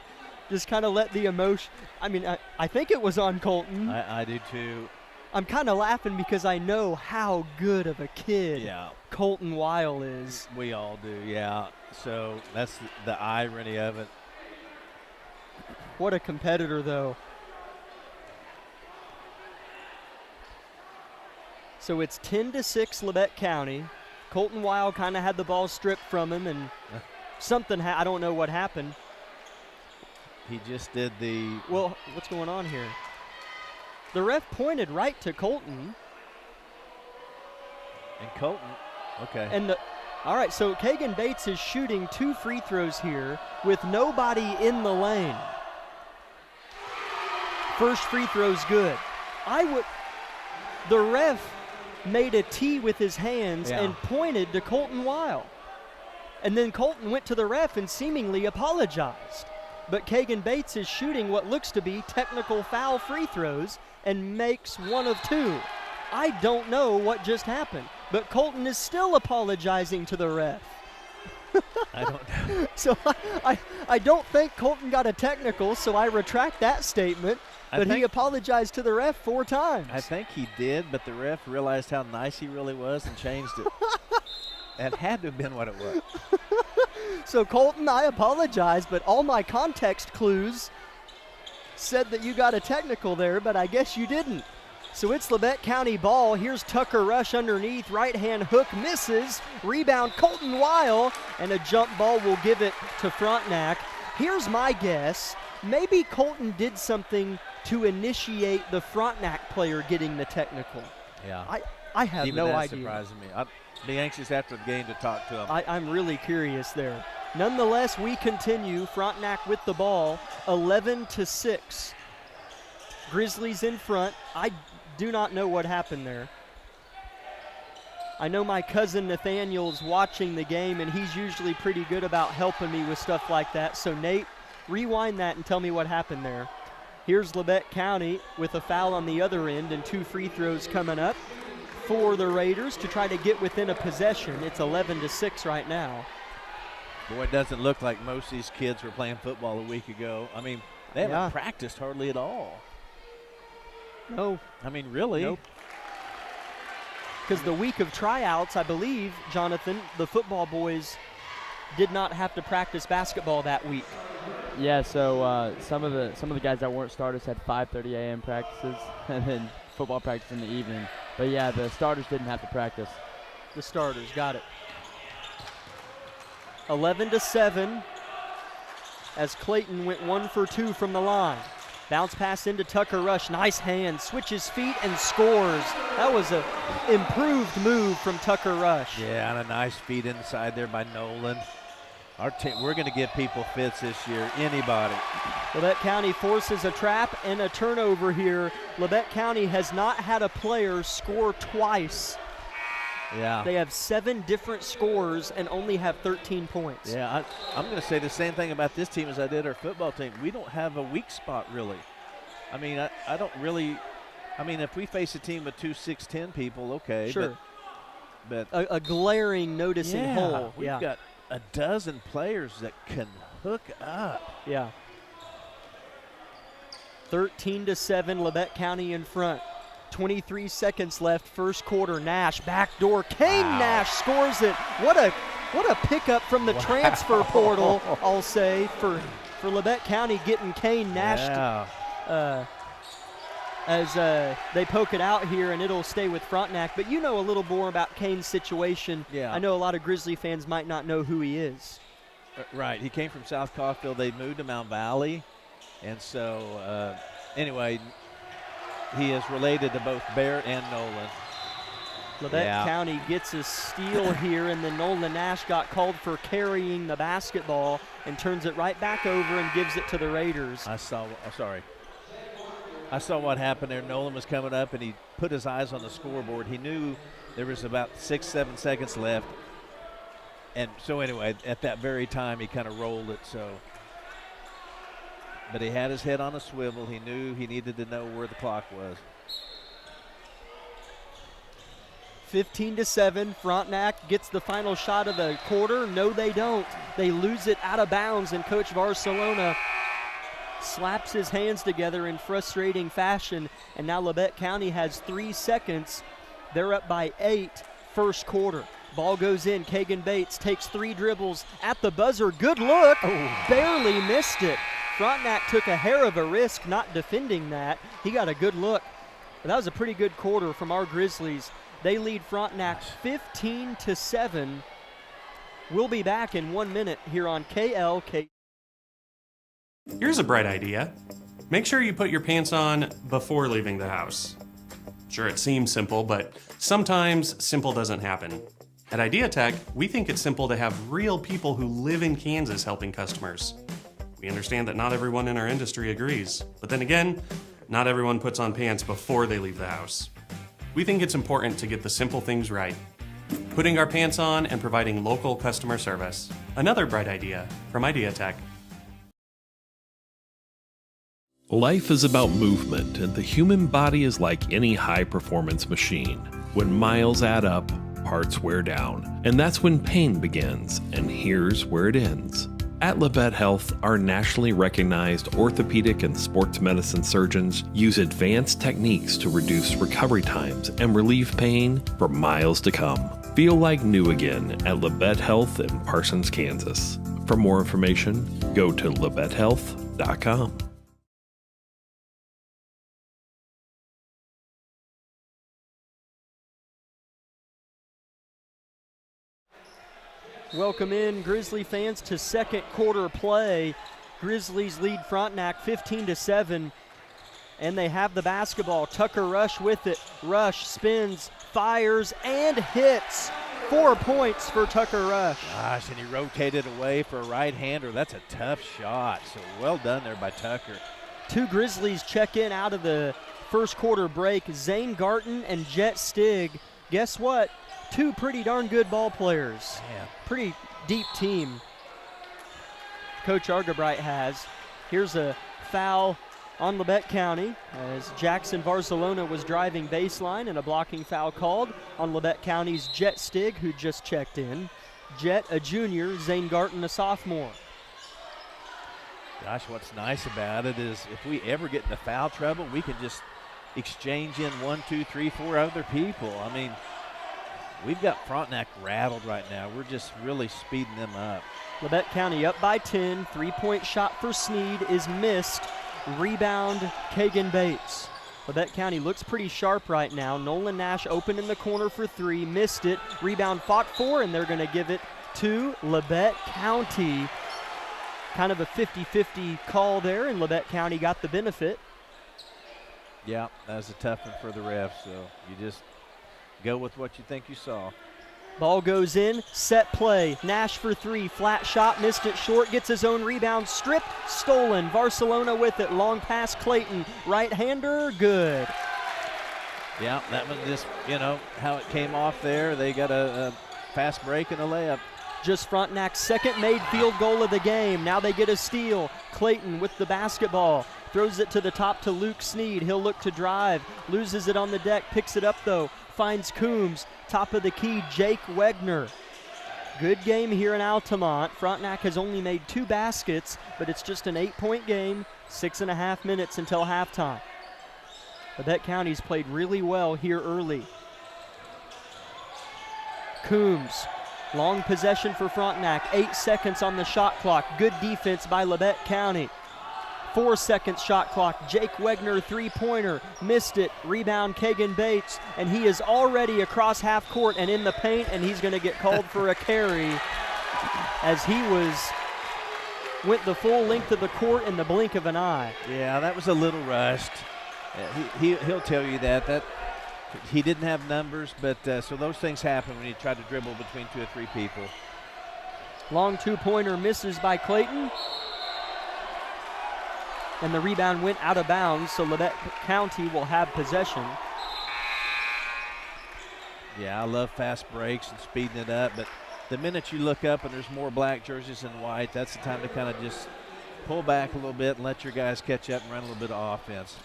Just kind of let the emotion. I mean, I think it was on Colton. I do too. I'm kind of laughing because I know how good of a kid Colton Weil is. We all do, yeah. So that's the irony of it. What a competitor, though. So it's 10-6 Labette County. Colton Weil kind of had the ball stripped from him, and something I don't know what happened. He just did the. Well, what's going on here? The ref pointed right to Colton. And Colton, okay. And all right, so Kagan Bates is shooting 2 free throws here with nobody in the lane. First free throw's good. The ref made a T with his hands and pointed to Colton Weil. And then Colton went to the ref and seemingly apologized. But Kagan Bates is shooting what looks to be technical foul free throws and makes 1 of 2. I don't know what just happened, but Colton is still apologizing to the ref. I don't know. So I don't think Colton got a technical, so I retract that statement. But he apologized to the ref 4 times. I think he did, but the ref realized how nice he really was and changed it. That had to have been what it was. So, Colton, I apologize, but all my context clues said that you got a technical there, but I guess you didn't. So it's Labette County ball. Here's Tucker Rush underneath. Right-hand hook misses. Rebound, Colton Weil, and a jump ball will give it to Frontenac. Here's my guess. Maybe Colton did something to initiate the Frontenac player getting the technical. Yeah. I have Even no that idea. Surprises me. I'd be anxious after the game to talk to him. I'm really curious there. Nonetheless, we continue. Frontenac with the ball, 11-6. Grizzlies in front. I do not know what happened there. I know my cousin Nathaniel's watching the game, and he's usually pretty good about helping me with stuff like that. So, Nate, rewind that and tell me what happened there. Here's Labette County with a foul on the other end and 2 free throws coming up for the Raiders to try to get within a possession. It's 11-6 right now. Boy, it doesn't look like most of these kids were playing football a week ago. I mean, they haven't practiced hardly at all. No. I mean, really? Nope. Because the week of tryouts, I believe, Jonathan, the football boys did not have to practice basketball that week. Yeah, so some of the guys that weren't starters had 5:30 a.m. practices and then football practice in the evening. But yeah, the starters didn't have to practice. The starters, got it. 11-7 as Clayton went 1 for 2 from the line. Bounce pass into Tucker Rush, nice hand, switches feet and scores. That was an improved move from Tucker Rush. Yeah, and a nice feed inside there by Nolan. Our team, we're going to give people fits this year, anybody. Labette County forces a trap and a turnover here. Labette County has not had a player score twice. Yeah. They have 7 different scores and only have 13 points. Yeah, I'm going to say the same thing about this team as I did our football team. We don't have a weak spot, really. I mean, I don't really – I mean, if we face a team with 2 6'10" people, okay. Sure. But a glaring noticing hole. We've got a dozen players that can hook up. Yeah. 13-7, Labette County in front. 23 seconds left, first quarter. Nash, backdoor. Kane Nash scores it. What a pickup from the transfer portal, I'll say, for Labette County getting Kane Nash as they poke it out here, and it'll stay with Frontenac. But you know a little more about Kane's situation. Yeah. I know a lot of Grizzly fans might not know who he is. Right. He came from South Caulfield. They moved to Mount Valley. And so, anyway, he is related to both Barrett and Nolan. Labette County gets a steal here, and then Nolan Nash got called for carrying the basketball and turns it right back over and gives it to the Raiders. I saw what happened there. Nolan was coming up, and he put his eyes on the scoreboard. He knew there was about 6-7 seconds left. And so anyway, at that very time, he kind of rolled it. But he had his head on a swivel. He knew he needed to know where the clock was. 15-7, Frontenac gets the final shot of the quarter. No, they don't. They lose it out of bounds, and Coach Barcelona slaps his hands together in frustrating fashion, and now Labette County has 3 seconds. They're up by 8, first quarter. Ball goes in. Kagan Bates takes 3 dribbles at the buzzer. Good look. Barely missed it. Frontenac took a hair of a risk not defending that. He got a good look. But that was a pretty good quarter from our Grizzlies. They lead Frontenac 15-7. We'll be back in 1 minute here on KLK. Here's a bright idea. Make sure you put your pants on before leaving the house. Sure, it seems simple, but sometimes simple doesn't happen. At Idea Tech, we think it's simple to have real people who live in Kansas helping customers. We understand that not everyone in our industry agrees, but then again, not everyone puts on pants before they leave the house. We think it's important to get the simple things right. Putting our pants on and providing local customer service. Another bright idea from Idea Tech. Life is about movement, and the human body is like any high-performance machine. When miles add up, parts wear down, and that's when pain begins, and here's where it ends. At Labette Health, our nationally recognized orthopedic and sports medicine surgeons use advanced techniques to reduce recovery times and relieve pain for miles to come. Feel like new again at Labette Health in Parsons, Kansas. For more information, go to labettehealth.com. Welcome in, Grizzly fans, to second quarter play. Grizzlies lead Frontenac 15-7, and they have the basketball. Tucker Rush with it. Rush spins, fires, and hits. 4 points for Tucker Rush. Gosh, and he rotated away for a right-hander. That's a tough shot, so well done there by Tucker. 2 Grizzlies check in out of the first quarter break. Zane Garton and Jet Stig. Guess what? 2 pretty darn good ball players. Yeah. Pretty deep team Coach Argabright has. Here's a foul on Labette County as Jackson Barcelona was driving baseline, and a blocking foul called on Labette County's Jet Stig, who just checked in. Jet, a junior, Zane Garton, a sophomore. Gosh, what's nice about it is if we ever get into foul trouble, we can just exchange in 1, 2, 3, 4 other people. I mean, we've got Frontenac rattled right now. We're just really speeding them up. Labette County up by 10. 3-point shot for Sneed is missed. Rebound, Kagan Bates. Labette County looks pretty sharp right now. Nolan Nash open in the corner for 3, missed it. Rebound fought for, and they're going to give it to Labette County. Kind of a 50-50 call there, and Labette County got the benefit. Yeah, that was a tough one for the refs, so you just go with what you think you saw. Ball goes in, set play. Nash for 3, flat shot, missed it short, gets his own rebound, stripped, stolen. Barcelona with it, long pass Clayton. Right-hander, good. Yeah, that was just, how it came off there. They got a fast break and a layup. Just Frontenac's second made field goal of the game. Now they get a steal. Clayton with the basketball. Throws it to the top to Luke Sneed. He'll look to drive. Loses it on the deck. Picks it up, though. Finds Coombs. Top of the key, Jake Wegner. Good game here in Altamont. Frontenac has only made 2 baskets, but it's just an 8-point game. 6.5 minutes until halftime. Labette County's played really well here early. Coombs. Long possession for Frontenac. 8 seconds on the shot clock. Good defense by Labette County. 4 seconds shot clock. Jake Wegner, 3-pointer. Missed it. Rebound Kagan Bates. And he is already across half court and in the paint, and he's going to get called for a carry as he went the full length of the court in the blink of an eye. Yeah, that was a little rushed. He'll tell you that He didn't have numbers, but so those things happen when you try to dribble between 2 or 3 people. Long two-pointer misses by Clayton. And the rebound went out of bounds, so Labette County will have possession. Yeah, I love fast breaks and speeding it up, but the minute you look up and there's more black jerseys than white, that's the time to kind of just pull back a little bit and let your guys catch up and run a little bit of offense.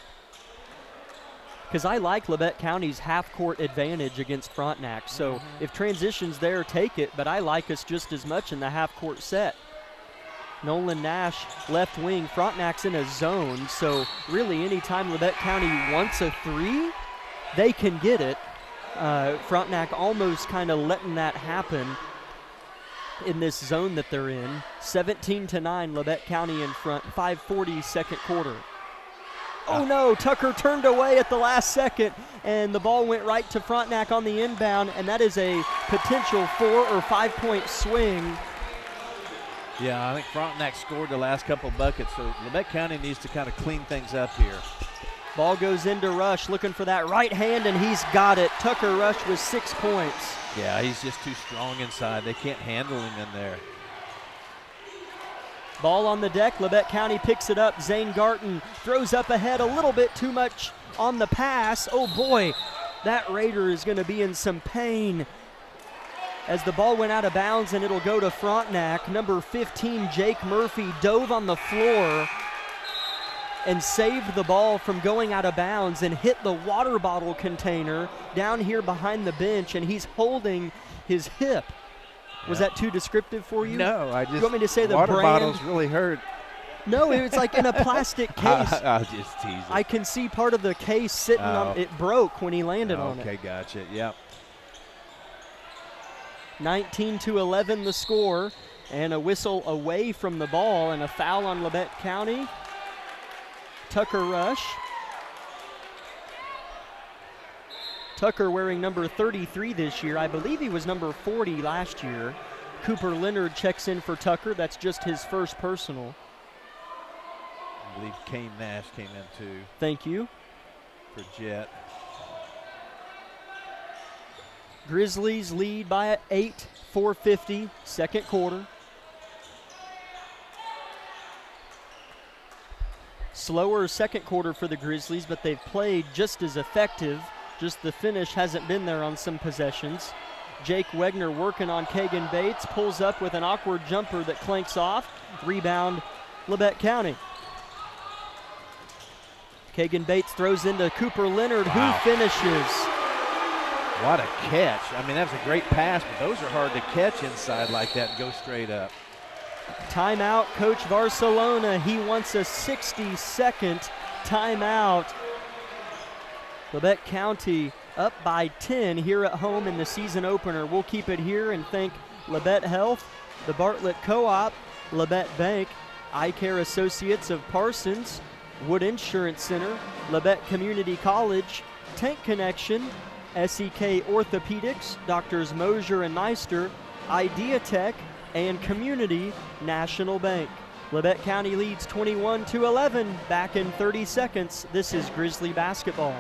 Because I like Labette County's half-court advantage against Frontenac, so if transition's there, take it, but I like us just as much in the half-court set. Nolan Nash, left wing. Frontenac's in a zone, so really anytime Labette County wants a three, they can get it. Frontenac almost kind of letting that happen in this zone that they're in. 17-9, Labette County in front, 5:40 second quarter. Oh no, Tucker turned away at the last second, and the ball went right to Frontenac on the inbound, and that is a potential 4 or 5 point swing. Yeah, I think Frontenac scored the last couple buckets, so Labette County needs to kind of clean things up here. Ball goes into Rush, looking for that right hand, and he's got it. Tucker Rush with 6 points. Yeah, he's just too strong inside. They can't handle him in there. Ball on the deck. Labette County picks it up. Zane Garton throws up ahead a little bit too much on the pass. Oh boy, that Raider is going to be in some pain as the ball went out of bounds, and it'll go to Frontenac. Number 15, Jake Murphy, dove on the floor and saved the ball from going out of bounds and hit the water bottle container down here behind the bench, and he's holding his hip. Was that too descriptive for you? No, I just. You want me to say the water brand? bottles really hurt. No, it was like in a plastic case. I'll just tease it. I can see part of the case sitting on it. Broke when he landed on it. Okay, gotcha. Yep. 19-11 the score, and a whistle away from the ball, and a foul on Labette County. Tucker Rush. Tucker wearing number 33 this year. I believe he was number 40 last year. Cooper Leonard checks in for Tucker. That's just his first personal. I believe Kane Nash came in too. Thank you. For Jet. Grizzlies lead by 8, 4:50, second quarter. Slower second quarter for the Grizzlies, but they've played just as effective. Just the finish hasn't been there on some possessions. Jake Wegner working on Kagan Bates, pulls up with an awkward jumper that clanks off. Rebound, Labette County. Kagan Bates throws into Cooper Leonard, who finishes. What a catch. I mean, that was a great pass, but those are hard to catch inside like that and go straight up. Timeout, Coach Barcelona. He wants a 60-second timeout. Labette County up by 10 here at home in the season opener. We'll keep it here and thank Labette Health, the Bartlett Co-op, Labette Bank, Eye Care Associates of Parsons, Wood Insurance Center, Labette Community College, Tank Connection, SEK Orthopedics, Doctors Mosier and Meister, Idea Tech, and Community National Bank. Labette County leads 21-11. Back in 30 seconds. This is Grizzly basketball.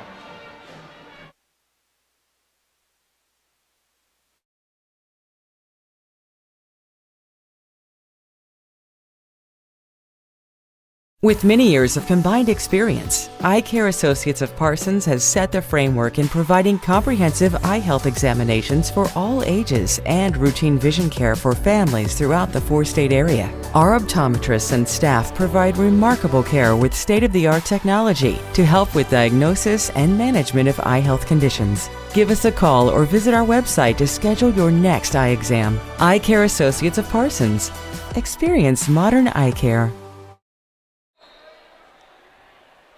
With many years of combined experience, Eye Care Associates of Parsons has set the framework in providing comprehensive eye health examinations for all ages and routine vision care for families throughout the 4-state area. Our optometrists and staff provide remarkable care with state-of-the-art technology to help with diagnosis and management of eye health conditions. Give us a call or visit our website to schedule your next eye exam. Eye Care Associates of Parsons. Experience modern eye care.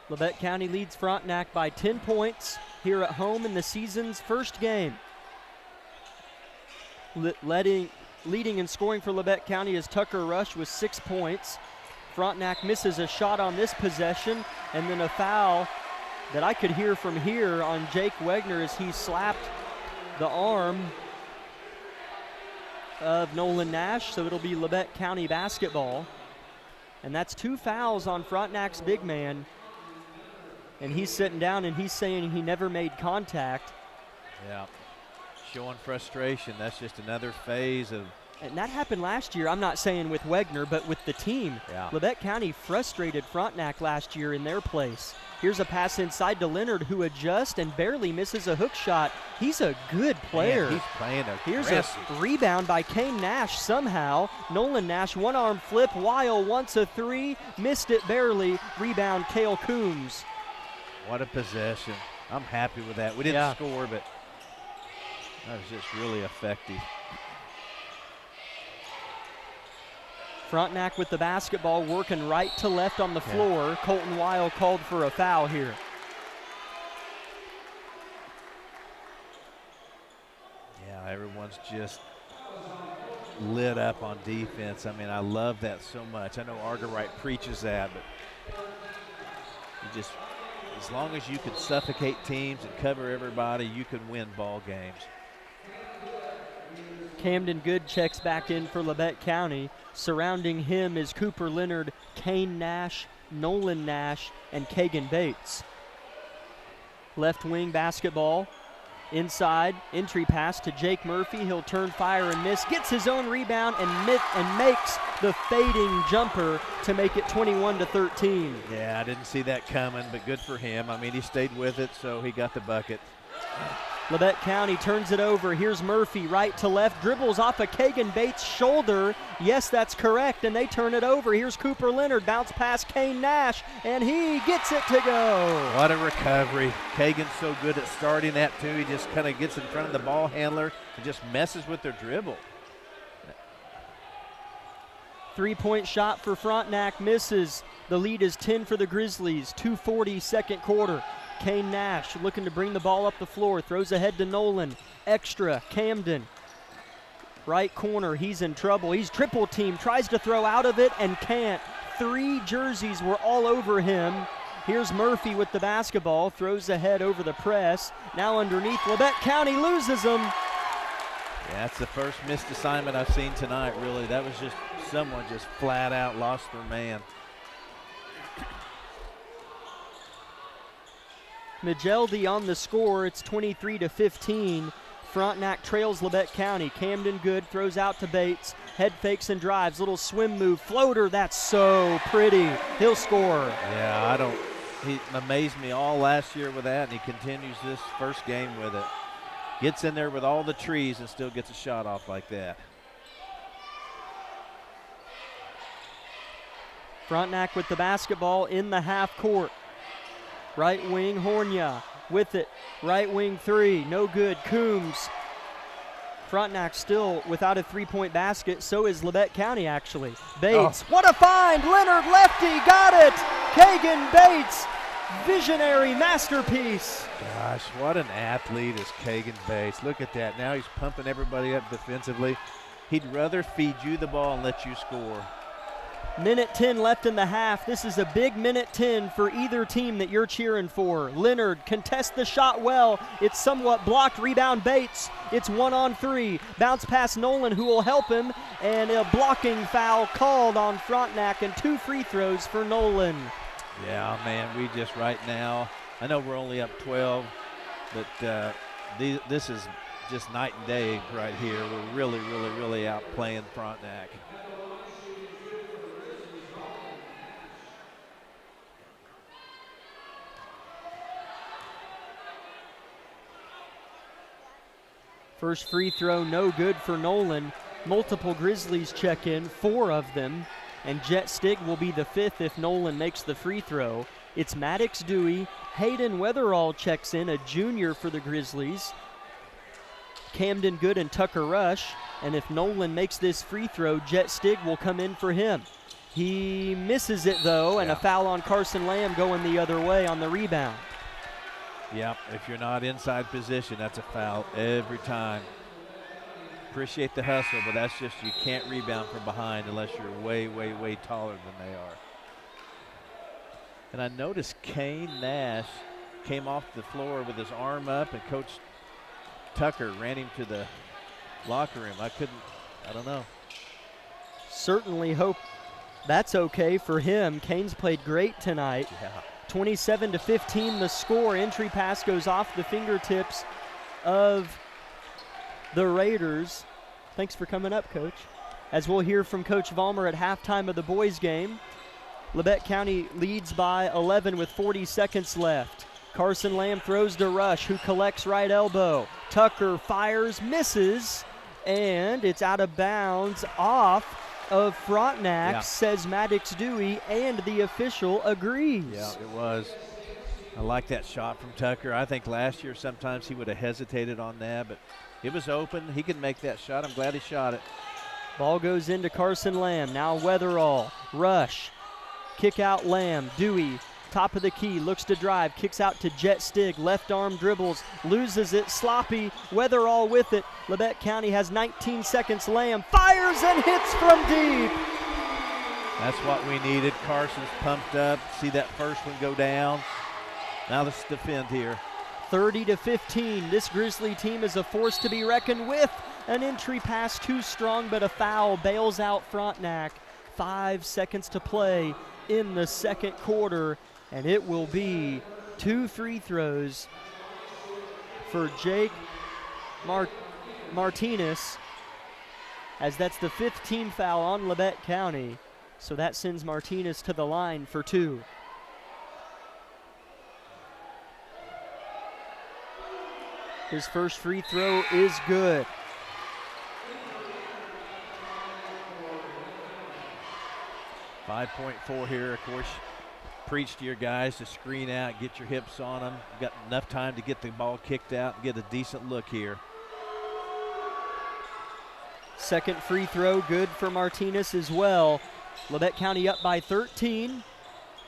Labette County leads Frontenac by 10 points here at home in the season's first game. Leading and scoring for Labette County is Tucker Rush with 6 points. Frontenac misses a shot on this possession, and then a foul that I could hear from here on Jake Wegner as he slapped the arm of Nolan Nash, so it'll be Labette County basketball. And that's 2 fouls on Frontenac's big man. And he's sitting down and he's saying he never made contact. Yeah, showing frustration. That's just another phase of. And that happened last year. I'm not saying with Wegner, but with the team. Yeah. Labette County frustrated Frontenac last year in their place. Here's a pass inside to Leonard, who adjusts and barely misses a hook shot. He's a good player. Man, he's playing Here's aggressive. a rebound by Kane Nash somehow. Nolan Nash, one-arm flip. Weil wants a three. Missed it barely. Rebound, Cale Coombs. What a possession. I'm happy with that. We didn't score, but that was just really effective. Frontenac with the basketball, working right to left on the floor. Colton Weil called for a foul here. Yeah, everyone's just lit up on defense. I mean, I love that so much. I know Argerwright preaches that, but you just, as long as you can suffocate teams and cover everybody, you can win ball games. Camden Good checks back in for Labette County. Surrounding him is Cooper Leonard, Kane Nash, Nolan Nash, and Kagan Bates. Left wing basketball. Inside, entry pass to Jake Murphy. He'll turn, fire, and miss. Gets his own rebound and makes the fading jumper to make it 21-13. Yeah, I didn't see that coming, but good for him. I mean, he stayed with it, so he got the bucket. Labette County turns it over. Here's Murphy, right to left, dribbles off of Kagan Bates' shoulder. Yes, that's correct, and they turn it over. Here's Cooper Leonard, bounce past Kane Nash, and he gets it to go. What a recovery. Kagan's so good at starting that, too. He just kind of gets in front of the ball handler and just messes with their dribble. Three-point shot for Frontenac misses. The lead is 10 for the Grizzlies, 2:40 second quarter. Kane Nash looking to bring the ball up the floor, throws ahead to Nolan. Extra, Camden. Right corner, he's in trouble. He's triple teamed, tries to throw out of it and can't. 3 jerseys were all over him. Here's Murphy with the basketball, throws ahead over the press. Now underneath, Labette County loses him. Yeah, that's the first missed assignment I've seen tonight, really. That was just someone just flat out lost their man. Majeldi on the score. It's 23-15. Frontenac trails Labette County. Camden Good throws out to Bates. Head fakes and drives. Little swim move. Floater. That's so pretty. He'll score. Yeah, he amazed me all last year with that, and he continues this first game with it. Gets in there with all the trees and still gets a shot off like that. Frontenac with the basketball in the half court. Right wing, Hornia with it. Right wing three, no good. Coombs. Frontenac still without a three-point basket. So is Labette County, actually. Bates, what a find! Leonard lefty, got it! Kagan Bates, visionary masterpiece. Gosh, what an athlete is Kagan Bates. Look at that. Now he's pumping everybody up defensively. He'd rather feed you the ball and let you score. Minute 10 left in the half. This is a big minute 10 for either team that you're cheering for. Leonard contests the shot well. It's somewhat blocked. Rebound Bates. It's 1-on-3. Bounce past Nolan, who will help him. And a blocking foul called on Frontenac, and 2 free throws for Nolan. Yeah, man, we just right now, I know we're only up 12, but this is just night and day right here. We're really, really, really outplaying Frontenac. First free throw, no good for Nolan. Multiple Grizzlies check in, 4 of them. And Jet Stig will be the 5th if Nolan makes the free throw. It's Maddox Dewey. Hayden Weatherall checks in, a junior for the Grizzlies. Camden Good and Tucker Rush. And if Nolan makes this free throw, Jet Stig will come in for him. He misses it, though, and a foul on Carson Lamb going the other way on the rebound. Yep, if you're not inside position, that's a foul every time. Appreciate the hustle, but that's just, you can't rebound from behind unless you're way, way, way taller than they are. And I noticed Kane Nash came off the floor with his arm up, and Coach Tucker ran him to the locker room. I don't know. Certainly hope that's okay for him. Kane's played great tonight. Yeah. 27-15 the score. Entry pass goes off the fingertips of the Raiders. Thanks for coming up, Coach. As we'll hear from Coach Vollmer at halftime of the boys game, Labette County leads by 11 with 40 seconds left. Carson Lamb throws to Rush, who collects right elbow. Tucker fires, misses, and it's out of bounds off of Frontenac, says Maddox Dewey, and the official agrees. Yeah, it was. I like that shot from Tucker. I think last year sometimes he would have hesitated on that, but it was open. He could make that shot. I'm glad he shot it. Ball goes into Carson Lamb. Now Weatherall. Rush. Kick out Lamb. Dewey, top of the key, looks to drive. Kicks out to Jet Stig. Left arm dribbles. Loses it. Sloppy. Weatherall with it. Labette County has 19 seconds. Lamb fires and hits from deep. That's what we needed. Carson's pumped up. See that first one go down. Now let's defend here. 30-15. This Grizzly team is a force to be reckoned with. An entry pass too strong, but a foul bails out Frontenac. 5 seconds to play in the second quarter, and it will be 2 free throws for Jake Martinez, as that's the 5th team foul on Labette County. So that sends Martinez to the line for 2. His first free throw is good. .4 here, of course. Preach to your guys to screen out, get your hips on them. You've got enough time to get the ball kicked out and get a decent look here. Second free throw, good for Martinez as well. Labette County up by 13.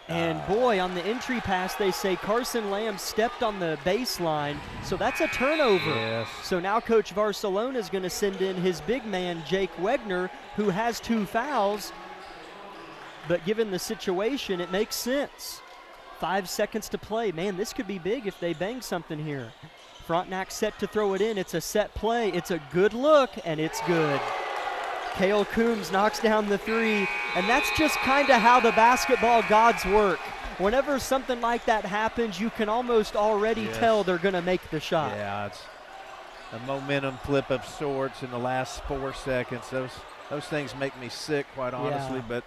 And boy, on the entry pass, they say Carson Lamb stepped on the baseline, so that's a turnover. Yes. So now Coach Barcelona is going to send in his big man, Jake Wegner, who has 2 fouls. But given the situation, it makes sense. 5 seconds to play. Man, this could be big if they bang something here. Frontenac set to throw it in. It's a set play. It's a good look, and it's good. Cale Coombs knocks down the 3, and that's just kind of how the basketball gods work. Whenever something like that happens, you can almost already tell they're going to make the shot. Yeah, it's a momentum flip of sorts in the last 4 seconds. Those things make me sick, quite honestly, but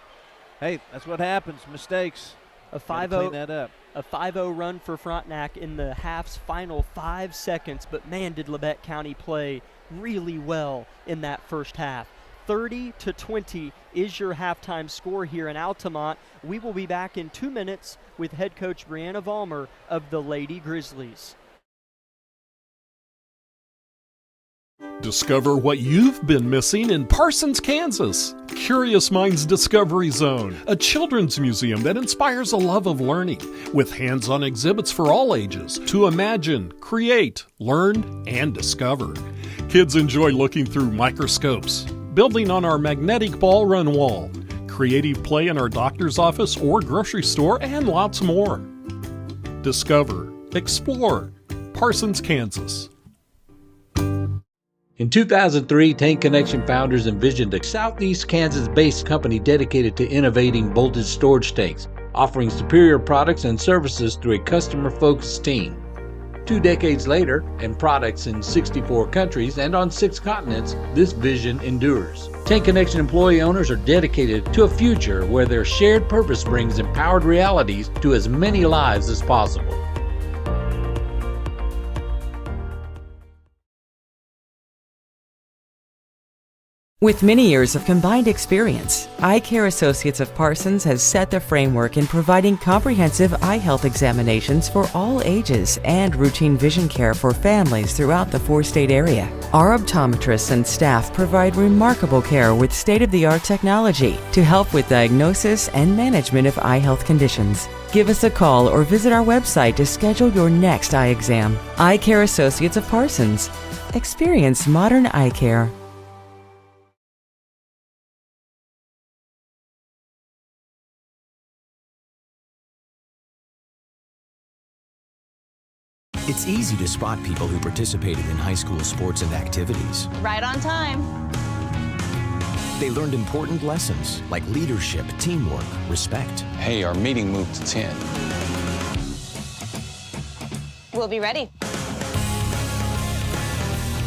hey, that's what happens. Mistakes. A clean that up. A 5-0 run for Frontenac in the half's final 5 seconds, but man, did Labette County play really well in that first half. 30-20 is your halftime score here in Altamont. We will be back in 2 minutes with head coach Brianna Vollmer of the Lady Grizzlies. Discover what you've been missing in Parsons, Kansas. Curious Minds Discovery Zone, a children's museum that inspires a love of learning, with hands-on exhibits for all ages to imagine, create, learn, and discover. Kids enjoy looking through microscopes, building on our magnetic ball run wall, creative play in our doctor's office or grocery store, and lots more. Discover, explore, Parsons, Kansas. In 2003, Tank Connection founders envisioned a Southeast Kansas-based company dedicated to innovating voltage storage tanks, offering superior products and services through a customer-focused team. 2 decades later, and products in 64 countries and on 6 continents, this vision endures. Tank Connection employee owners are dedicated to a future where their shared purpose brings empowered realities to as many lives as possible. With many years of combined experience, Eye Care Associates of Parsons has set the framework in providing comprehensive eye health examinations for all ages and routine vision care for families throughout the 4-state area. Our optometrists and staff provide remarkable care with state-of-the-art technology to help with diagnosis and management of eye health conditions. Give us a call or visit our website to schedule your next eye exam. Eye Care Associates of Parsons. Experience modern eye care. It's easy to spot people who participated in high school sports and activities. Right on time. They learned important lessons like leadership, teamwork, respect. Hey, our meeting moved to 10. We'll be ready.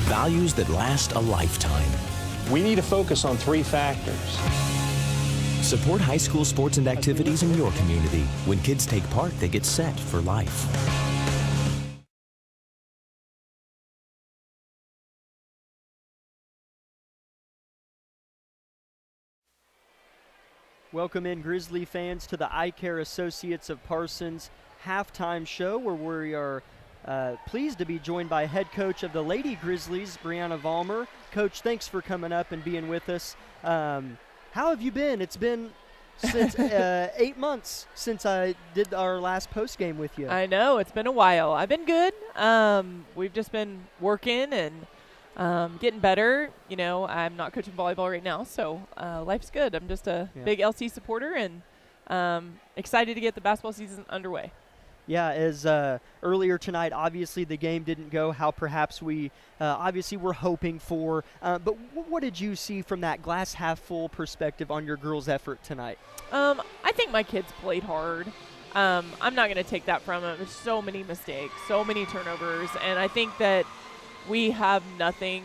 Values that last a lifetime. We need to focus on 3 factors. Support high school sports and activities in your community. When kids take part, they get set for life. Welcome in, Grizzly fans, to the Eye Care Associates of Parsons halftime show, where we are pleased to be joined by head coach of the Lady Grizzlies, Brianna Vollmer. Coach, thanks for coming up and being with us. How have you been? It's been since 8 months since I did our last post game with you. I know, it's been a while. I've been good. We've just been working and getting better. You know, I'm not coaching volleyball right now, so life's good. I'm just a big LC supporter and excited to get the basketball season underway. Yeah, as earlier tonight, obviously the game didn't go how perhaps we obviously were hoping for. But what did you see from that glass half full perspective on your girls' effort tonight? I think my kids played hard. I'm not going to take that from them. There's so many mistakes, so many turnovers, and I think that we have nothing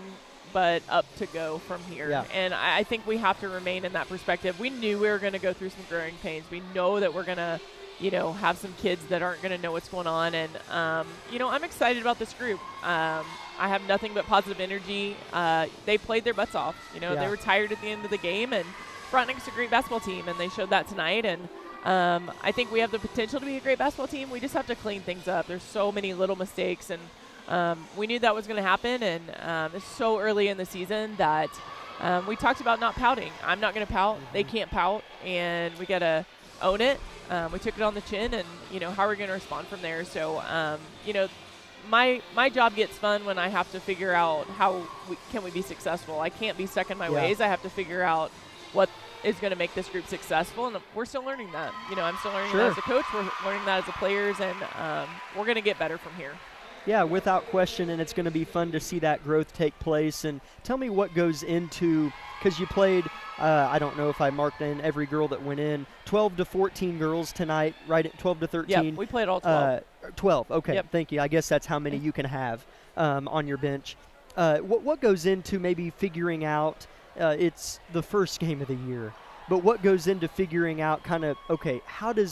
but up to go from here. Yeah. And I think we have to remain in that perspective. We knew we were going to go through some growing pains. We know that we're going to have some kids that aren't going to know what's going on. And, I'm excited about this group. I have nothing but positive energy. They played their butts off. They were tired at the end of the game. And Frontenac's a great basketball team, and they showed that tonight. And I think we have the potential to be a great basketball team. We just have to clean things up. There's so many little mistakes. And we knew that was going to happen. And it's so early in the season that we talked about not pouting. I'm not going to pout. They can't pout. And we got to own it. We took it on the chin, and how are we going to respond from there? So my job gets fun when I have to figure out how can we be successful. I can't be stuck in my ways. I have to figure out what is going to make this group successful, and we're still learning that. I'm still learning that as a coach. We're learning that as the players, and we're going to get better from here. Yeah, without question, and it's going to be fun to see that growth take place. And tell me what goes into, because you played, I don't know if I marked in every girl that went in, 12 to 14 girls tonight, right at 12 to 13. Yeah, we played all 12. 12, okay, yep. Thank you. I guess that's how many you can have on your bench. What goes into maybe figuring out, it's the first game of the year, but what goes into figuring out kind of, okay, how do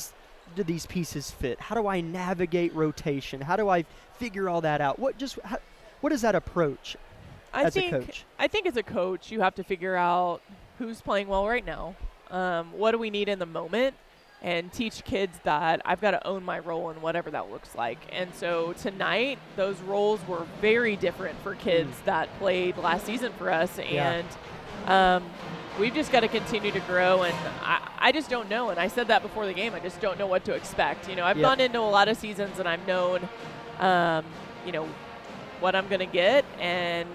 these pieces fit? How do I navigate rotation? How do I figure all that out? What is that approach as a coach? I think as a coach, you have to figure out who's playing well right now. What do we need in the moment? And teach kids that I've got to own my role in whatever that looks like. And so tonight, those roles were very different for kids that played last season for us. Yeah. And we've just got to continue to grow, and I just don't know. And I said that before the game. I just don't know what to expect. I've gone into a lot of seasons, and I've known, what I'm going to get, and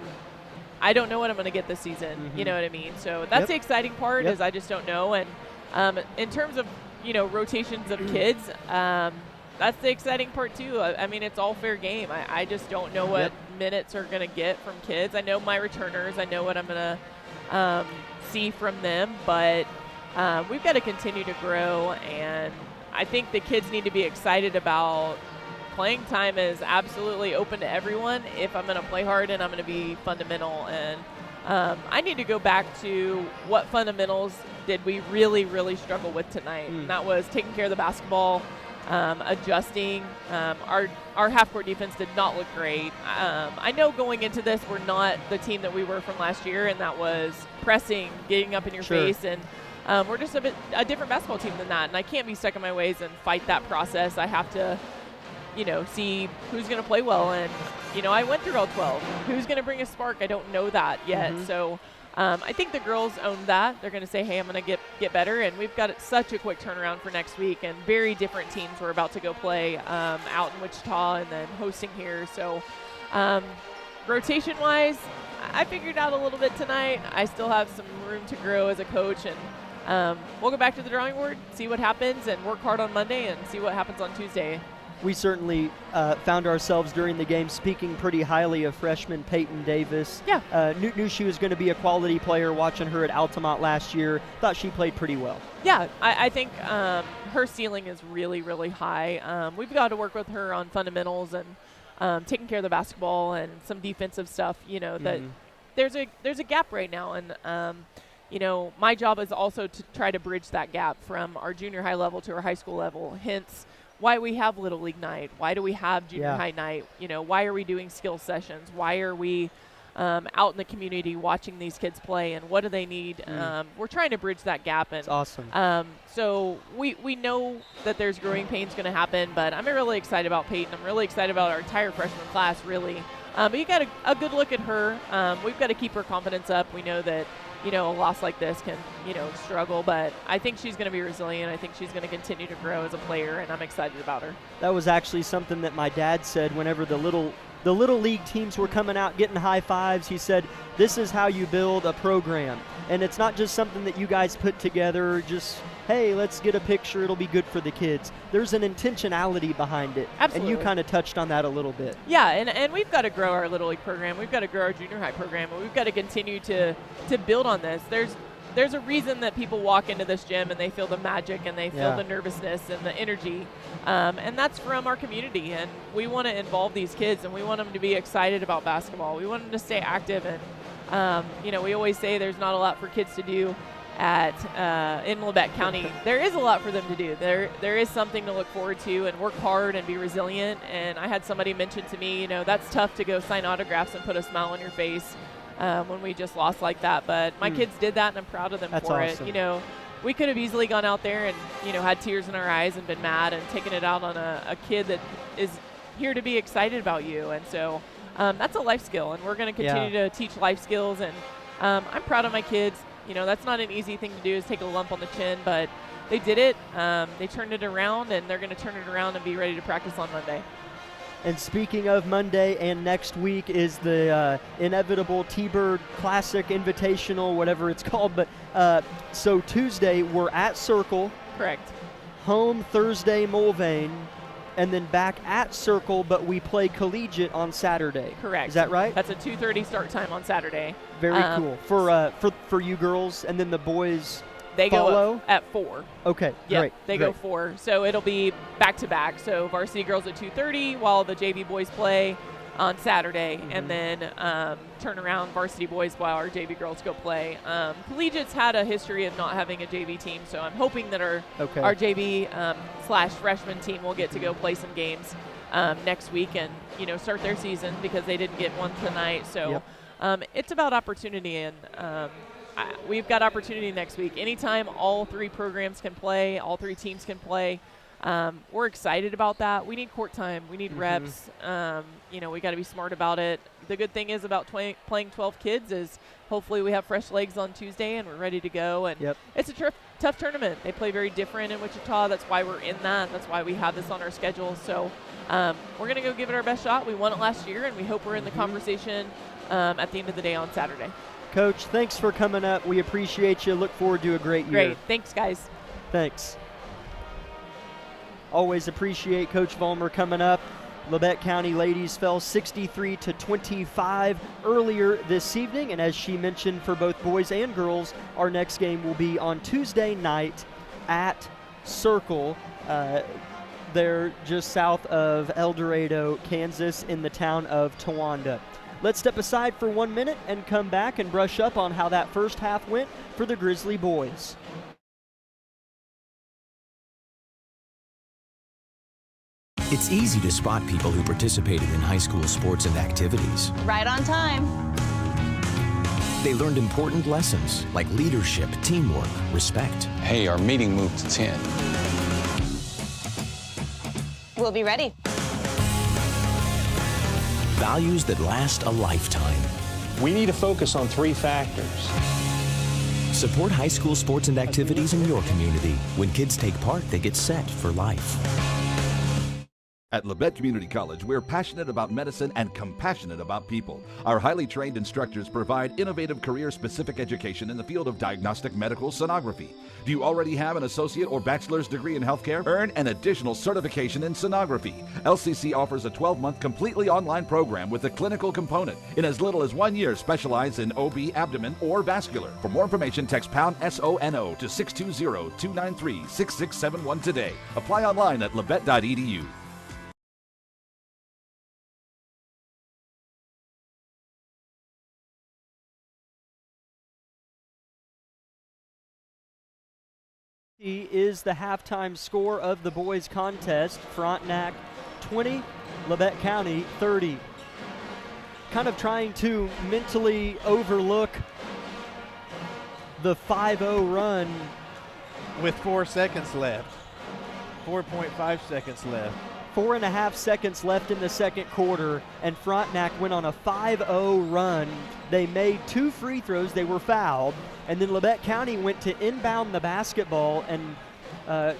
I don't know what I'm going to get this season. Mm-hmm. You know what I mean? So that's the exciting part is I just don't know. And in terms of, rotations of kids, that's the exciting part too. I mean, it's all fair game. I just don't know what minutes are going to get from kids. I know my returners. I know what I'm going to see from them, but we've got to continue to grow, and I think the kids need to be excited about playing time is absolutely open to everyone if I'm going to play hard and I'm going to be fundamental. And I need to go back to what fundamentals did we really, really struggle with tonight. And that was taking care of the basketball, adjusting. Our half-court defense did not look great. I know going into this, we're not the team that we were from last year, and that was pressing, getting up in your face, and we're just a different basketball team than that. And I can't be stuck in my ways and fight that process. I have to, see who's going to play well. And, I went through all 12. Who's going to bring a spark? I don't know that yet. So I think the girls own that. They're going to say, hey, I'm going to get better. And we've got such a quick turnaround for next week, and very different teams we're about to go play out in Wichita and then hosting here. So rotation-wise, I figured out a little bit tonight. I still have some room to grow as a coach, and we'll go back to the drawing board, see what happens, and work hard on Monday and see what happens on Tuesday. We certainly found ourselves during the game speaking pretty highly of freshman Peyton Davis. Yeah. Knew she was going to be a quality player, watching her at Altamont last year. Thought she played pretty well. Yeah, I think her ceiling is really, really high. We've got to work with her on fundamentals, and taking care of the basketball and some defensive stuff, that there's a gap right now. And, my job is also to try to bridge that gap from our junior high level to our high school level, hence why we have Little League night. Why do we have junior high night? Why are we doing skill sessions? Why are we out in the community watching these kids play, and what do they need? We're trying to bridge that gap. And it's awesome. So we know that there's growing pains going to happen, but I'm really excited about Peyton. I'm really excited about our entire freshman class, really. But you got a good look at her. We've got to keep her confidence up. We know that, a loss like this can, struggle, but I think she's going to be resilient. I think she's going to continue to grow as a player, and I'm excited about her. That was actually something that my dad said whenever the Little League teams were coming out getting high fives. He said, this is how you build a program. And it's not just something that you guys put together, just, hey, let's get a picture, it'll be good for the kids. There's an intentionality behind it. Absolutely. And you kind of touched on that a little bit. Yeah, and we've got to grow our Little League program. We've got to grow our junior high program. And we've got to continue to build on this. There's a reason that people walk into this gym and they feel the magic and they feel the nervousness and the energy. And that's from our community. And we want to involve these kids, and we want them to be excited about basketball. We want them to stay active. And, we always say there's not a lot for kids to do in Labette County. There is a lot for them to do. There is something to look forward to and work hard and be resilient. And I had somebody mention to me, that's tough to go sign autographs and put a smile on your face when we just lost like that. But my kids did that, and I'm proud of them for awesome. it. We could have easily gone out there and, had tears in our eyes and been mad and taken it out on a kid that is here to be excited about you. And so that's a life skill, and we're going to continue to teach life skills. And I'm proud of my kids. That's not an easy thing to do, is take a lump on the chin, but they did it. They turned it around, and they're going to turn it around and be ready to practice on Monday. And speaking of Monday, and next week is the inevitable T-Bird Classic Invitational, whatever it's called. But so Tuesday, we're at Circle. Correct. Home Thursday, Mulvane. And then back at Circle, but we play collegiate on Saturday. Correct. Is that right? That's a 2:30 start time on Saturday. Very cool. For you girls, and then the boys they follow? Go at 4. Okay, yep, great. They go 4. So it'll be back-to-back. So varsity girls at 2:30 while the JV boys play on Saturday, and then turn around varsity boys while our JV girls go play. Collegiate's had a history of not having a JV team, so I'm hoping that our JV / freshman team will get to go play some games next week and start their season, because they didn't get one tonight. So it's about opportunity, and we've got opportunity next week. Anytime all 3 programs can play, all 3 teams can play. We're excited about that. We need court time. We need reps. We got to be smart about it. The good thing is about playing 12 kids is hopefully we have fresh legs on Tuesday and we're ready to go. And it's a tough tournament. They play very different in Wichita. That's why we're in that. That's why we have this on our schedule. So we're going to go give it our best shot. We won it last year, and we hope we're in the conversation at the end of the day on Saturday. Coach, thanks for coming up. We appreciate you. Look forward to a great year. Great. Thanks, guys. Thanks. Always appreciate Coach Vollmer coming up. Labette County ladies fell 63-25 earlier this evening, and as she mentioned, for both boys and girls, our next game will be on Tuesday night at Circle. They're just south of El Dorado, Kansas, in the town of Towanda. Let's step aside for 1 minute and come back and brush up on how that first half went for the Grizzly boys. It's easy to spot people who participated in high school sports and activities. Right on time. They learned important lessons like leadership, teamwork, respect. Hey, our meeting moved to 10. We'll be ready. Values that last a lifetime. We need to focus on 3 factors. Support high school sports and activities in your community. When kids take part, they get set for life. At Labette Community College, we're passionate about medicine and compassionate about people. Our highly trained instructors provide innovative career-specific education in the field of diagnostic medical sonography. Do you already have an associate or bachelor's degree in healthcare? Earn an additional certification in sonography. LCC offers a 12-month completely online program with a clinical component. In as little as 1 year, specialize in OB, abdomen, or vascular. For more information, text pound SONO to 620-293-6671 today. Apply online at labette.edu. Is the halftime score of the boys contest. Frontenac 20, Labette County 30. Kind of trying to mentally overlook the 5-0 run. With 4 seconds left. 4.5 seconds left. 4.5 seconds left in the second quarter, and Frontenac went on a 5-0 run. They made 2 free throws. They were fouled, and then Labette County went to inbound the basketball, and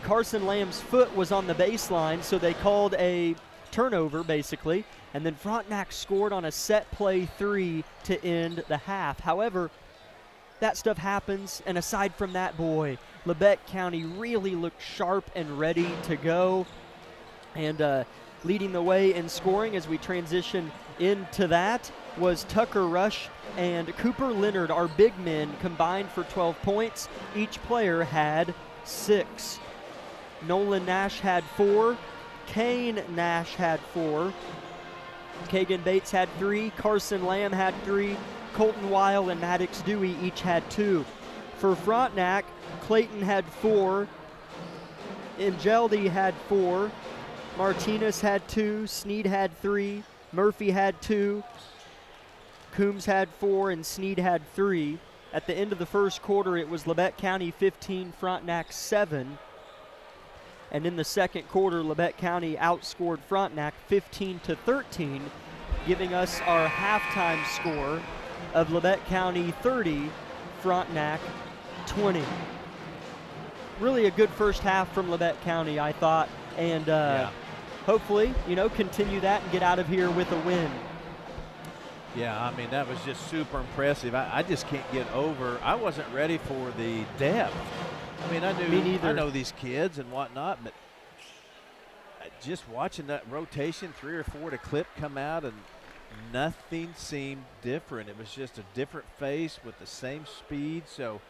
Carson Lamb's foot was on the baseline, so they called a turnover, basically, and then Frontenac scored on a set play 3 to end the half. However, that stuff happens, and aside from that, boy, Labette County really looked sharp and ready to go. And leading the way in scoring as we transition into that was Tucker Rush and Cooper Leonard, our big men, combined for 12 points. Each player had 6. Nolan Nash had 4. Kane Nash had 4. Kagan Bates had 3. Carson Lamb had 3. Colton Weil and Maddox Dewey each had 2. For Frontenac, Clayton had 4. Ingeldi had 4. Martinez had 2, Sneed had 3, Murphy had 2, Coombs had 4, and Sneed had 3. At the end of the first quarter, it was Labette County 15, Frontenac 7. And in the second quarter, Labette County outscored Frontenac 15-13, giving us our halftime score of Labette County 30, Frontenac 20. Really a good first half from Labette County, I thought. And hopefully, continue that and get out of here with a win. Yeah, I mean, that was just super impressive. I just can't get over. I wasn't ready for the depth. I mean, I know these kids and whatnot, but just watching that rotation, 3 or 4 to clip come out, and nothing seemed different. It was just a different face with the same speed. So,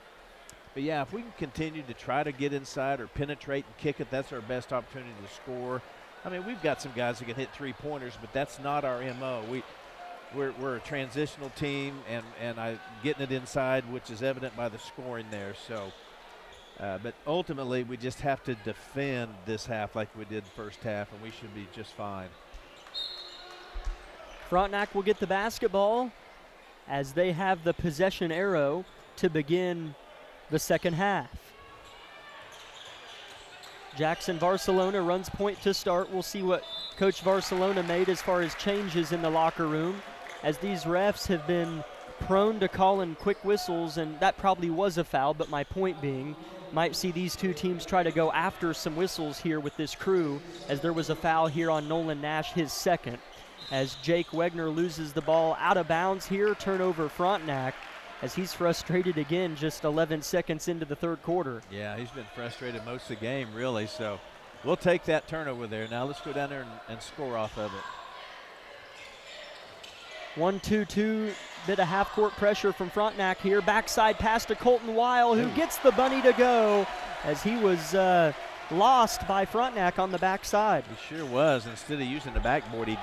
but yeah, if we can continue to try to get inside or penetrate and kick it, that's our best opportunity to score. I mean, we've got some guys that can hit 3-pointers, but that's not our MO. We're a transitional team, and getting it inside, which is evident by the scoring there. So, but ultimately, we just have to defend this half like we did first half, and we should be just fine. Frontenac will get the basketball as they have the possession arrow to begin the second half. Jackson Barcelona runs point to start. We'll see what Coach Barcelona made as far as changes in the locker room, as these refs have been prone to calling quick whistles, and that probably was a foul, but my point being, might see these two teams try to go after some whistles here with this crew, as there was a foul here on Nolan Nash, his second, as Jake Wegner loses the ball out of bounds here. Turnover Frontenac, as he's frustrated again just 11 seconds into the third quarter. Yeah, he's been frustrated most of the game, really, so we'll take that turnover there. Now let's go down there and score off of it. 1-2-2, bit of half-court pressure from Frontenac here. Backside pass to Colton Weil, who gets the bunny to go, as he was lost by Frontenac on the backside. He sure was. Instead of using the backboard, he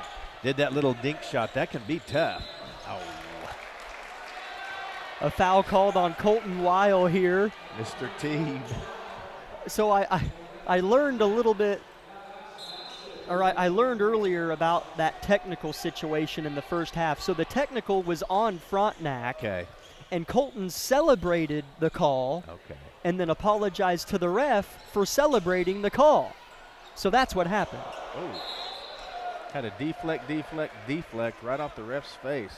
did that little dink shot. That can be tough. Oh. A foul called on Colton Weil here. Mr. T. So I learned a little bit, I learned earlier about that technical situation in the first half. So the technical was on Frontenac. Okay. And Colton celebrated the call. Okay. And then apologized to the ref for celebrating the call. So that's what happened. Oh. Had a deflect right off the ref's face.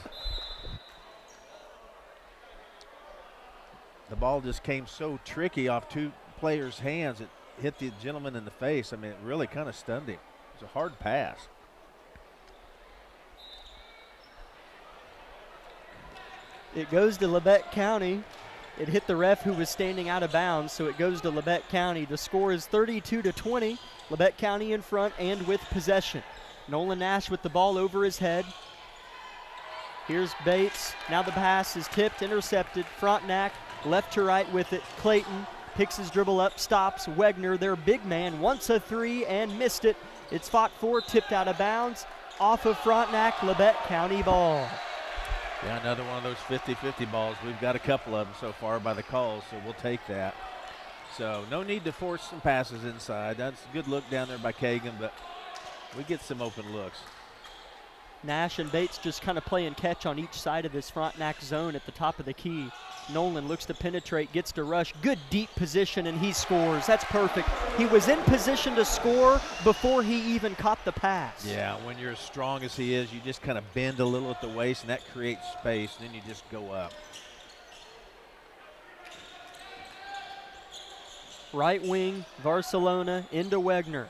The ball just came so tricky off two players' hands. It hit the gentleman in the face. I mean, it really kind of stunned him. It's a hard pass. It goes to Labette County. It hit the ref who was standing out of bounds, so it goes to Labette County. The score is 32-20. Labette County in front and with possession. Nolan Nash with the ball over his head. Here's Bates. Now the pass is tipped, intercepted. Frontenac left to right with it. Clayton picks his dribble up, stops. Wegner, their big man, wants a three and missed it. It's fought for, tipped out of bounds. Off of Frontenac, Labette County ball. Yeah, another one of those 50-50 balls. We've got a couple of them so far by the calls, so we'll take that. So no need to force some passes inside. That's a good look down there by Kagan, but we get some open looks. Nash and Bates just kind of playing catch on each side of this Frontenac zone at the top of the key. Nolan looks to penetrate, gets to rush. Good deep position, and he scores. That's perfect. He was in position to score before he even caught the pass. Yeah, when you're as strong as he is, you just kind of bend a little at the waist, and that creates space, and then you just go up. Right wing, Barcelona into Wegner.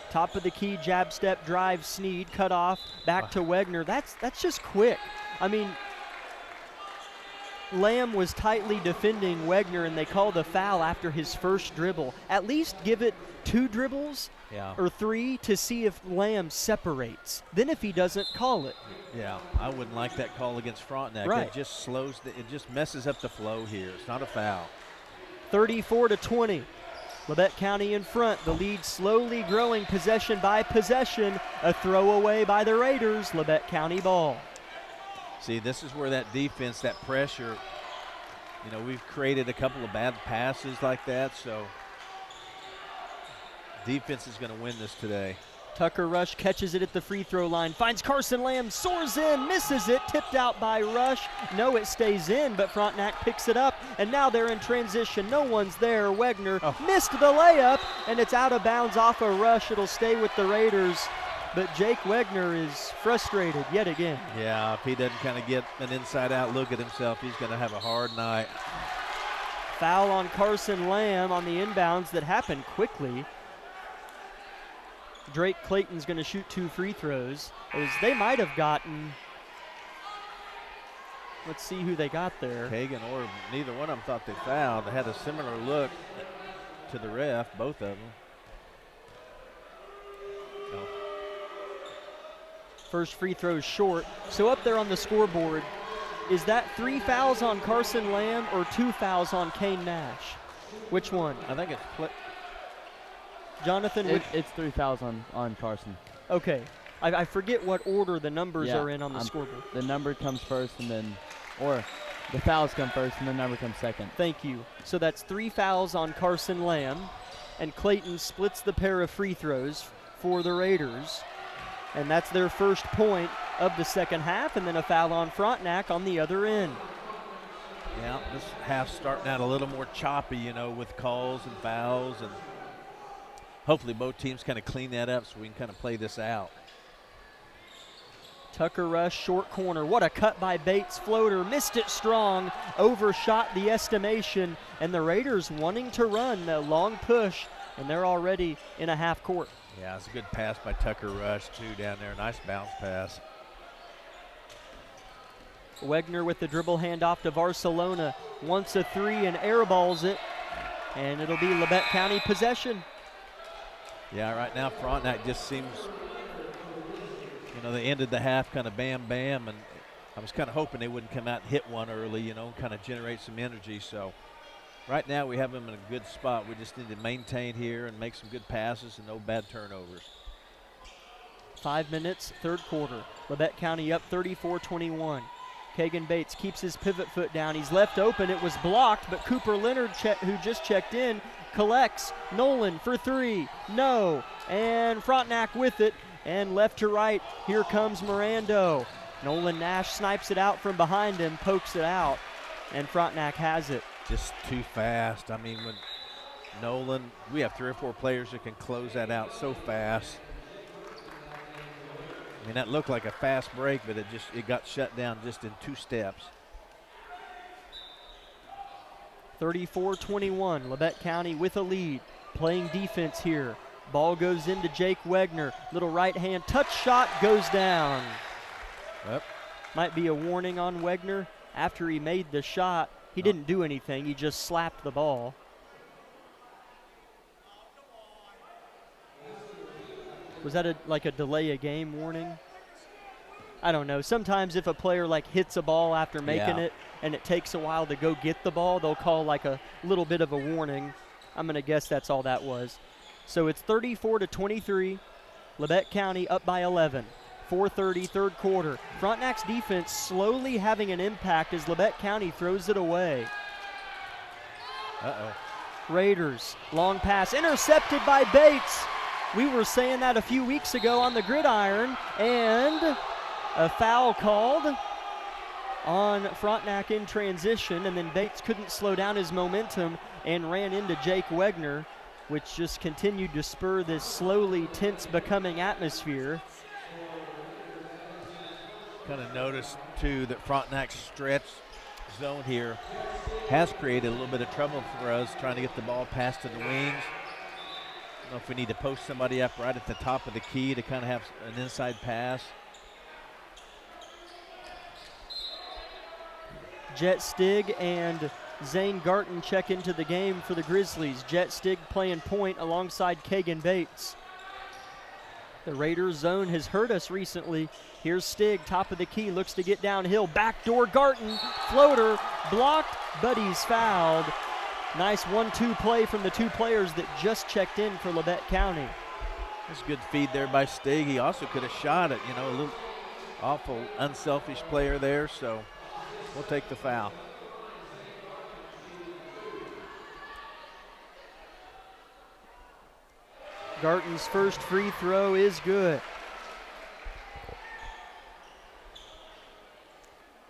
Top of the key, jab step, drive, Sneed, cut off, back to Wegner. That's just quick. I mean, Lamb was tightly defending Wegner, and they called a foul after his first dribble. At least give it 2 dribbles or 3 to see if Lamb separates. Then if he doesn't, call it. Yeah, I wouldn't like that call against Frontenac. Right. It just slows, it just messes up the flow here. It's not a foul. 34-20. Labette County in front. The lead slowly growing possession by possession. A throwaway by the Raiders. Labette County ball. See, this is where that defense, that pressure, we've created a couple of bad passes like that, so defense is going to win this today. Tucker Rush catches it at the free throw line, finds Carson Lamb, soars in, misses it, tipped out by Rush. No, it stays in, but Frontenac picks it up, and now they're in transition. No one's there. Wegner missed the layup, and it's out of bounds off a Rush. It'll stay with the Raiders, but Jake Wegner is frustrated yet again. Yeah, if he doesn't kind of get an inside-out look at himself, he's going to have a hard night. Foul on Carson Lamb on the inbounds that happened quickly. Drake Clayton's going to shoot 2 free throws. They might have gotten, let's see who they got there. Kagan or neither one of them thought they fouled. They had a similar look to the ref, both of them. No. First free throw short. So up there on the scoreboard, is that 3 fouls on Carson Lamb or 2 fouls on Kane Nash? Which one? I think it's Jonathan? It's 3 fouls on Carson. Okay. I forget what order the numbers are in on the scoreboard. The number comes first, and then, or the fouls come first, and the number comes second. Thank you. So that's 3 fouls on Carson Lamb, and Clayton splits the pair of free throws for the Raiders. And that's their first point of the second half, and then a foul on Frontenac on the other end. Yeah, this half's starting out a little more choppy, with calls and fouls, and hopefully both teams kind of clean that up so we can kind of play this out. Tucker Rush, short corner. What a cut by Bates. Floater, missed it strong, overshot the estimation, and the Raiders wanting to run the long push, and they're already in a half court. Yeah, it's a good pass by Tucker Rush, too, down there. Nice bounce pass. Wegner with the dribble handoff to Barcelona. Wants a 3 and airballs it, and it'll be Labette County possession. Yeah, right now Frontenac just seems, they ended the half kind of bam, bam, and I was kind of hoping they wouldn't come out and hit one early, kind of generate some energy. So right now we have them in a good spot. We just need to maintain here and make some good passes and no bad turnovers. 5 minutes, third quarter. Labette County up 34-21. Kagan Bates keeps his pivot foot down. He's left open. It was blocked, but Cooper Leonard, who just checked in, collects. Nolan for 3. No. And Frontenac with it. And left to right, here comes Mirando. Nolan Nash snipes it out from behind him, pokes it out, and Frontenac has it. Just too fast. I mean, when Nolan, we have 3 or 4 players that can close that out so fast. I mean, that looked like a fast break, but it got shut down just in 2 steps. 34-21, Labette County with a lead, playing defense here. Ball goes into Jake Wegner. Little right hand touch shot goes down. Yep. Might be a warning on Wegner. After he made the shot, he didn't do anything. He just slapped the ball. Was that like a delay a game warning? I don't know. Sometimes if a player hits a ball after making it and it takes a while to go get the ball, they'll call a little bit of a warning. I'm going to guess that's all that was. So it's 34-23. Labette County up by 11. 4:30, third quarter. Frontenac's defense slowly having an impact as Labette County throws it away. Uh-oh. Raiders, long pass, intercepted by Bates. We were saying that a few weeks ago on the gridiron, and a foul called on Frontenac in transition, and then Bates couldn't slow down his momentum and ran into Jake Wegner, which just continued to spur this slowly tense becoming atmosphere. Kind of noticed, too, that Frontenac's stretch zone here has created a little bit of trouble for us trying to get the ball past to the wings. I don't know if we need to post somebody up right at the top of the key to kind of have an inside pass. Jet Stig and Zane Garton check into the game for the Grizzlies. Jet Stig playing point alongside Kagan Bates. The Raiders zone has hurt us recently. Here's Stig, top of the key, looks to get downhill. Backdoor Garton, floater, blocked, but he's fouled. Nice 1-2 play from the two players that just checked in for Labette County. That's a good feed there by Stig. He also could have shot it, a little awful unselfish player there, so we'll take the foul. Garton's first free throw is good.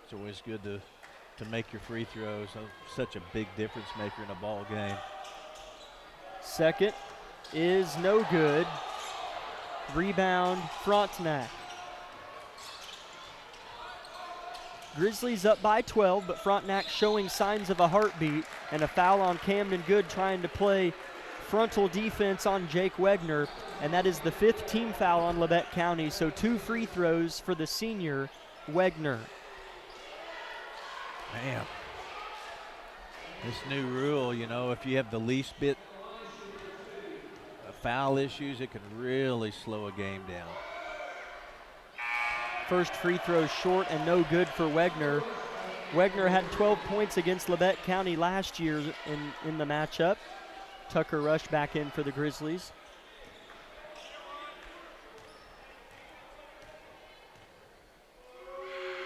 It's always good to make your free throws. Such a big difference maker in a ball game. Second is no good. Rebound, Frontenac. Grizzlies up by 12, but Frontenac showing signs of a heartbeat, and a foul on Camden Good trying to play frontal defense on Jake Wegner, and that is the 5th team foul on Labette County, so 2 free throws for the senior Wegner. Man, this new rule, if you have the least bit of foul issues, it can really slow a game down. First free throw short and no good for Wegner. Wegner had 12 points against Labette County last year in the matchup. Tucker Rush back in for the Grizzlies.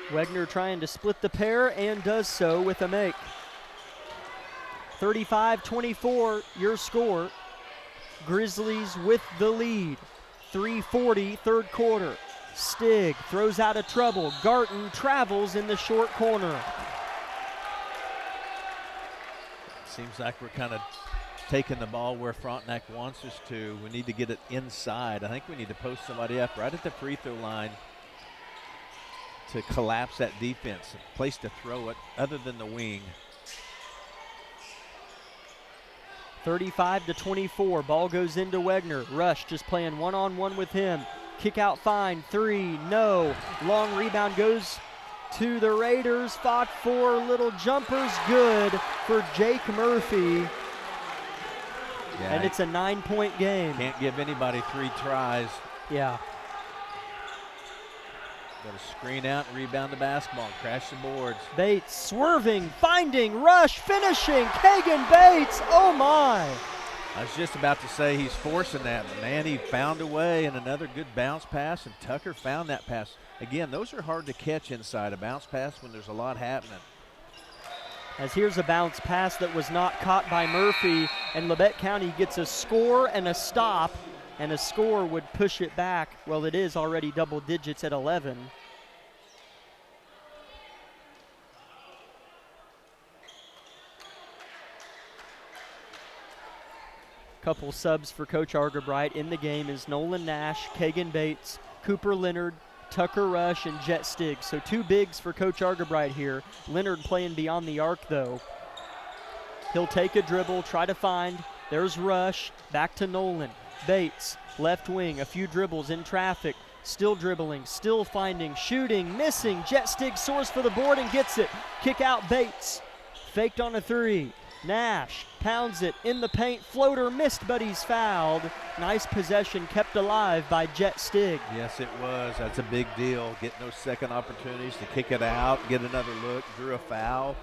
Wegner trying to split the pair and does so with a make. 35-24, your score. Grizzlies with the lead. 3:40, third quarter. Stig throws out of trouble. Garton travels in the short corner. Seems like we're kind of taking the ball where Frontenac wants us to. We need to get it inside. I think we need to post somebody up right at the free throw line to collapse that defense. A place to throw it other than the wing. 35-24, ball goes into Wegner. Rush just playing one-on-one with him. Kick out fine, 3, no. Long rebound goes to the Raiders. Fought for, little jumpers, good for Jake Murphy. Yeah, and it's a 9-point game. Can't give anybody 3 tries. Yeah. Got to screen out and rebound the basketball and crash the boards. Bates swerving, finding, Rush, finishing. Kagan Bates, oh my. I was just about to say he's forcing that, but man, he found a way, and another good bounce pass, and Tucker found that pass. Again, those are hard to catch inside, a bounce pass when there's a lot happening. As here's a bounce pass that was not caught by Murphy, and Labette County gets a score and a stop, and a score would push it back. Well, it is already double digits at 11. Couple subs for Coach Argabright. In the game is Nolan Nash, Kagan Bates, Cooper Leonard, Tucker Rush, and Jet Stig. So 2 bigs for Coach Argabright here. Leonard playing beyond the arc, though. He'll take a dribble, try to find. There's Rush, back to Nolan. Bates, left wing, a few dribbles in traffic. Still dribbling, still finding, shooting, missing. Jet Stig soars for the board and gets it. Kick out Bates. Faked on a 3. Nash pounds it in the paint. Floater missed, but he's fouled. Nice possession kept alive by Jet Stig. Yes, it was. That's a big deal. Getting those second opportunities to kick it out, get another look, drew a foul.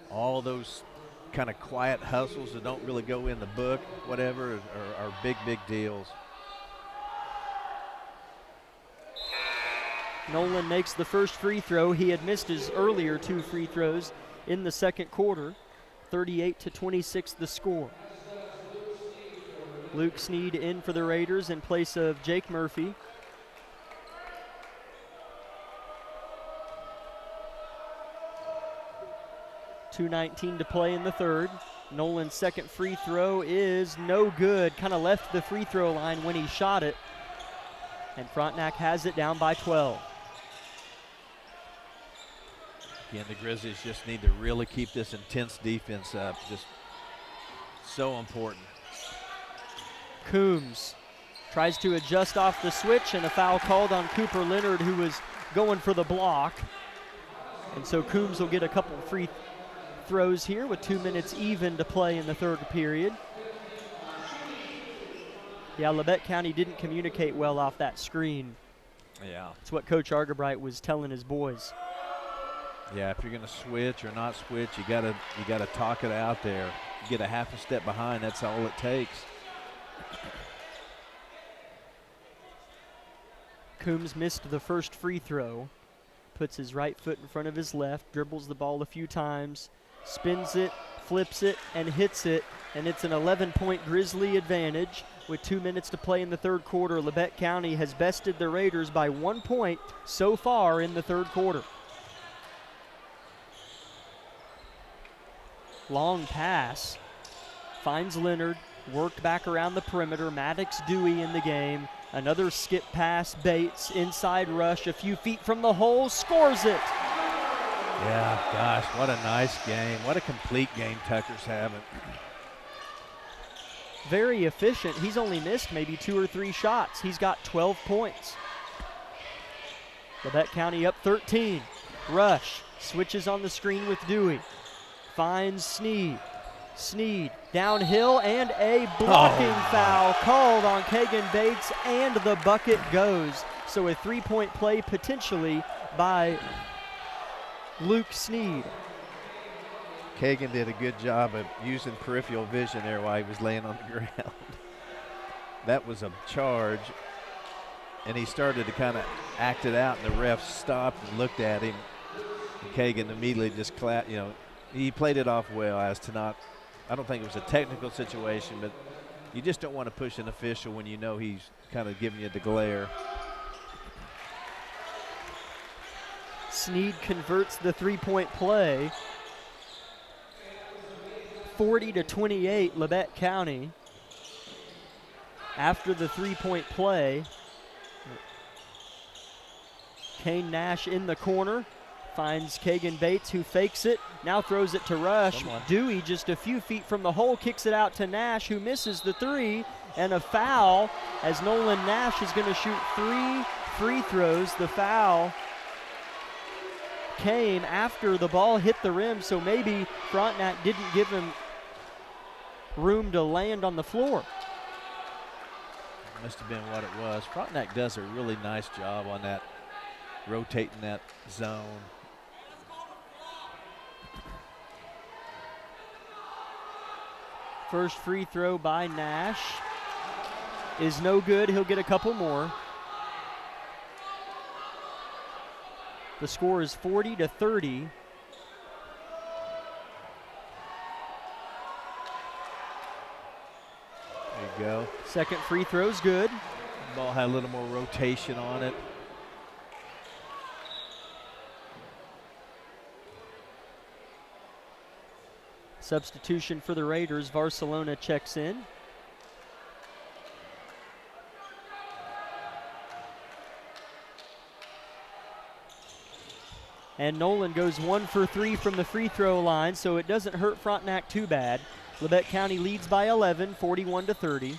All those kind of quiet hustles that don't really go in the book, whatever, are big, big deals. Nolan makes the first free throw. He had missed his earlier 2 free throws in the second quarter. 38-26 the score. Luke Sneed in for the Raiders in place of Jake Murphy. .2:19 to play in the third. Nolan's second free throw is no good. Kind of left the free throw line when he shot it. And Frontenac has it down by 12. Again, the Grizzlies just need to really keep this intense defense up. Just so important. Coombs tries to adjust off the switch, and a foul called on Cooper Leonard, who was going for the block. And so Coombs will get a couple free throws here with 2 minutes even to play in the third period. Yeah, Labette County didn't communicate well off that screen. Yeah. That's what Coach Argabright was telling his boys. Yeah, if you're going to switch or not switch, you gotta talk it out there. You get a half a step behind, that's all it takes. Coombs missed the first free throw. Puts his right foot in front of his left, dribbles the ball a few times, spins it, flips it, and hits it. And it's an 11-point Grizzly advantage. With 2 minutes to play in the third quarter, Labette County has bested the Raiders by 1 point so far in the third quarter. Long pass, finds Leonard, worked back around the perimeter. Maddox Dewey in the game. Another skip pass, Bates, inside rush, a few feet from the hole, scores it. Yeah, gosh, what a nice game. What a complete game Tucker's having. Very efficient. He's only missed maybe 2 or 3 shots. He's got 12 points. Labette County up 13. Rush switches on the screen with Dewey. Finds Sneed. Sneed downhill, and a blocking foul called on Kagan Bates, and the bucket goes. So a 3-point play potentially by Luke Sneed. Kagan did a good job of using peripheral vision there while he was laying on the ground. That was a charge, and he started to kind of act it out, and the ref stopped and looked at him. And Kagan immediately just he played it off well as to not, I don't think it was a technical situation, but you just don't want to push an official when you know he's kind of giving you the glare. Sneed converts the 3-point play. 40-28, Labette County. After the 3-point play, Kane Nash in the corner. Finds Kagan Bates, who fakes it, now throws it to Rush. Dewey just a few feet from the hole, kicks it out to Nash, who misses the 3, and a foul as Nolan Nash is going to shoot 3 free throws. The foul came after the ball hit the rim, so maybe Frontenac didn't give him room to land on the floor. Must have been what it was. Frontenac does a really nice job on that, rotating that zone. First free throw by Nash is no good. He'll get a couple more. The score is 40-30. There you go. Second free throw's good. The ball had a little more rotation on it. Substitution for the Raiders. Barcelona checks in. And Nolan goes 1 for 3 from the free throw line, so it doesn't hurt Frontenac too bad. Labette County leads by 11, 41-30.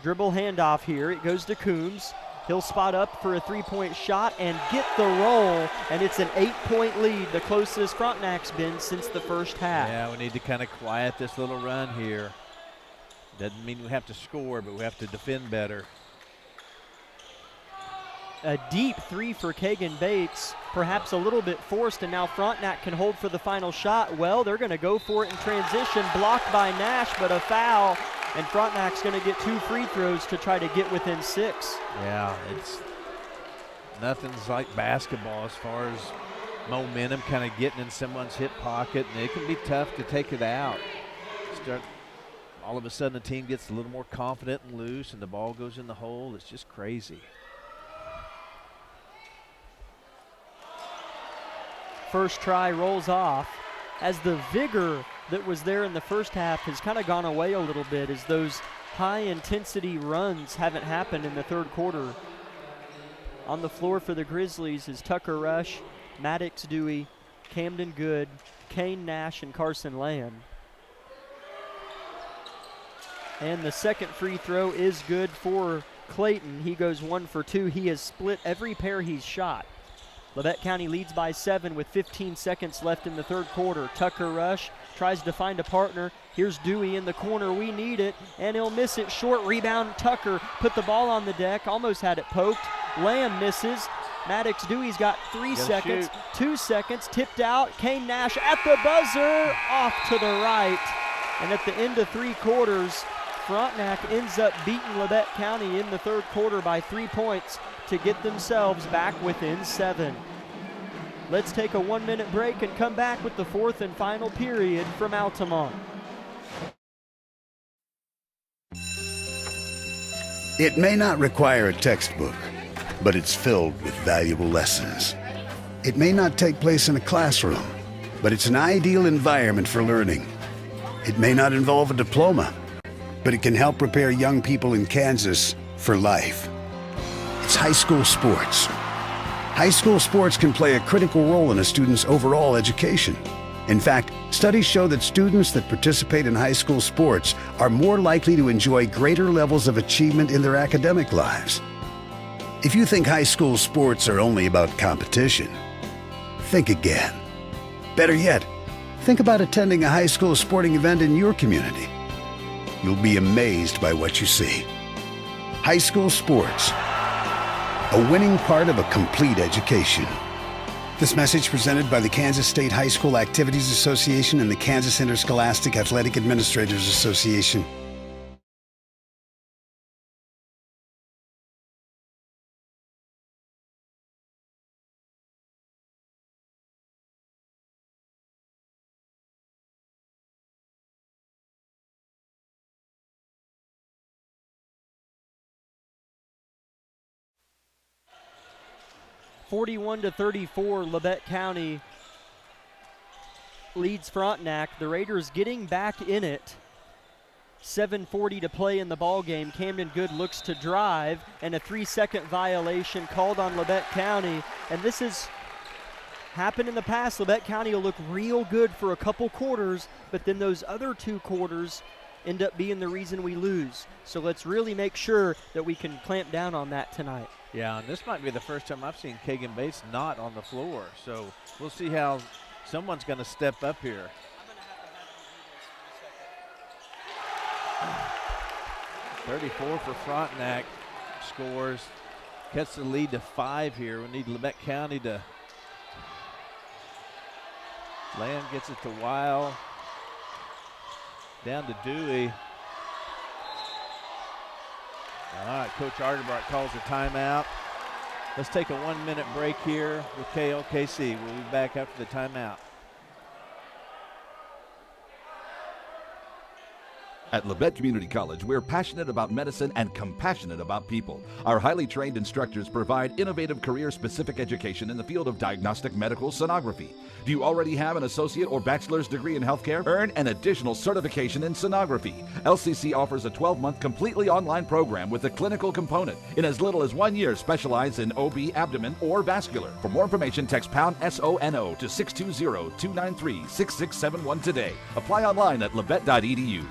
Dribble handoff here. It goes to Coombs. He'll spot up for a 3-point shot and get the roll, and it's an 8-point lead, the closest Frontenac's been since the first half. Yeah, we need to kind of quiet this little run here. Doesn't mean we have to score, but we have to defend better. A deep 3 for Kagan Bates, perhaps a little bit forced, and now Frontenac can hold for the final shot. Well, they're going to go for it in transition, blocked by Nash, but a foul, and Frontenac's going to get 2 free throws to try to get within 6. Yeah, it's nothing's like basketball as far as momentum kind of getting in someone's hip pocket, and it can be tough to take it out. All of a sudden, the team gets a little more confident and loose, and the ball goes in the hole. It's just crazy. First try rolls off as the vigor that was there in the first half has kind of gone away a little bit, as those high-intensity runs haven't happened in the third quarter. On the floor for the Grizzlies is Tucker Rush, Maddox Dewey, Camden Good, Kane Nash, and Carson Land. And the second free throw is good for Clayton. He goes 1 for 2. He has split every pair he's shot. Labette County leads by 7 with 15 seconds left in the third quarter. Tucker Rush tries to find a partner. Here's Dewey in the corner. We need it, and he'll miss it. Short rebound. Tucker put the ball on the deck, almost had it poked. Lamb misses. Maddox Dewey's got 3 seconds. Shoot. 2 seconds. Tipped out. Kane Nash at the buzzer. Off to the right. And at the end of 3 quarters, Frontenac ends up beating Labette County in the third quarter by 3 points to get themselves back within 7. Let's take a 1-minute break and come back with the fourth and final period from Altamont. It may not require a textbook, but it's filled with valuable lessons. It may not take place in a classroom, but it's an ideal environment for learning. It may not involve a diploma, but it can help prepare young people in Kansas for life. It's high school sports. High school sports can play a critical role in a student's overall education. In fact, studies show that students that participate in high school sports are more likely to enjoy greater levels of achievement in their academic lives. If you think high school sports are only about competition, think again. Better yet, think about attending a high school sporting event in your community. You'll be amazed by what you see. High school sports, a winning part of a complete education. This message presented by the Kansas State High School Activities Association and the Kansas Interscholastic Athletic Administrators Association. (41-34), Labette County leads Frontenac. The Raiders getting back in it. 7:40 to play in the ball game. Camden Good looks to drive, and a 3-second violation called on Labette County. And this has happened in the past. Labette County will look real good for a couple quarters, but then those other 2 quarters end up being the reason we lose. So let's really make sure that we can clamp down on that tonight. Yeah, and this might be the first time I've seen Kagan Bates not on the floor. So we'll see how someone's going to step up here. 34 for Frontenac scores. Cuts the lead to 5 here. We need Labette County to. Land gets it to Weil. Down to Dewey. All right, Coach Arterbrock calls a timeout. Let's take a 1-minute break here with KLKC. We'll be back after the timeout. At Labette Community College, we're passionate about medicine and compassionate about people. Our highly trained instructors provide innovative career-specific education in the field of diagnostic medical sonography. Do you already have an associate or bachelor's degree in healthcare? Earn an additional certification in sonography. LCC offers a 12-month completely online program with a clinical component. In as little as 1 year, specialize in OB, abdomen, or vascular. For more information, text pound SONO to 620-293-6671 today. Apply online at labette.edu.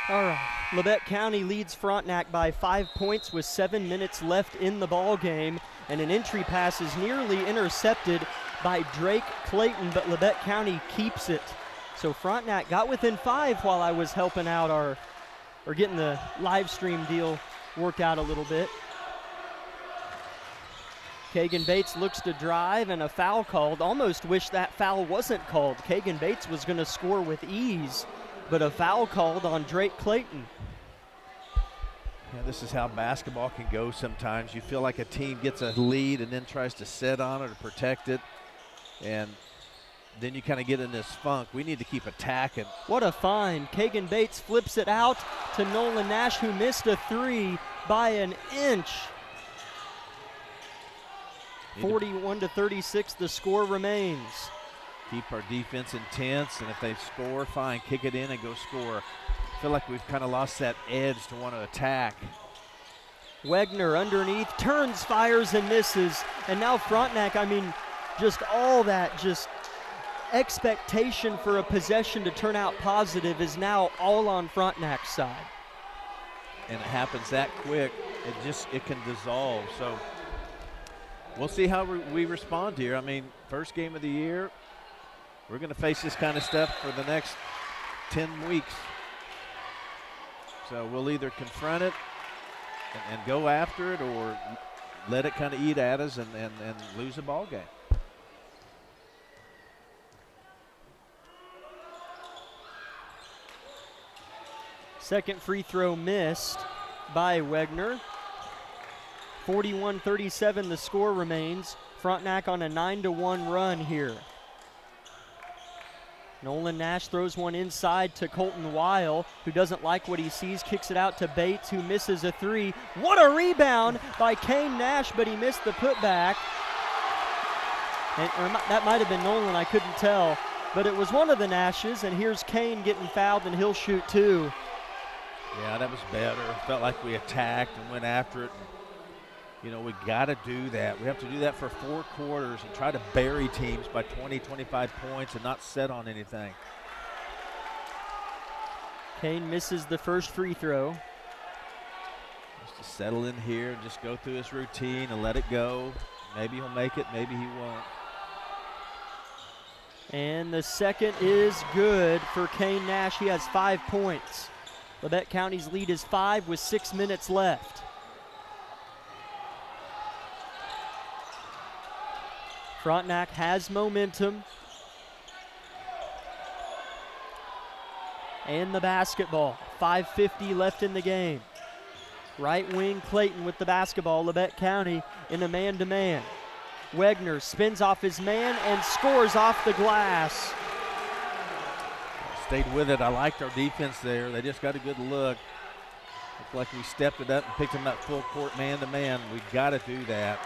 All right, Labette County leads Frontenac by 5 points with 7 minutes left in the ball game. and an entry pass is nearly intercepted by Drake Clayton, but Labette County keeps it. So Frontenac got within 5 while I was helping out or getting the live stream deal worked out a little bit. Kagan Bates looks to drive and a foul called. Almost wish that foul wasn't called. Kagan Bates was going to score with ease, but a foul called on Drake Clayton. Yeah, this is how basketball can go sometimes. You feel like a team gets a lead and then tries to sit on it or protect it, and then you kind of get in this funk. We need to keep attacking. What a find. Kagan Bates flips it out to Nolan Nash, who missed a 3 by an inch. 41-36, the score remains. Keep our defense intense, and if they score, fine, kick it in and go score. I feel like we've kind of lost that edge to want to attack. Wegner underneath, turns, fires, and misses. And now Frontenac, I mean, just all that just expectation for a possession to turn out positive is now all on Frontenac's side. And it happens that quick, it can dissolve. So we'll see how we respond here. I mean, first game of the year, we're going to face this kind of stuff for the next 10 weeks. So we'll either confront it and go after it, or let it kind of eat at us and lose a ball game. Second free throw missed by Wegner. 41-37 the score remains. Frontenac on a 9-1 run here. Nolan Nash throws one inside to Colton Weil, who doesn't like what he sees, kicks it out to Bates, who misses a 3. What a rebound by Kane Nash, but he missed the putback. That might have been Nolan, I couldn't tell. But it was one of the Nashes, and here's Kane getting fouled, and he'll shoot 2. Yeah, that was better. Felt like we attacked and went after it. You know, we got to do that. We have to do that for 4 quarters and try to bury teams by 20, 25 points and not set on anything. Kane misses the first free throw. Just to settle in here and just go through his routine and let it go. Maybe he'll make it, maybe he won't. And the second is good for Kane Nash. He has 5 points. Labette County's lead is 5 with 6 minutes left. Frontenac has momentum. And the basketball. 5:50 left in the game. Right wing Clayton with the basketball. Labette County in a man-to-man. Wegner spins off his man and scores off the glass. Stayed with it. I liked our defense there. They just got a good look. Looked like we stepped it up and picked him up full court man-to-man. We got to do that.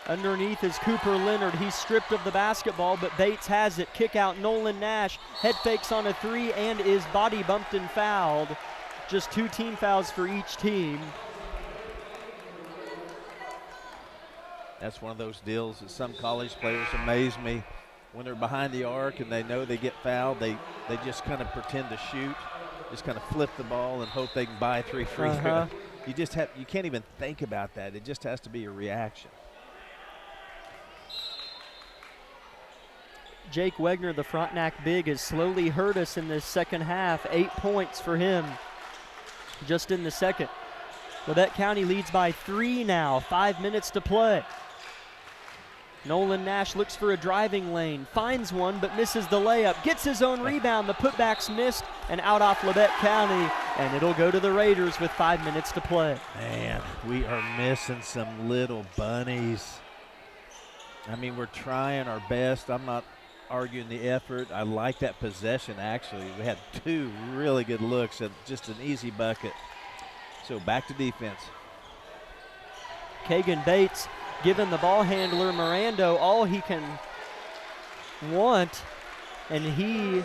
Underneath is Cooper Leonard. He's stripped of the basketball, but Bates has it. Kick out Nolan Nash. Head fakes on a 3 and is body bumped and fouled. Just 2 team fouls for each team. That's one of those deals that some college players amaze me. When they're behind the arc and they know they get fouled, they just kind of pretend to shoot, just kind of flip the ball and hope they can buy 3 free throws. You can't even think about that. It just has to be a reaction. Jake Wegner, the Frontenac big, has slowly hurt us in this second half. 8 points for him just in the second. Labette County leads by 3 now. 5 minutes to play. Nolan Nash looks for a driving lane, finds one but misses the layup, gets his own rebound. The putback's missed and out off Labette County, and it'll go to the Raiders with 5 minutes to play. Man, we are missing some little bunnies. I mean, we're trying our best. I'm not arguing the effort. I like that possession, actually. We had 2 really good looks at just an easy bucket. So back to defense. Kagan Bates giving the ball handler Mirando all he can want, and he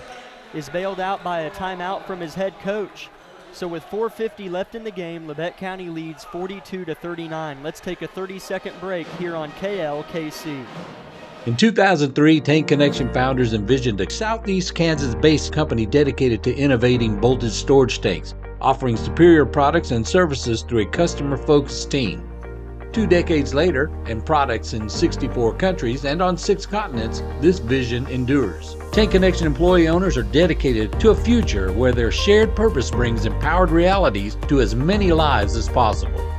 is bailed out by a timeout from his head coach. So with 4:50 left in the game, Labette County leads 42-39. Let's take a 30-second break here on KLKC. In 2003, Tank Connection founders envisioned a Southeast Kansas-based company dedicated to innovating bolted storage tanks, offering superior products and services through a customer-focused team. 2 decades later, and products in 64 countries and on 6 continents, this vision endures. Tank Connection employee owners are dedicated to a future where their shared purpose brings empowered realities to as many lives as possible.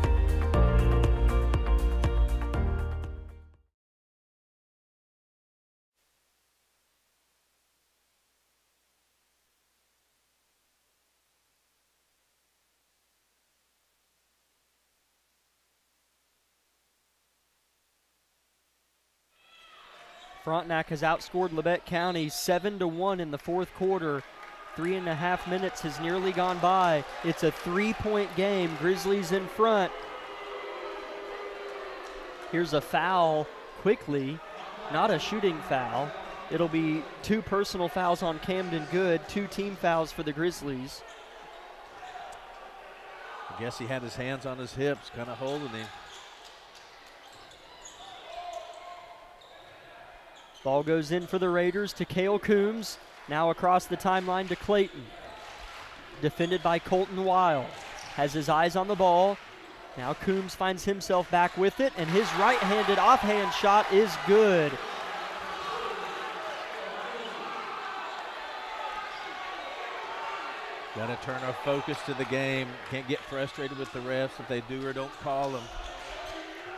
Frontenac has outscored Labette County 7-1 in the fourth quarter. 3.5 minutes has nearly gone by. It's a 3-point game. Grizzlies in front. Here's a foul quickly. Not a shooting foul. It'll be 2 personal fouls on Camden Good, 2 team fouls for the Grizzlies. I guess he had his hands on his hips, kind of holding him. Ball goes in for the Raiders to Cale Coombs. Now across the timeline to Clayton. Defended by Colton Weil. Has his eyes on the ball. Now Coombs finds himself back with it, and his right-handed offhand shot is good. Got to turn our focus to the game. Can't get frustrated with the refs if they do or don't call them.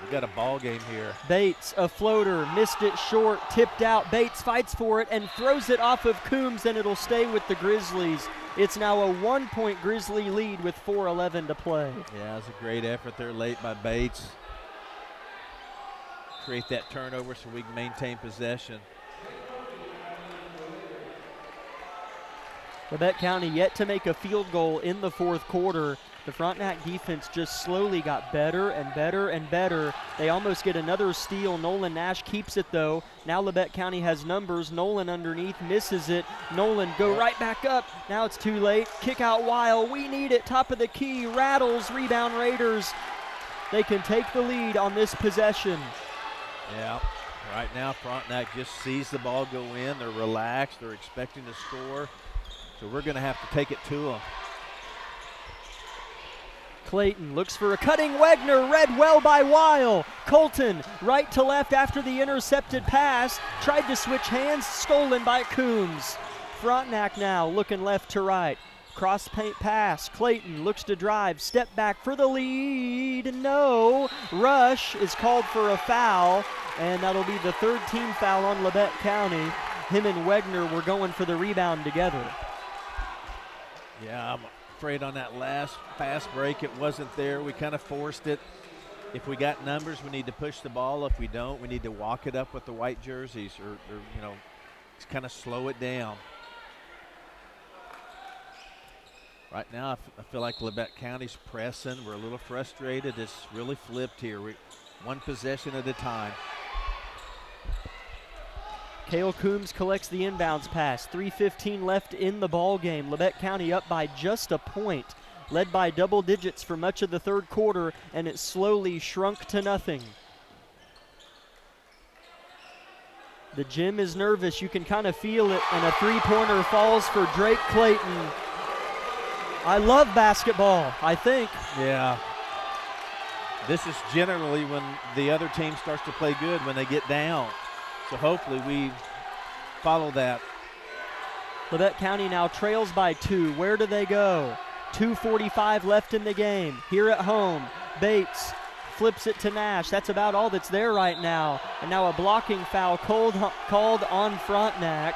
We got a ball game here. Bates, a floater, missed it short, tipped out. Bates fights for it and throws it off of Coombs, and it'll stay with the Grizzlies. It's now a 1-point Grizzly lead with 4:11 to play. Yeah, it's a great effort there late by Bates. Create that turnover so we can maintain possession. Labette County yet to make a field goal in the fourth quarter. The Frontenac defense just slowly got better and better and better. They almost get another steal. Nolan Nash keeps it though. Now Labette County has numbers. Nolan underneath misses it. Nolan go right back up. Now it's too late. Kick out Weil. We need it. Top of the key. Rattles. Rebound Raiders. They can take the lead on this possession. Yeah. Right now Frontenac just sees the ball go in. They're relaxed. They're expecting to score. So we're going to have to take it to them. Clayton looks for a cutting Wegner, read well by Weil. Colton, right to left after the intercepted pass, tried to switch hands, stolen by Coombs. Frontenac now looking left to right. Cross paint pass, Clayton looks to drive, step back for the lead, no. Rush is called for a foul, and that'll be the 3rd team foul on Labette County. Him and Wegner were going for the rebound together. Yeah, I'm afraid on that last fast break it wasn't there. We kind of forced it. If we got numbers, we need to push the ball. If we don't, we need to walk it up with the white jerseys or you know, just kind of slow it down. Right now, I feel like Labette County's pressing. We're a little frustrated. It's really flipped here. One possession at a time. Cale Coombs collects the inbounds pass. 3:15 left in the ball game. Labette County up by just a point. Led by double digits for much of the third quarter, and it slowly shrunk to nothing. The gym is nervous. You can kind of feel it, and a 3-pointer falls for Drake Clayton. I love basketball, I think. Yeah. This is generally when the other team starts to play good, when they get down. So hopefully we follow that. Labette County now trails by 2. Where do they go? 2:45 left in the game. Here at home, Bates flips it to Nash. That's about all that's there right now. And now a blocking foul called on Frontenac.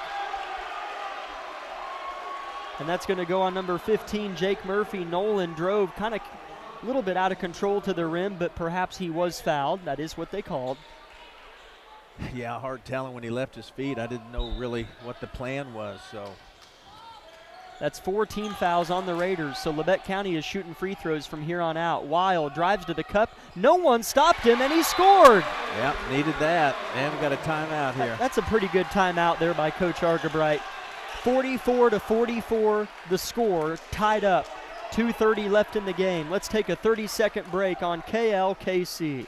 And that's going to go on number 15, Jake Murphy. Nolan drove kind of a little bit out of control to the rim, but perhaps he was fouled. That is what they called. Yeah, hard telling when he left his feet. I didn't know really what the plan was. So that's 4 team fouls on the Raiders. So Labette County is shooting free throws from here on out. Weil drives to the cup. No one stopped him, and he scored. Yep, needed that. And we got a timeout here. That's a pretty good timeout there by Coach Argabright. 44-44 the score, tied up. 2:30 left in the game. Let's take a 30-second break on KLKC.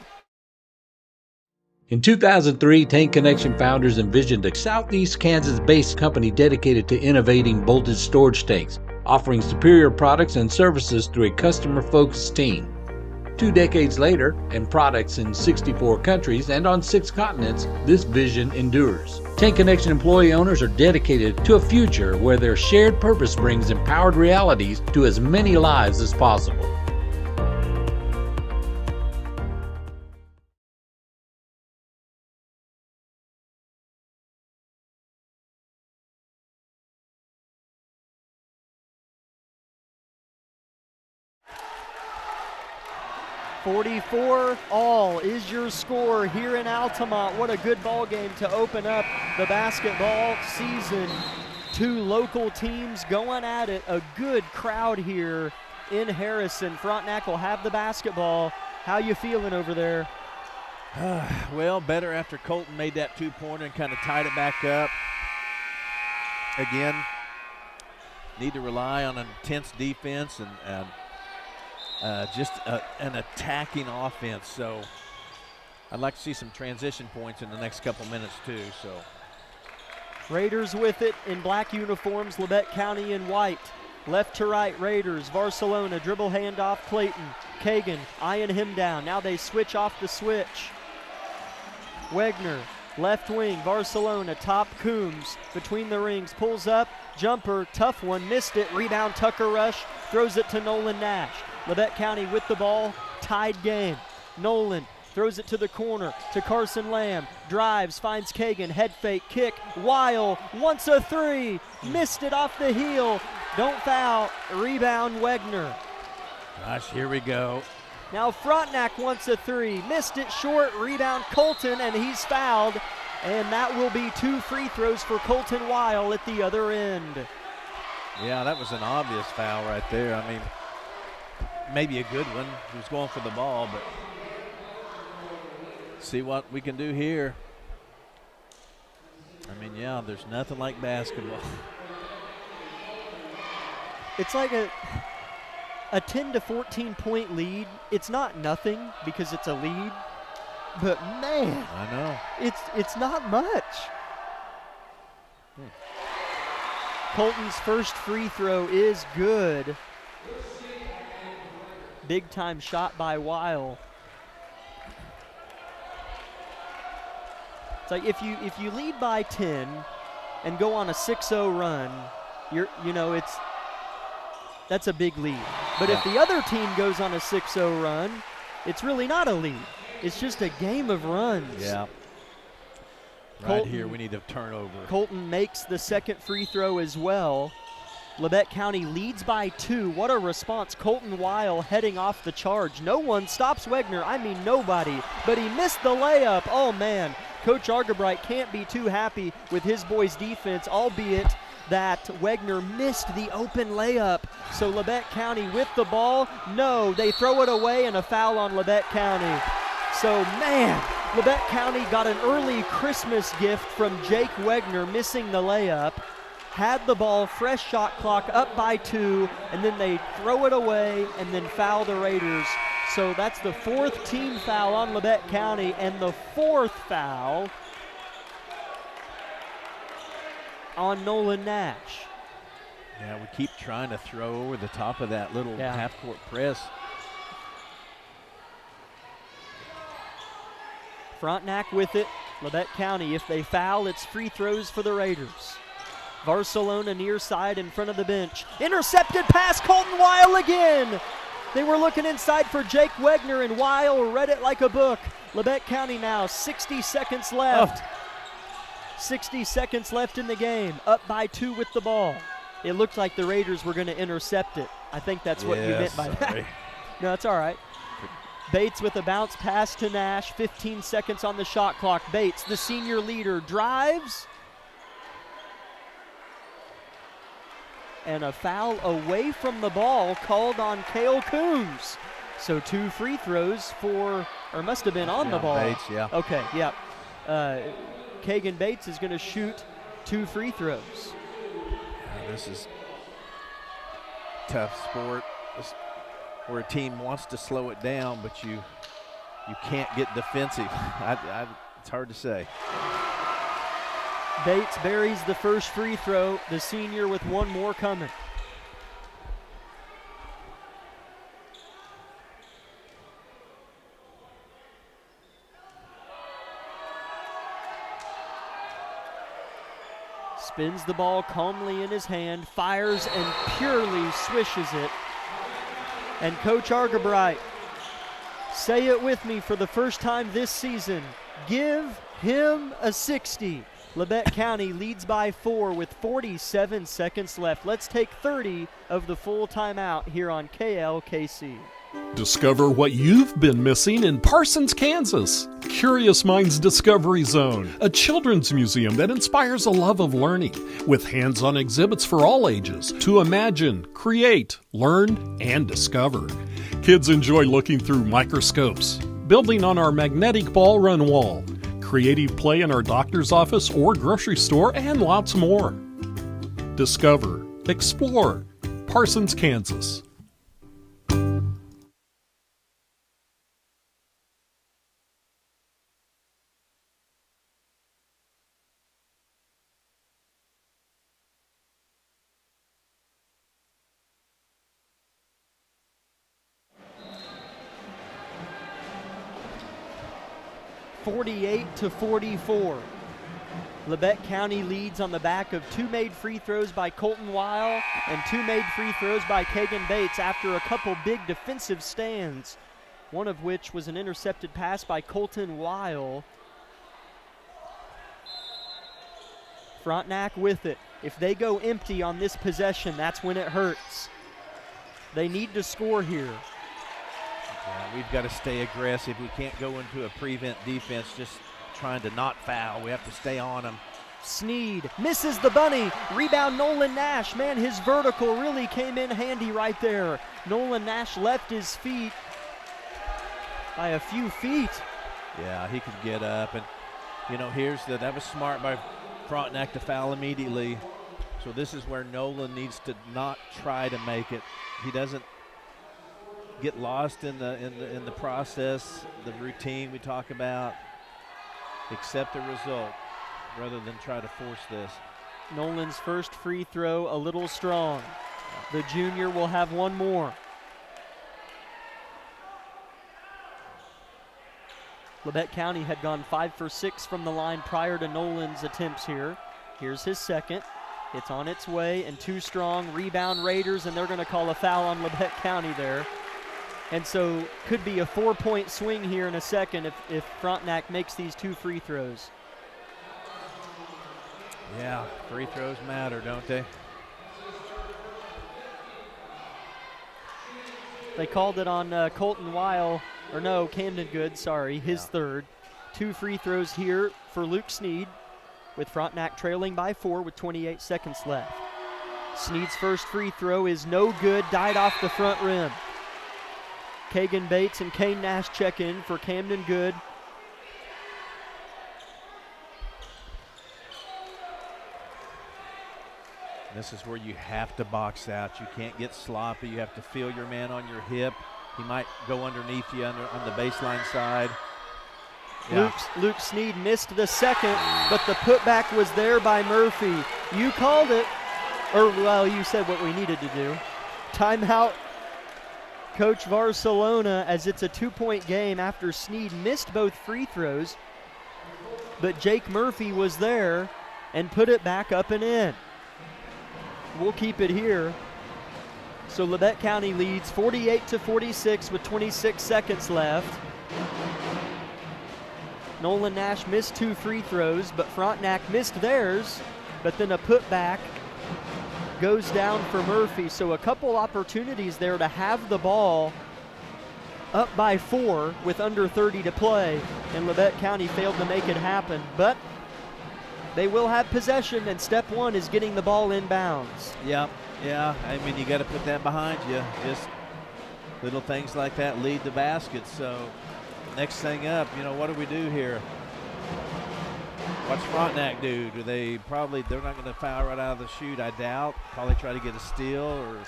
In 2003, Tank Connection founders envisioned a Southeast Kansas-based company dedicated to innovating bolted storage tanks, offering superior products and services through a customer-focused team. 2 decades later, and products in 64 countries and on 6 continents, this vision endures. Tank Connection employee owners are dedicated to a future where their shared purpose brings empowered realities to as many lives as possible. $44-all is your score here in Altamont. What a good ball game to open up the basketball season. 2 local teams going at it. A good crowd here in Harrison. Frontenac will have the basketball. How you feeling over there? Well, better after Colton made that 2-pointer and kind of tied it back up. Again, need to rely on an intense defense and just an attacking offense. So I'd like to see some transition points in the next couple minutes too. So Raiders with it in black uniforms, Labette County in white. Left to right, Raiders. Barcelona, dribble handoff, Clayton. Kagan eyeing him down. Now they switch off the switch. Wegner, left wing, Barcelona, top Coombs. Between the rings, pulls up, jumper, tough one, missed it. Rebound, Tucker Rush, throws it to Nolan Nash. Labette County with the ball, tied game. Nolan throws it to the corner to Carson Lamb. Drives, finds Kagan, head fake, kick. Weil wants a 3, missed it off the heel. Don't foul, rebound Wegner. Gosh, here we go. Now Frontenac wants a 3, missed it short, rebound Colton, and he's fouled. And that will be 2 free throws for Colton Weil at the other end. Yeah, that was an obvious foul right there. I mean, maybe a good one. He was going for the ball, but see what we can do here. I mean, yeah, there's nothing like basketball. It's like a 10 to 14 point lead. It's not nothing because it's a lead, but man, I know it's not much. Colton's first free throw is good. Big time shot by Weil. It's like if you lead by 10 and go on a 6-0 run, that's a big lead. But if the other team goes on a 6-0 run, it's really not a lead. It's just a game of runs. Yeah. Right here, we need a turnover. Colton makes the second free throw as well. Labette County leads by 2. What a response. Colton Weil heading off the charge. No one stops Wegner. I mean, nobody. But he missed the layup. Oh, man. Coach Argebright can't be too happy with his boys' defense, albeit that Wegner missed the open layup. So Labette County with the ball. No, they throw it away and a foul on Labette County. So, man, Labette County got an early Christmas gift from Jake Wegner missing the layup. Had the ball, fresh shot clock, up by 2, and then they throw it away and then foul the Raiders. So that's the 4th team foul on Labette County and the 4th foul on Nolan Nash. Yeah, we keep trying to throw over the top of that little half-court press. Frontenac with it. Labette County, if they foul, it's free throws for the Raiders. Barcelona near side in front of the bench. Intercepted pass, Colton Weil again. They were looking inside for Jake Wegner, and Weil read it like a book. Labette County now, 60 seconds left. 60 seconds left in the game. Up by 2 with the ball. It looked like the Raiders were going to intercept it. I think that's what you meant by that. No, it's all right. Bates with a bounce pass to Nash. 15 seconds on the shot clock. Bates, the senior leader, drives. And a foul away from the ball called on Cale Coombs. So 2 free throws for, or must have been on the ball. Bates, yeah. Okay, yeah. Kagan Bates is going to shoot 2 free throws. Yeah, this is tough sport where a team wants to slow it down, but you can't get defensive. It's hard to say. Bates buries the first free throw, the senior with 1 more coming. spins the ball calmly in his hand, fires and purely swishes it. And Coach Argabright, say it with me for the first time this season, give him a 60. Labette County leads by 4 with 47 seconds left. Let's take 30 of the full timeout here on KLKC. Discover what you've been missing in Parsons, Kansas. Curious Minds Discovery Zone, a children's museum that inspires a love of learning with hands-on exhibits for all ages to imagine, create, learn, and discover. Kids enjoy looking through microscopes, building on our magnetic ball run wall, creative play in our doctor's office or grocery store, and lots more. Discover, explore, Parsons, Kansas. (48-44). Labette County leads on the back of 2 made free throws by Colton Weil and 2 made free throws by Kagan Bates after a couple big defensive stands, one of which was an intercepted pass by Colton Weil. Frontenac with it. If they go empty on this possession, that's when it hurts. They need to score here. Yeah, we've got to stay aggressive. We can't go into a prevent defense just trying to not foul. We have to stay on them. Sneed misses the bunny. Rebound Nolan Nash. Man, his vertical really came in handy right there. Nolan Nash left his feet by a few feet. Yeah, he could get up. And, you know, that was smart by Frontenac to foul immediately. So this is where Nolan needs to not try to make it. He doesn't get lost in the process, the routine we talk about. Accept the result rather than try to force this. Nolan's first free throw a little strong. The junior will have one more. Labette County had gone 5 for 6 from the line prior to Nolan's attempts here. Here's his second. It's on its way and too strong. Rebound Raiders, and they're going to call a foul on Labette County there. And so could be a 4-point swing here in a second if Frontenac makes these 2 free throws. Yeah, free throws matter, don't they? They called it on Colton Weil, or no, Camden Good, sorry, his third. 2 free throws here for Luke Sneed, with Frontenac trailing by 4 with 28 seconds left. Sneed's first free throw is no good, died off the front rim. Kagan Bates and Kane Nash check in for Camden Good. This is where you have to box out. You can't get sloppy. You have to feel your man on your hip. He might go underneath you on the baseline side. Yeah. Luke Sneed missed the second, but the putback was there by Murphy. You called it, or well, you said what we needed to do. Timeout, Coach Barcelona, as it's a 2-point game after Sneed missed both free throws, but Jake Murphy was there and put it back up and in. We'll keep it here. So Labette County leads 48-46 with 26 seconds left. Nolan Nash missed 2 free throws, but Frontenac missed theirs, but then a putback goes down for Murphy. So a couple opportunities there to have the ball up by 4 with under 30 to play, and Labette County failed to make it happen. But they will have possession, and step one is getting the ball inbounds. Yeah. I mean, you got to put that behind you. Just little things like that lead the basket. So next thing up, you know, what do we do here? What's Frontenac do? They're not going to foul right out of the chute, I doubt. Probably try to get a steal or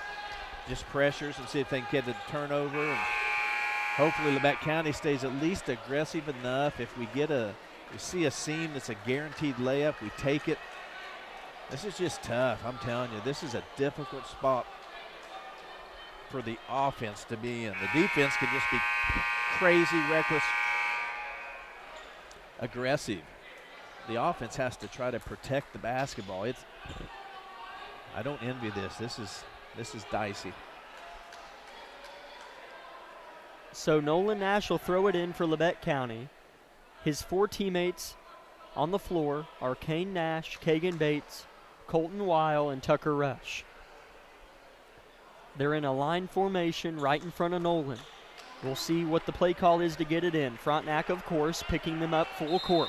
just pressures and see if they can get a turnover. And hopefully Labette County stays at least aggressive enough. If we see a seam that's a guaranteed layup, we take it. This is just tough. I'm telling you, this is a difficult spot for the offense to be in. The defense can just be crazy, reckless, aggressive. the offense has to try to protect the basketball. I don't envy this. This is dicey. So Nolan Nash will throw it in for Labette County. His 4 teammates on the floor are Kane Nash, Kagan Bates, Colton Weil, and Tucker Rush. They're in a line formation right in front of Nolan. We'll see what the play call is to get it in. Frontenac, of course, picking them up full court.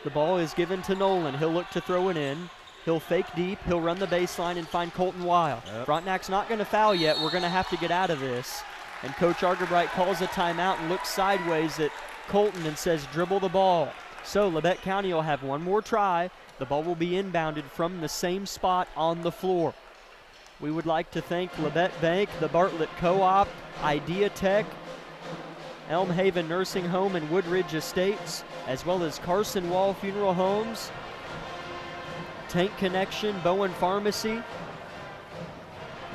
The ball is given to Nolan. He'll look to throw it in. He'll fake deep. He'll run the baseline and find Colton Weil. Yep. Frontenac's not going to foul yet. We're going to have to get out of this. And Coach Argerbright calls a timeout and looks sideways at Colton and says, dribble the ball. So Labette County will have one more try. The ball will be inbounded from the same spot on the floor. We would like to thank Labette Bank, the Bartlett Co-op, Idea Tech, Elm Haven Nursing Home and Woodridge Estates, as well as Carson Wall Funeral Homes, Tank Connection, Bowen Pharmacy.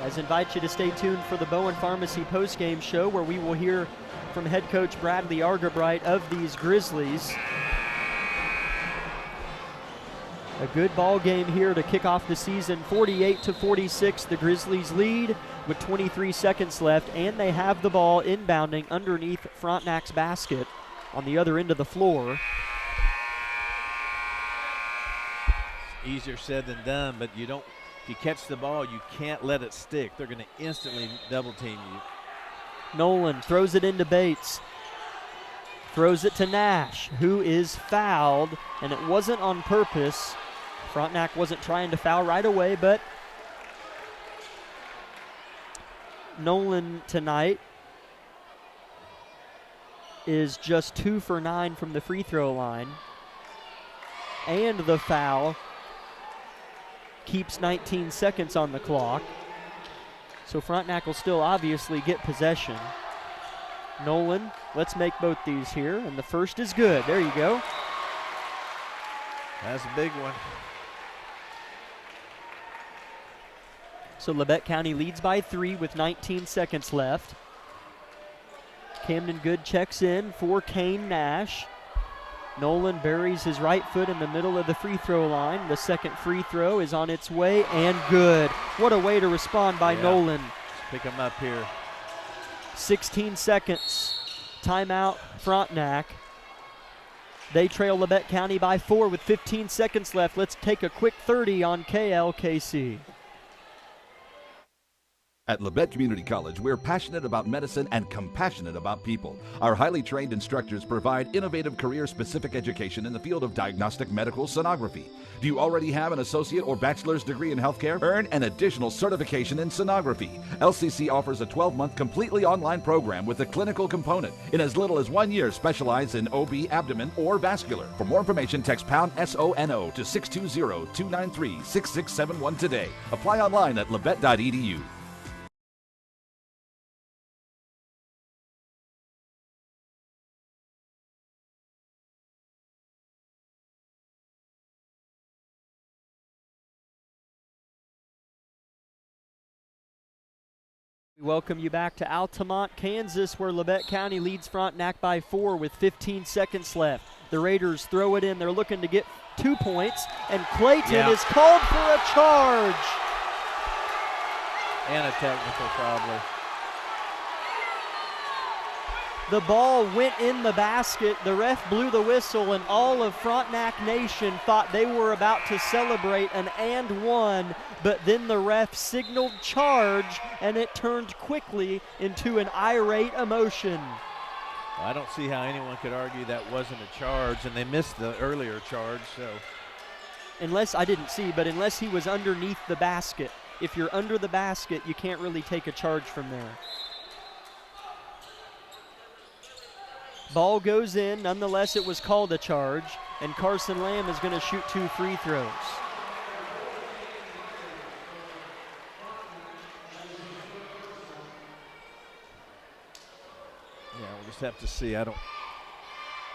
I invite you to stay tuned for the Bowen Pharmacy postgame show, where we will hear from head coach Bradley Argerbright of these Grizzlies. A good ball game here to kick off the season. 48-46, the Grizzlies lead with 23 seconds left, and they have the ball inbounding underneath Frontenac's basket on the other end of the floor. Easier said than done, but if you catch the ball, you can't let it stick. They're going to instantly double team you. Nolan throws it into Bates. Throws it to Nash, who is fouled, and it wasn't on purpose. Frontenac wasn't trying to foul right away, but Nolan tonight is just 2 for 9 from the free throw line. And the foul keeps 19 seconds on the clock. So Frontenac will still obviously get possession. Nolan, let's make both these here, and the first is good. There you go. That's a big one. So Labette County leads by 3 with 19 seconds left. Camden Good checks in for Kane Nash. Nolan buries his right foot in the middle of the free throw line. The second free throw is on its way and good. What a way to respond by Nolan. Let's pick him up here. 16 seconds. Timeout, Frontenac. They trail Labette County by 4 with 15 seconds left. Let's take a quick 30 on KLKC. At Labette Community College, we're passionate about medicine and compassionate about people. Our highly trained instructors provide innovative career-specific education in the field of diagnostic medical sonography. Do you already have an associate or bachelor's degree in healthcare? Earn an additional certification in sonography. LCC offers a 12-month completely online program with a clinical component. In as little as 1 year, specialize in OB, abdomen, or vascular. For more information, text pound SONO to 620-293-6671 today. Apply online at labette.edu. We welcome you back to Altamont, Kansas, where Labette County leads Frontenac by 4 with 15 seconds left. The Raiders throw it in. They're looking to get 2 points, and Clayton is called for a charge. And a technical, probably. The ball went in the basket. The ref blew the whistle, and all of Frontenac Nation thought they were about to celebrate an and one, but then the ref signaled charge, and it turned quickly into an irate emotion. Well, I don't see how anyone could argue that wasn't a charge, and they missed the earlier charge, so. Unless, I didn't see, but unless he was underneath the basket. If you're under the basket, you can't really take a charge from there. Ball goes in. Nonetheless, it was called a charge, and Carson Lamb is going to shoot 2 free throws. Yeah, we'll just have to see.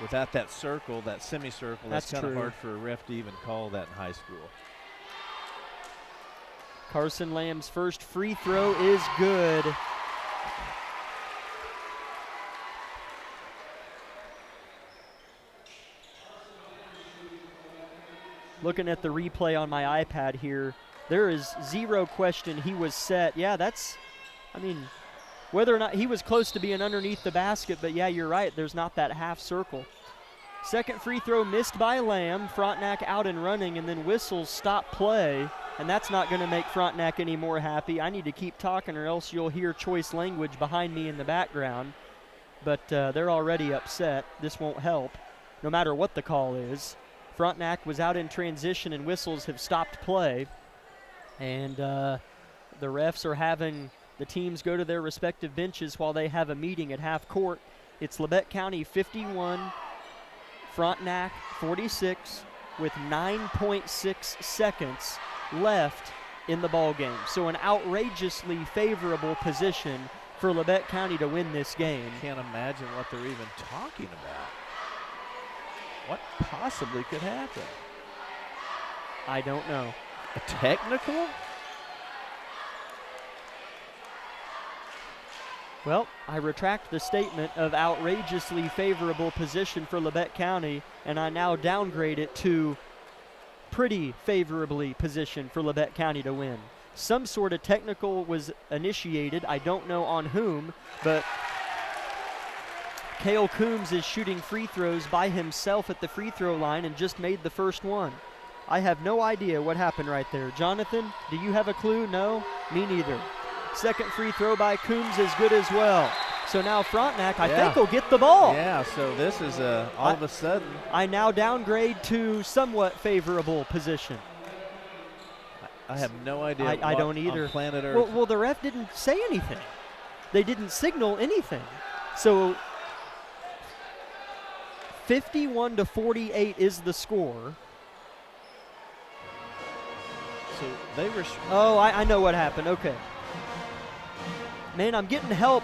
Without that circle, that semicircle, that's kind of hard for a ref to even call that in high school. Carson Lamb's first free throw is good. looking at the replay on my iPad here, there is zero question he was set. Yeah, whether or not he was close to being underneath the basket, but yeah, you're right, there's not that half circle. Second free throw missed by Lamb. Frontenac out and running, and then whistles stop play, and that's not going to make Frontenac any more happy. I need to keep talking or else you'll hear choice language behind me in the background, but they're already upset. This won't help, no matter what the call is. Frontenac was out in transition, and whistles have stopped play, and the refs are having the teams go to their respective benches while they have a meeting at half court. It's Labette County 51, Frontenac 46, with 9.6 seconds left in the ball game. So an outrageously favorable position for Labette County to win this game. Can't imagine what they're even talking about. What possibly could happen? I don't know. A technical? Well, I retract the statement of outrageously favorable position for Labette County, and I now downgrade it to pretty favorably positioned for Labette County to win. Some sort of technical was initiated. I don't know on whom, but Cale Coombs is shooting free throws by himself at the free throw line and just made the first one. I have no idea what happened right there. Jonathan, do you have a clue? No? Me neither. Second free throw by Coombs is good as well. So now Frontenac, I think, will get the ball. Yeah, so this is all of a sudden. I now downgrade to somewhat favorable position. I have no idea I don't either. On planet Earth. Well, the ref didn't say anything. They didn't signal anything. So 51-48 is the score. So they were. Oh, I know what happened. Okay. Man, I'm getting help.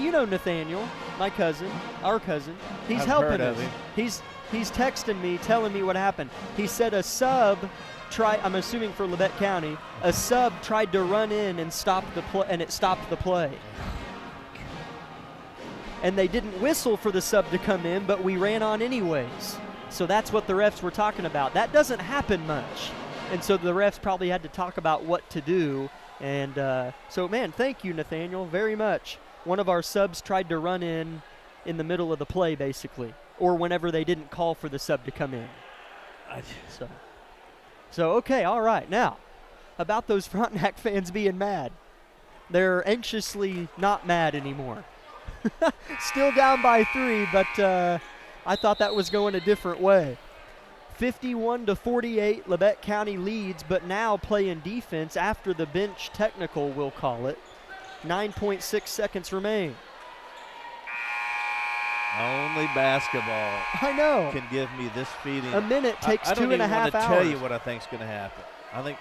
You know Nathaniel, my cousin, our cousin. He's helping us. He's texting me, telling me what happened. He said a sub I'm assuming for Labette County, a sub tried to run in and stop the play, and it stopped the play. And they didn't whistle for the sub to come in, but we ran on anyways. So that's what the refs were talking about. That doesn't happen much. And so the refs probably had to talk about what to do. And so, man, thank you, Nathaniel, very much. One of our subs tried to run in the middle of the play, basically, or whenever they didn't call for the sub to come in. So okay, all right. Now, about those Frontenac fans being mad. They're anxiously not mad anymore. Still down by 3, but I thought that was going a different way. 51-48, Labette County leads, but now playing defense after the bench technical, we'll call it. 9.6 seconds remain. Only basketball I know. Can give me this feeling. A minute takes 2.5 hours. I don't even want to tell you what I think's going to happen. I think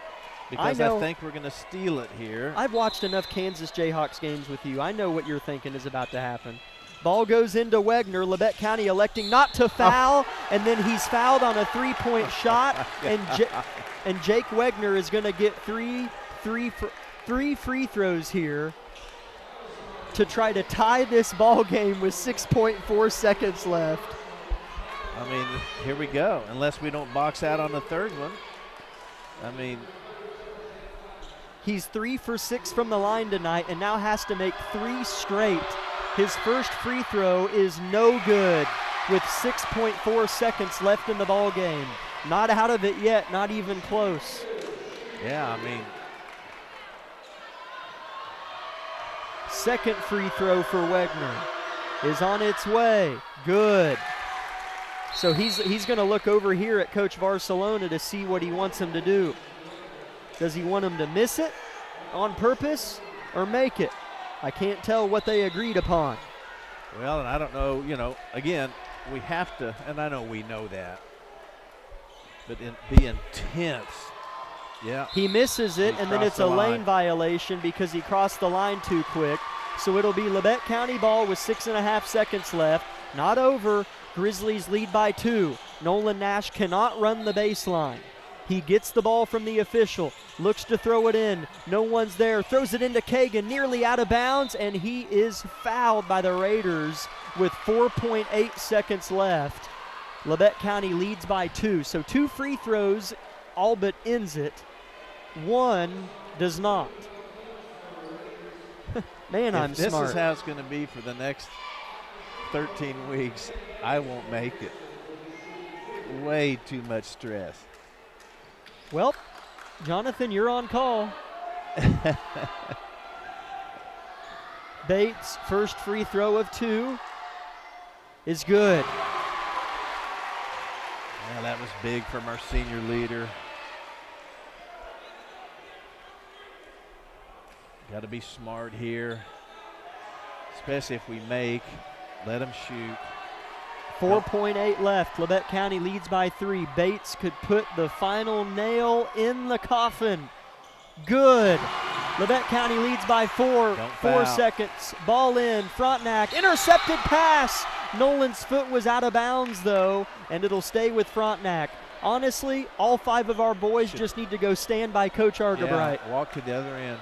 I think we're going to steal it here. I've watched enough Kansas Jayhawks games with you. I know what you're thinking is about to happen. Ball goes into Wegner. Labette County electing not to foul, and then he's fouled on a three-point shot, and Jake Wegner is going to get three free throws here to try to tie this ball game with 6.4 seconds left. I mean, here we go. Unless we don't box out on the third one. I mean, he's 3 for 6 from the line tonight and now has to make 3 straight. His first free throw is no good with 6.4 seconds left in the ball game. Not out of it yet, not even close. Yeah, I mean. Second free throw for Wegner is on its way. Good. So he's going to look over here at Coach Barcelona to see what he wants him to do. Does he want him to miss it on purpose or make it? I can't tell what they agreed upon. Well, and I don't know, again, we have to, and I know we know that, but be intense. Yeah. He misses it, and then it's a lane violation because he crossed the line too quick. So it'll be Labette County ball with 6.5 seconds left. Not over. Grizzlies lead by 2. Nolan Nash cannot run the baseline. He gets the ball from the official, looks to throw it in. No one's there. Throws it into Kagan, nearly out of bounds, and he is fouled by the Raiders with 4.8 seconds left. Labette County leads by 2. So 2 free throws all but ends it. One does not. Man, I'm If this smart. is how it's going to be for the next 13 weeks, I won't make it. Way too much stress. Well, Jonathan, you're on call. Bates' first free throw of 2 is good. Yeah, that was big from our senior leader. Got to be smart here, especially if we make. Let them shoot. 4.8 left. Labette County leads by 3. Bates could put the final nail in the coffin. Good. Labette County leads by 4. Don't 4 foul. seconds. Ball in. Frontenac. Intercepted pass. Nolan's foot was out of bounds, though, and it'll stay with Frontenac. Honestly, all 5 of our boys just need to go stand by Coach Argabright. Yeah, walk to the other end.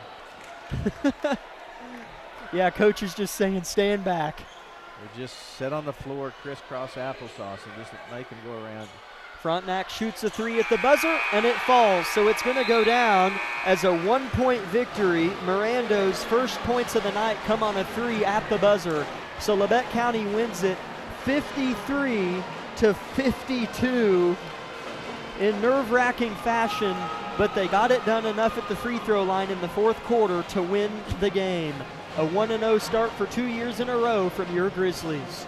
Yeah, Coach is just saying stand back. Or just sit on the floor, crisscross applesauce, and just make them go around. Frontenac shoots a 3 at the buzzer, and it falls. So it's going to go down as a 1-point victory. Mirando's first points of the night come on a 3 at the buzzer. So Labette County wins it 53-52 in nerve-wracking fashion, but they got it done enough at the free throw line in the fourth quarter to win the game. A 1-0 start for 2 years in a row from your Grizzlies.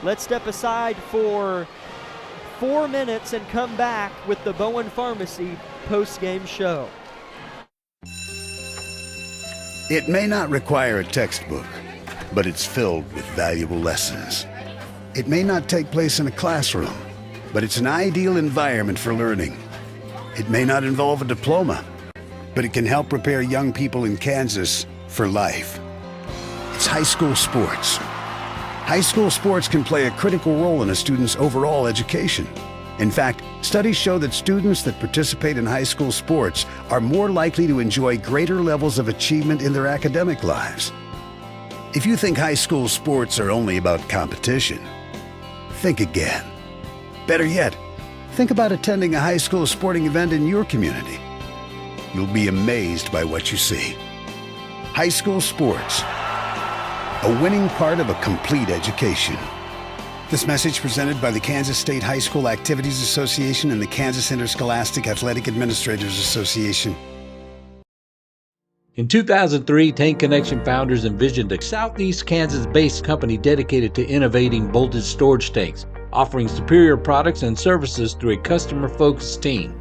Let's step aside for 4 minutes and come back with the Bowen Pharmacy post-game show. It may not require a textbook, but it's filled with valuable lessons. It may not take place in a classroom, but it's an ideal environment for learning. It may not involve a diploma, but it can help prepare young people in Kansas for life. It's high school sports. High school sports can play a critical role in a student's overall education. In fact, studies show that students that participate in high school sports are more likely to enjoy greater levels of achievement in their academic lives. If you think high school sports are only about competition, think again. Better yet, think about attending a high school sporting event in your community. You'll be amazed by what you see. High school sports, a winning part of a complete education. This message presented by the Kansas State High School Activities Association and the Kansas Interscholastic Athletic Administrators Association. In 2003, Tank Connection founders envisioned a Southeast Kansas-based company dedicated to innovating bolted storage tanks, offering superior products and services through a customer-focused team.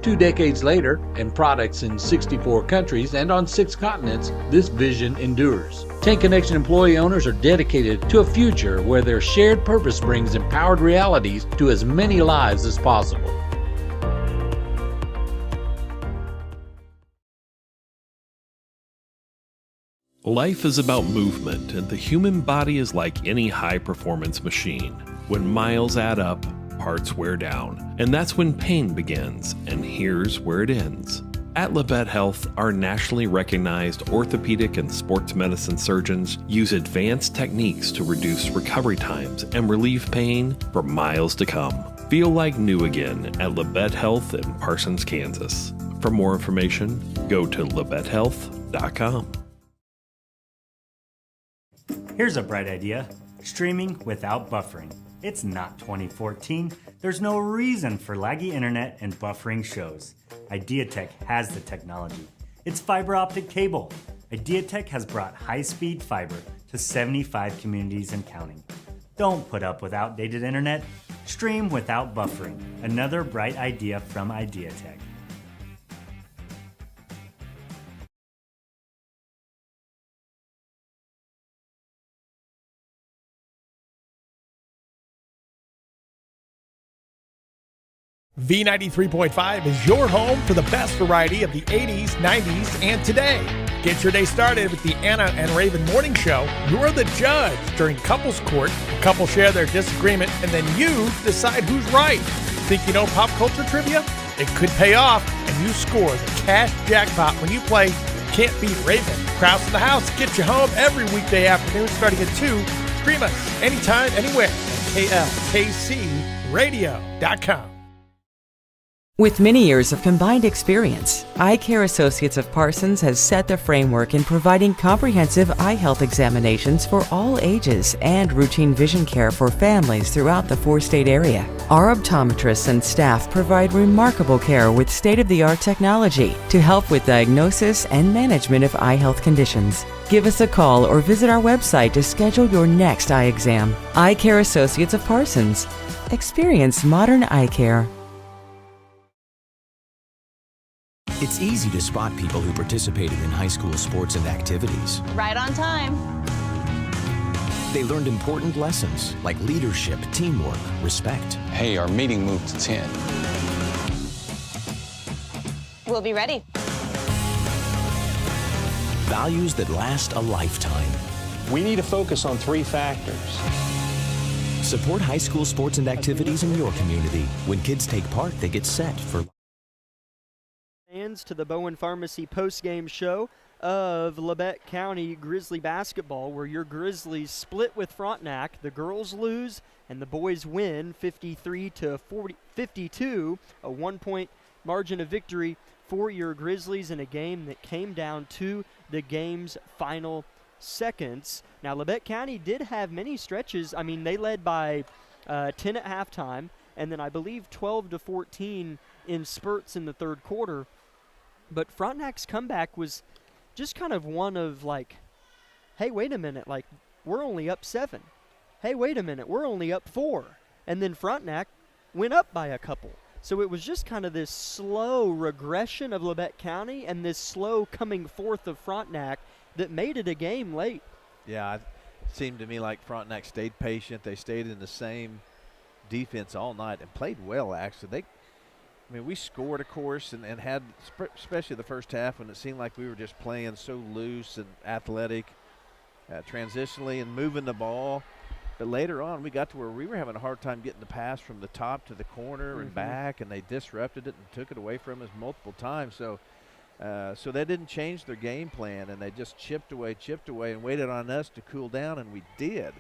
2 decades later, and products in 64 countries and on 6 continents, this vision endures. Tank Connection employee owners are dedicated to a future where their shared purpose brings empowered realities to as many lives as possible. Life is about movement, and the human body is like any high-performance machine. When miles add up, parts wear down, and that's when pain begins, and here's where it ends. At Labette Health, our nationally recognized orthopedic and sports medicine surgeons use advanced techniques to reduce recovery times and relieve pain for miles to come. Feel like new again at Labette Health in Parsons, Kansas. For more information, go to labettehealth.com. Here's a bright idea: streaming without buffering. It's not 2014. There's no reason for laggy internet and buffering shows. IdeaTek has the technology. It's fiber optic cable. IdeaTek has brought high-speed fiber to 75 communities and counting. Don't put up with outdated internet. Stream without buffering. Another bright idea from IdeaTek. V93.5 is your home for the best variety of the 80s, 90s, and today. Get your day started with the Anna and Raven Morning Show. You're the judge. During couples court, the couple share their disagreement, and then you decide who's right. Think you know pop culture trivia? It could pay off, and you score the cash jackpot when you play Can't Beat Raven. Krause in the House gets you home every weekday afternoon starting at 2. Stream us anytime, anywhere at klkcradio.com. With many years of combined experience, Eye Care Associates of Parsons has set the framework in providing comprehensive eye health examinations for all ages and routine vision care for families throughout the four-state area. Our optometrists and staff provide remarkable care with state-of-the-art technology to help with diagnosis and management of eye health conditions. Give us a call or visit our website to schedule your next eye exam. Eye Care Associates of Parsons. Experience modern eye care. It's easy to spot people who participated in high school sports and activities. Right on time. They learned important lessons like leadership, teamwork, respect. Hey, our meeting moved to 10. We'll be ready. Values that last a lifetime. We need to focus on 3 factors. Support high school sports and activities in your community. When kids take part, they get set for Fans to the Bowen Pharmacy postgame show of Labette County Grizzly basketball, where your Grizzlies split with Frontenac. The girls lose and the boys win 53-52, a 1-point margin of victory for your Grizzlies in a game that came down to the game's final seconds. Now, Labette County did have many stretches. I mean, they led by 10 at halftime, and then I believe 12-14 in spurts in the third quarter. But Frontenac's comeback was just kind of one of like, hey, wait a minute, like, we're only up 7. Hey, wait a minute, we're only up 4. And then Frontenac went up by a couple. So it was just kind of this slow regression of Labette County and this slow coming forth of Frontenac that made it a game late. Yeah, it seemed to me like Frontenac stayed patient. They stayed in the same defense all night and played well, actually. We scored, of course, and had, especially the first half, when it seemed like we were just playing so loose and athletic, transitionally and moving the ball. But later on, we got to where we were having a hard time getting the pass from the top to the corner and back, and they disrupted it and took it away from us multiple times. So they didn't change their game plan, and they just chipped away, and waited on us to cool down, and we did.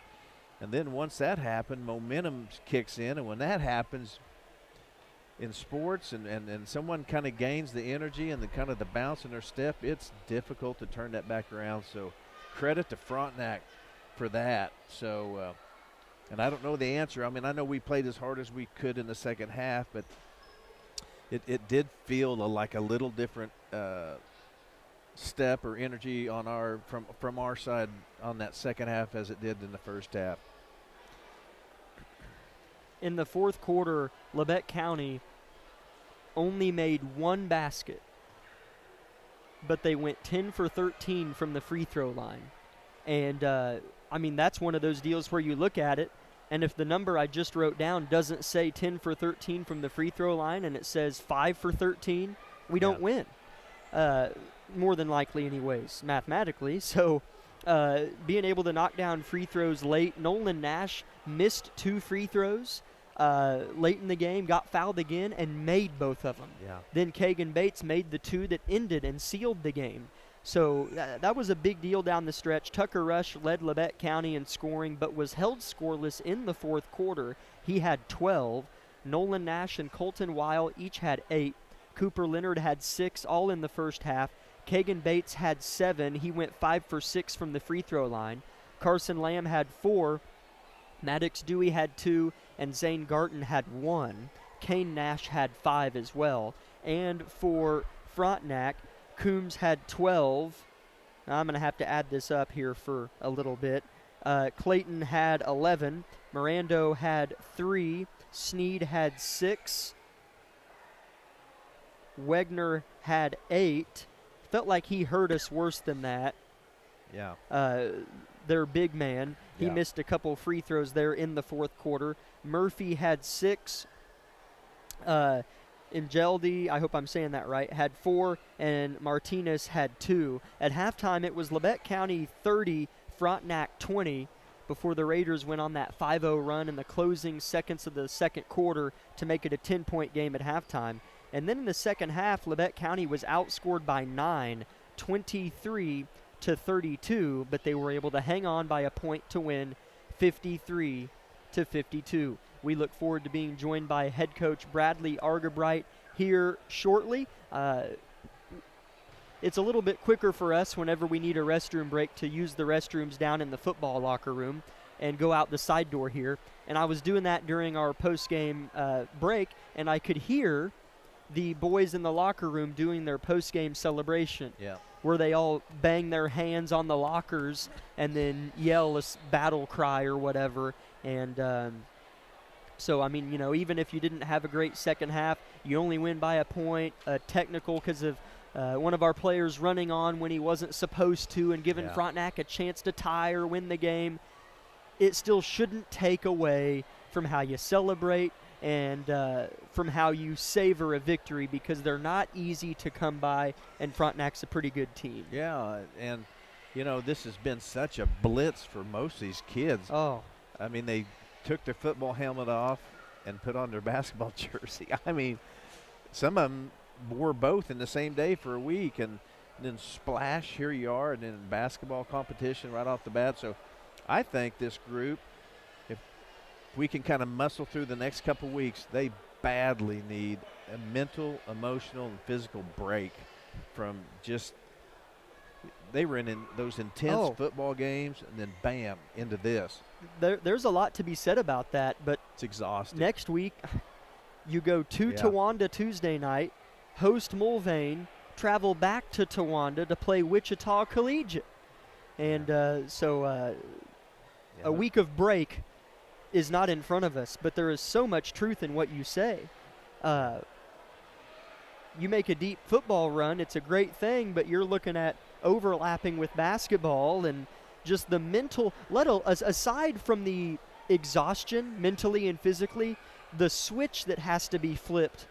And then once that happened, momentum kicks in, and when that happens in sports and someone kind of gains the energy and the kind of the bounce in their step, it's difficult to turn that back around. So credit to Frontenac for that. So, and I don't know the answer. I mean, I know we played as hard as we could in the second half, but it did feel like a little different step or energy on from our side on that second half as it did in the first half. In the fourth quarter, Labette County only made 1 basket, but they went 10 for 13 from the free throw line. And, I mean, that's one of those deals where you look at it, and if the number I just wrote down doesn't say 10 for 13 from the free throw line and it says 5 for 13, we don't win. More than likely anyways, mathematically. So being able to knock down free throws late. Nolan Nash missed 2 free throws late in the game, got fouled again, and made both of them. Yeah. Then Kagan Bates made the 2 that ended and sealed the game. So that was a big deal down the stretch. Tucker Rush led Labette County in scoring, but was held scoreless in the fourth quarter. He had 12. Nolan Nash and Colton Weil each had 8. Cooper Leonard had 6, all in the first half. Kagan Bates had 7. He went 5 for 6 from the free throw line. Carson Lamb had 4. Maddox Dewey had 2, and Zane Garton had 1. Kane Nash had 5 as well. And for Frontenac, Coombs had 12. I'm going to have to add this up here for a little bit. Clayton had 11. Mirando had 3. Sneed had 6. Wegner had 8. Felt like he hurt us worse than that. Yeah. Their big man. He missed a couple free throws there in the fourth quarter. Murphy had 6. Ingeldi, I hope I'm saying that right, had 4, and Martinez had 2. At halftime, it was Labette County 30, Frontenac 20, before the Raiders went on that 5-0 run in the closing seconds of the second quarter to make it a 10-point game at halftime. And then in the second half, Labette County was outscored by 9, 23-32, but they were able to hang on by a point to win 53-52. We look forward to being joined by head coach Bradley Argabright here shortly. It's a little bit quicker for us whenever we need a restroom break to use the restrooms down in the football locker room and go out the side door here. And I was doing that during our post-game break, and I could hear the boys in the locker room doing their post-game celebration, where they all bang their hands on the lockers and then yell a battle cry or whatever. And so, I mean, you know, even if you didn't have a great second half, you only win by a point, a technical because of one of our players running on when he wasn't supposed to and giving Frontenac a chance to tie or win the game, it still shouldn't take away from how you celebrate and from how you savor a victory, because they're not easy to come by, and Frontenac's a pretty good team. Yeah, and, you know, this has been such a blitz for most of these kids. Oh. I mean, they took their football helmet off and put on their basketball jersey. I mean, some of them wore both in the same day for a week, and then splash, here you are, and then basketball competition right off the bat. So I think this group, if we can kind of muscle through the next couple weeks, they badly need a mental, emotional, and physical break from just – they were in those intense football games, and then bam, into this. There's a lot to be said about that, but it's exhausting. Next week, you go to Towanda Tuesday night, host Mulvane, travel back to Towanda to play Wichita Collegiate. And a week of break is not in front of us, but there is so much truth in what you say. You make a deep football run, it's a great thing, but you're looking at overlapping with basketball and just the mental, aside from the exhaustion mentally and physically, the switch that has to be flipped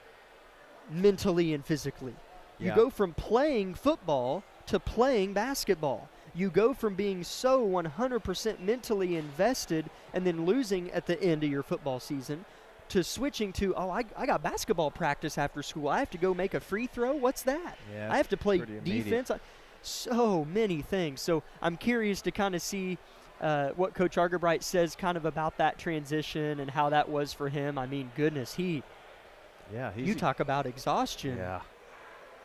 mentally and physically. You go from playing football to playing basketball. You go from being so 100% mentally invested and then losing at the end of your football season to switching to, I got basketball practice after school. I have to go make a free throw. What's that? Yeah, I have to play defense. So many things. So I'm curious to kind of see what Coach Argerbright says kind of about that transition and how that was for him. I mean, goodness, you talk about exhaustion.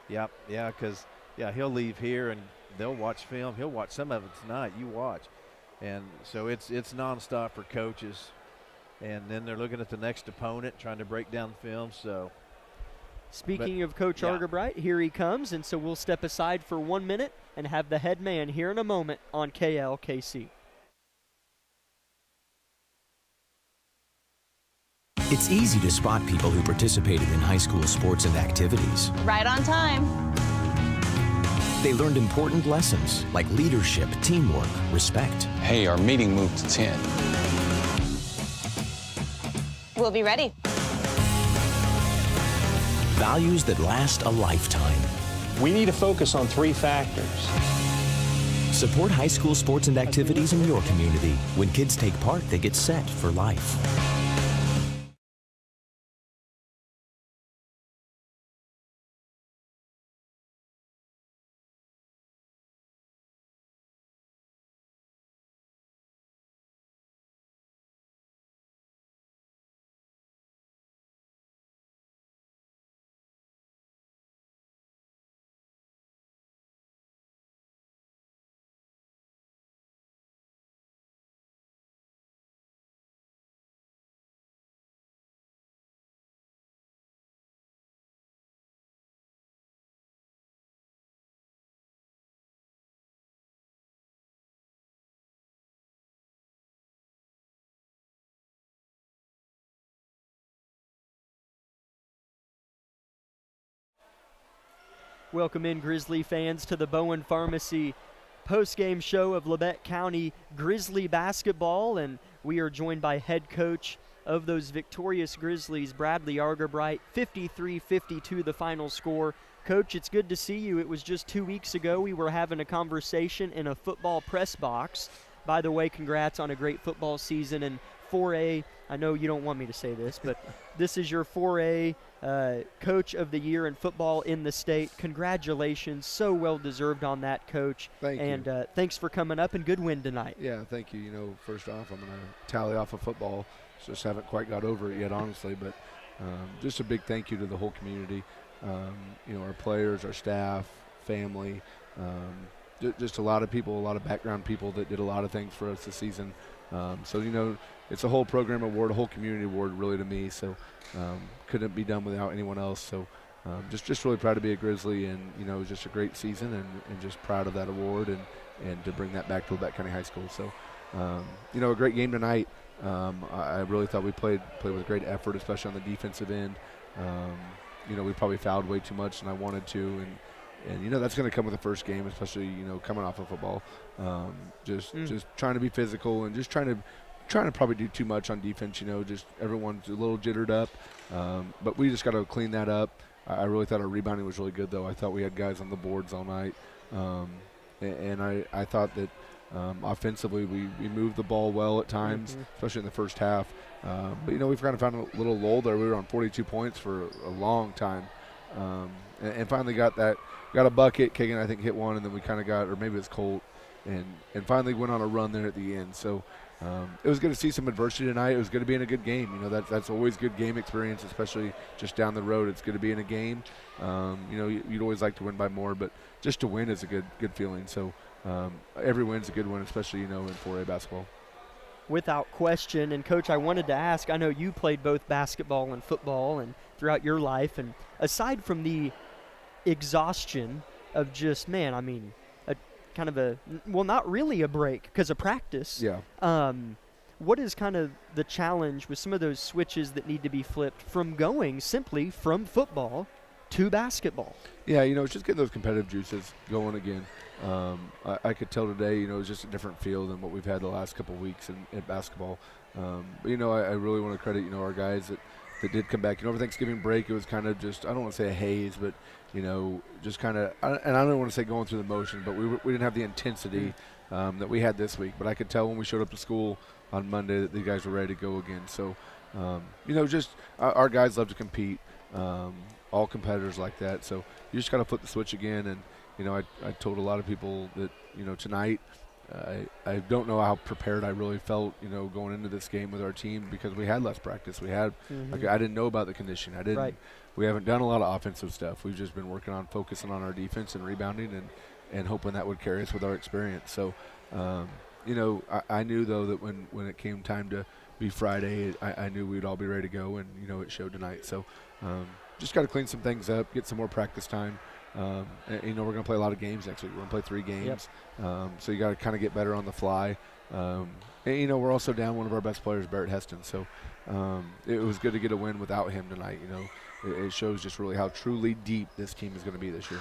Yeah, because he'll leave here and they'll watch film. He'll watch some of it tonight. You watch. And so it's nonstop for coaches. And then they're looking at the next opponent, trying to break down film. So, speaking of Coach Argerbright, here he comes. And so we'll step aside for 1 minute and have the head man here in a moment on KLKC. It's easy to spot people who participated in high school sports and activities. Right on time. They learned important lessons like leadership, teamwork, respect. Hey, our meeting moved to 10. We'll be ready. Values that last a lifetime. We need to focus on 3 factors. Support high school sports and activities in your community. When kids take part, they get set for life. Welcome in, Grizzly fans, to the Bowen Pharmacy post-game show of Labette County Grizzly basketball, and we are joined by head coach of those victorious Grizzlies, Bradley Argerbright. 53-52 the final score. Coach, it's good to see you. It was just 2 weeks ago we were having a conversation in a football press box. By the way, congrats on a great football season and 4A. I know you don't want me to say this, but this is your 4A Coach of the Year in football in the state. Congratulations. So well-deserved on that, Coach. Thank you. And thanks for coming up, and good win tonight. Yeah, thank you. You know, first off, I'm going to tally off of football. Just haven't quite got over it yet, honestly. But just a big thank you to the whole community. Our players, our staff, family, just a lot of people, a lot of background people that did a lot of things for us this season. It's a whole program award, a whole community award really to me, so couldn't be done without anyone else. So just really proud to be a Grizzly, and it was just a great season, and just proud of that award and to bring that back to Labette County High School. So a great game tonight. I really thought we played with great effort, especially on the defensive end. We probably fouled way too much than I wanted to, and that's going to come with the first game, especially coming off of football. Just trying to be physical and just trying to probably do too much on defense. Just everyone's a little jittered up, but we just got to clean that up. I really thought our rebounding was really good, though. I thought we had guys on the boards all night, and I thought that offensively we moved the ball well at times, especially in the first half. But we've kind of found a little lull there. We were on 42 points for a long time, and finally got a bucket. Kagan, I think, hit one, and then we kind of got, or maybe it's Colt, and finally went on a run there at the end. So it was good to see some adversity tonight. It was good to be in a good game. That's always good game experience, especially just down the road. It's good to be in a game. You'd always like to win by more, but just to win is a good feeling. So every win's a good win, especially in 4A basketball. Without question. And Coach, I wanted to ask, I know you played both basketball and football and throughout your life, and aside from the exhaustion of just, not really a break because of practice. Yeah. What is kind of the challenge with some of those switches that need to be flipped from going simply from football to basketball? Yeah, it's just getting those competitive juices going again. I could tell today, it was just a different feel than what we've had the last couple of weeks in basketball. But I really want to credit, our guys that did come back. Over Thanksgiving break, it was kind of just, I don't want to say a haze, but, just kind of, and I don't want to say going through the motion, but we didn't have the intensity that we had this week. But I could tell when we showed up to school on Monday that the guys were ready to go again. So, just our guys love to compete. All competitors like that. So you just got to flip the switch again. And, I told a lot of people that, tonight, I don't know how prepared I really felt, going into this game with our team because we had less practice. We had, I didn't know about the conditioning. We haven't done a lot of offensive stuff. We've just been working on focusing on our defense and rebounding and hoping that would carry us with our experience. So, I knew, though, that when it came time to be Friday, I knew we'd all be ready to go, and, it showed tonight. So, just got to clean some things up, get some more practice time. We're going to play a lot of games next week. We're going to play 3 games. Yep. So you got to kind of get better on the fly. And, we're also down one of our best players, Barrett Heston. So it was good to get a win without him tonight. It shows just really how truly deep this team is going to be this year.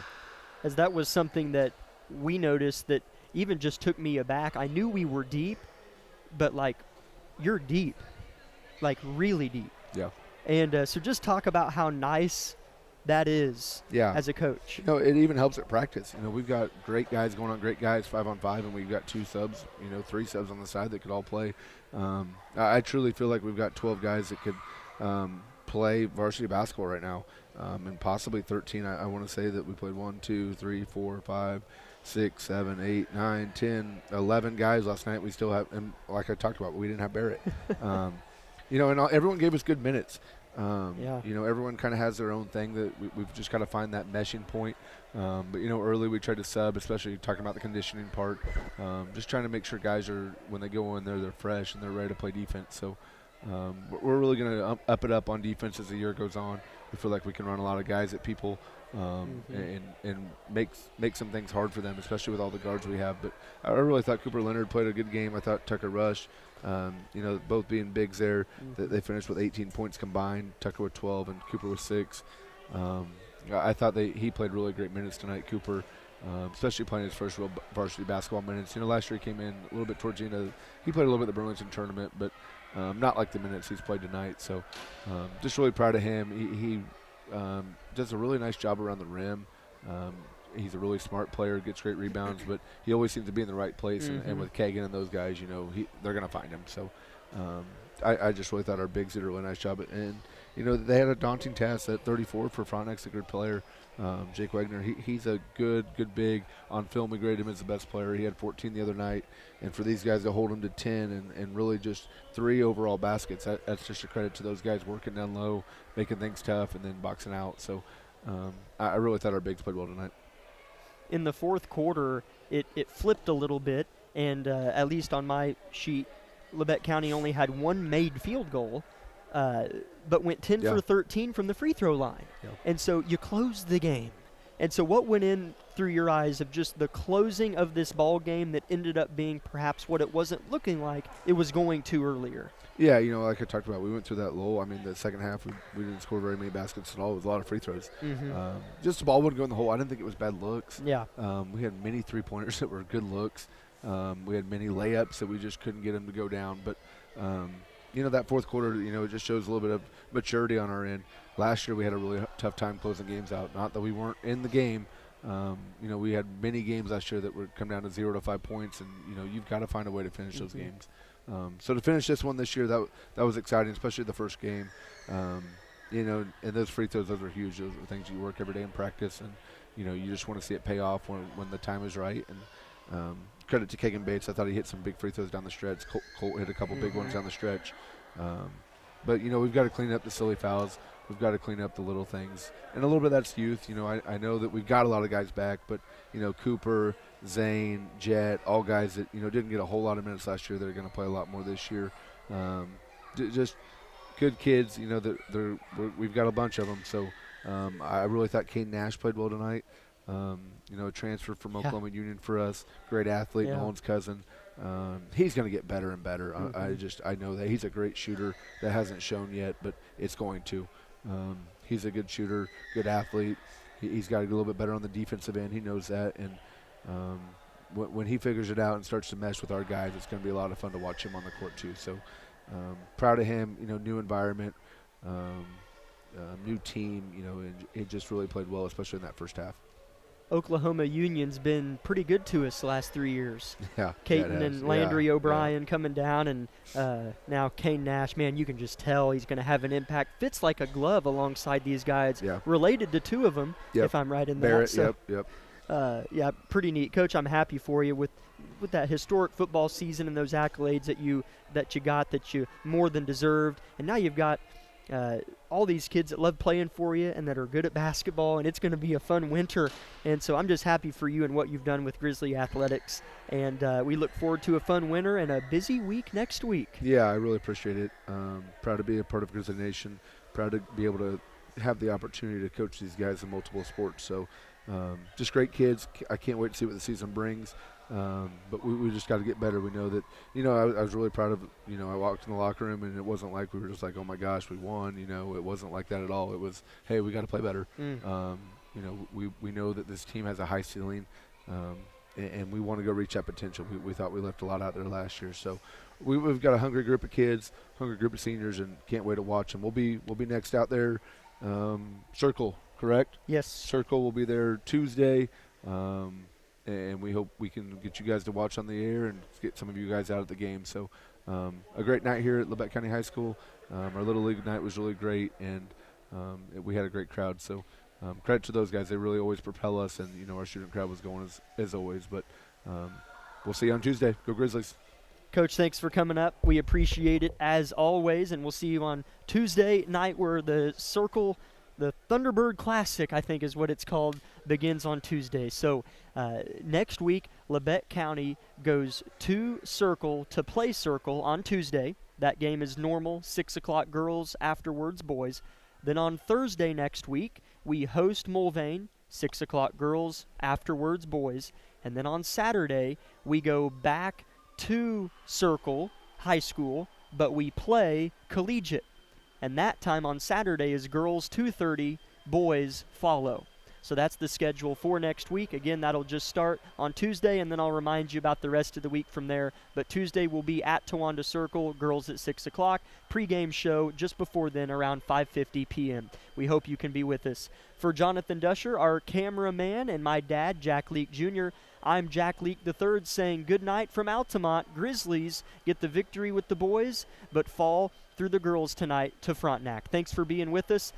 As that was something that we noticed that even just took me aback. I knew we were deep, but, you're deep, really deep. Yeah. And so just talk about how nice that is as a coach. It even helps at practice. We've got great guys going on, great guys 5-on-5, and we've got 2 subs, 3 subs on the side that could all play. I truly feel like we've got 12 guys that could play varsity basketball right now, and possibly 13. I want to say that we played 1, 2, 3, 4, 5, 6, 7, 8, 9, 10, 11 guys last night. We still have, and like I talked about, we didn't have Barrett. And everyone gave us good minutes. Everyone kind of has their own thing that we've just got to find that meshing point. But early we tried to sub, especially talking about the conditioning part. Just trying to make sure guys are, when they go in there, they're fresh and they're ready to play defense. So we're really going to up it up on defense as the year goes on. We feel like we can run a lot of guys at people and make some things hard for them, especially with all the guards we have. But I really thought Cooper Leonard played a good game. I thought Tucker Rush, both being bigs there, they finished with 18 points combined. Tucker with 12 and Cooper with 6. I thought he played really great minutes tonight, Cooper, especially playing his first real varsity basketball minutes. Last year he came in a little bit towards the end he played a little bit at the Burlington tournament, but not like the minutes he's played tonight. So just really proud of him. He does a really nice job around the rim. He's a really smart player, gets great rebounds, but he always seems to be in the right place. And with Kagan and those guys, they're going to find him. So I just really thought our bigs did a really nice job. And, they had a daunting task at 34 for Frontec's a good player. Jake Wagner, he's a good big. On film, we graded him as the best player. He had 14 the other night. And for these guys to hold him to 10 and really just 3 overall baskets, that's just a credit to those guys working down low, making things tough, and then boxing out. So I really thought our bigs played well tonight. In the fourth quarter, it flipped a little bit, and at least on my sheet, Labette County only had 1 made field goal, but went 10 for 13 from the free throw line. Yeah. And so you closed the game. And so what went in through your eyes of just the closing of this ball game that ended up being perhaps what it wasn't looking like it was going to earlier? Yeah, like I talked about, we went through that lull. I mean, the second half, we didn't score very many baskets at all. It was a lot of free throws. Just the ball wouldn't go in the hole. I didn't think it was bad looks. Yeah. We had many three-pointers that were good looks. We had many layups that we just couldn't get them to go down. But, that fourth quarter, it just shows a little bit of maturity on our end. Last year we had a really tough time closing games out. Not that we weren't in the game. We had many games last year that would come down to 0 to 5 points, and, you've got to find a way to finish those games. So to finish this one this year, that was exciting, especially the first game. And those free throws, those were huge. Those are things you work every day in practice, and, you just want to see it pay off when the time is right. And credit to Kagan Bates. I thought he hit some big free throws down the stretch. Colt hit a couple big ones down the stretch. But, we've got to clean up the silly fouls. We've got to clean up the little things. And a little bit of that's youth. I know that we've got a lot of guys back, but, Cooper, Zane, Jet, all guys that, didn't get a whole lot of minutes last year that are going to play a lot more this year. Just good kids, we've got a bunch of them. So I really thought Kane Nash played well tonight. A transfer from Oklahoma Union for us, great athlete, Nolan's cousin. He's going to get better and better. I know that he's a great shooter that hasn't shown yet, but it's going to. He's a good shooter, good athlete. He's got to get a little bit better on the defensive end. He knows that, and when he figures it out and starts to mesh with our guys, it's going to be a lot of fun to watch him on the court too. So proud of him. New environment, new team. And he just really played well, especially in that first half. Oklahoma Union's been pretty good to us the last 3 years. Yeah, Caton and Landry O'Brien coming down, and now Kane Nash. Man, you can just tell he's going to have an impact. Fits like a glove alongside these guys. Yeah. Related to 2 of them, if I'm right in Barrett, that. So, yep. Pretty neat, Coach. I'm happy for you with that historic football season and those accolades that you got that you more than deserved, and now you've got all these kids that love playing for you and that are good at basketball, and it's going to be a fun winter. And so I'm just happy for you and what you've done with Grizzly Athletics, and we look forward to a fun winter and a busy week next week. Yeah, I really appreciate it. Proud to be a part of Grizzly Nation, proud to be able to have the opportunity to coach these guys in multiple sports. So just great kids. I can't wait to see what the season brings. But we just got to get better. We know that, I was really proud of, I walked in the locker room and it wasn't like we were just like, oh my gosh, we won. It wasn't like that at all. It was, hey, we got to play better. We know that this team has a high ceiling, and we want to go reach that potential. We thought we left a lot out there last year. So we've got a hungry group of kids, hungry group of seniors, and can't wait to watch them. We'll be next out there. Circle, correct? Yes. Circle will be there Tuesday. And we hope we can get you guys to watch on the air and get some of you guys out at the game. So a great night here at Labette County High School. Our Little League night was really great, and we had a great crowd. So credit to those guys. They really always propel us, and, our student crowd was going as always. But we'll see you on Tuesday. Go Grizzlies. Coach, thanks for coming up. We appreciate it as always, and we'll see you on Tuesday night where the Circle – the Thunderbird Classic, I think is what it's called, begins on Tuesday. So next week, Labette County goes to Circle to play Circle on Tuesday. That game is normal, 6 o'clock girls, afterwards boys. Then on Thursday next week, we host Mulvane, 6 o'clock girls, afterwards boys. And then on Saturday, we go back to Circle High School, but we play Collegiate. And that time on Saturday is girls 2:30, boys follow. So that's the schedule for next week. Again, that'll just start on Tuesday, and then I'll remind you about the rest of the week from there. But Tuesday will be at Towanda Circle, girls at 6 o'clock. Pre-game show just before then around 5:50 p.m. We hope you can be with us. For Jonathan Dusher, our cameraman, and my dad, Jack Leak Jr., I'm Jack Leak III saying good night from Altamont. Grizzlies get the victory with the boys, but fall through the girls tonight to Frontenac. Thanks for being with us.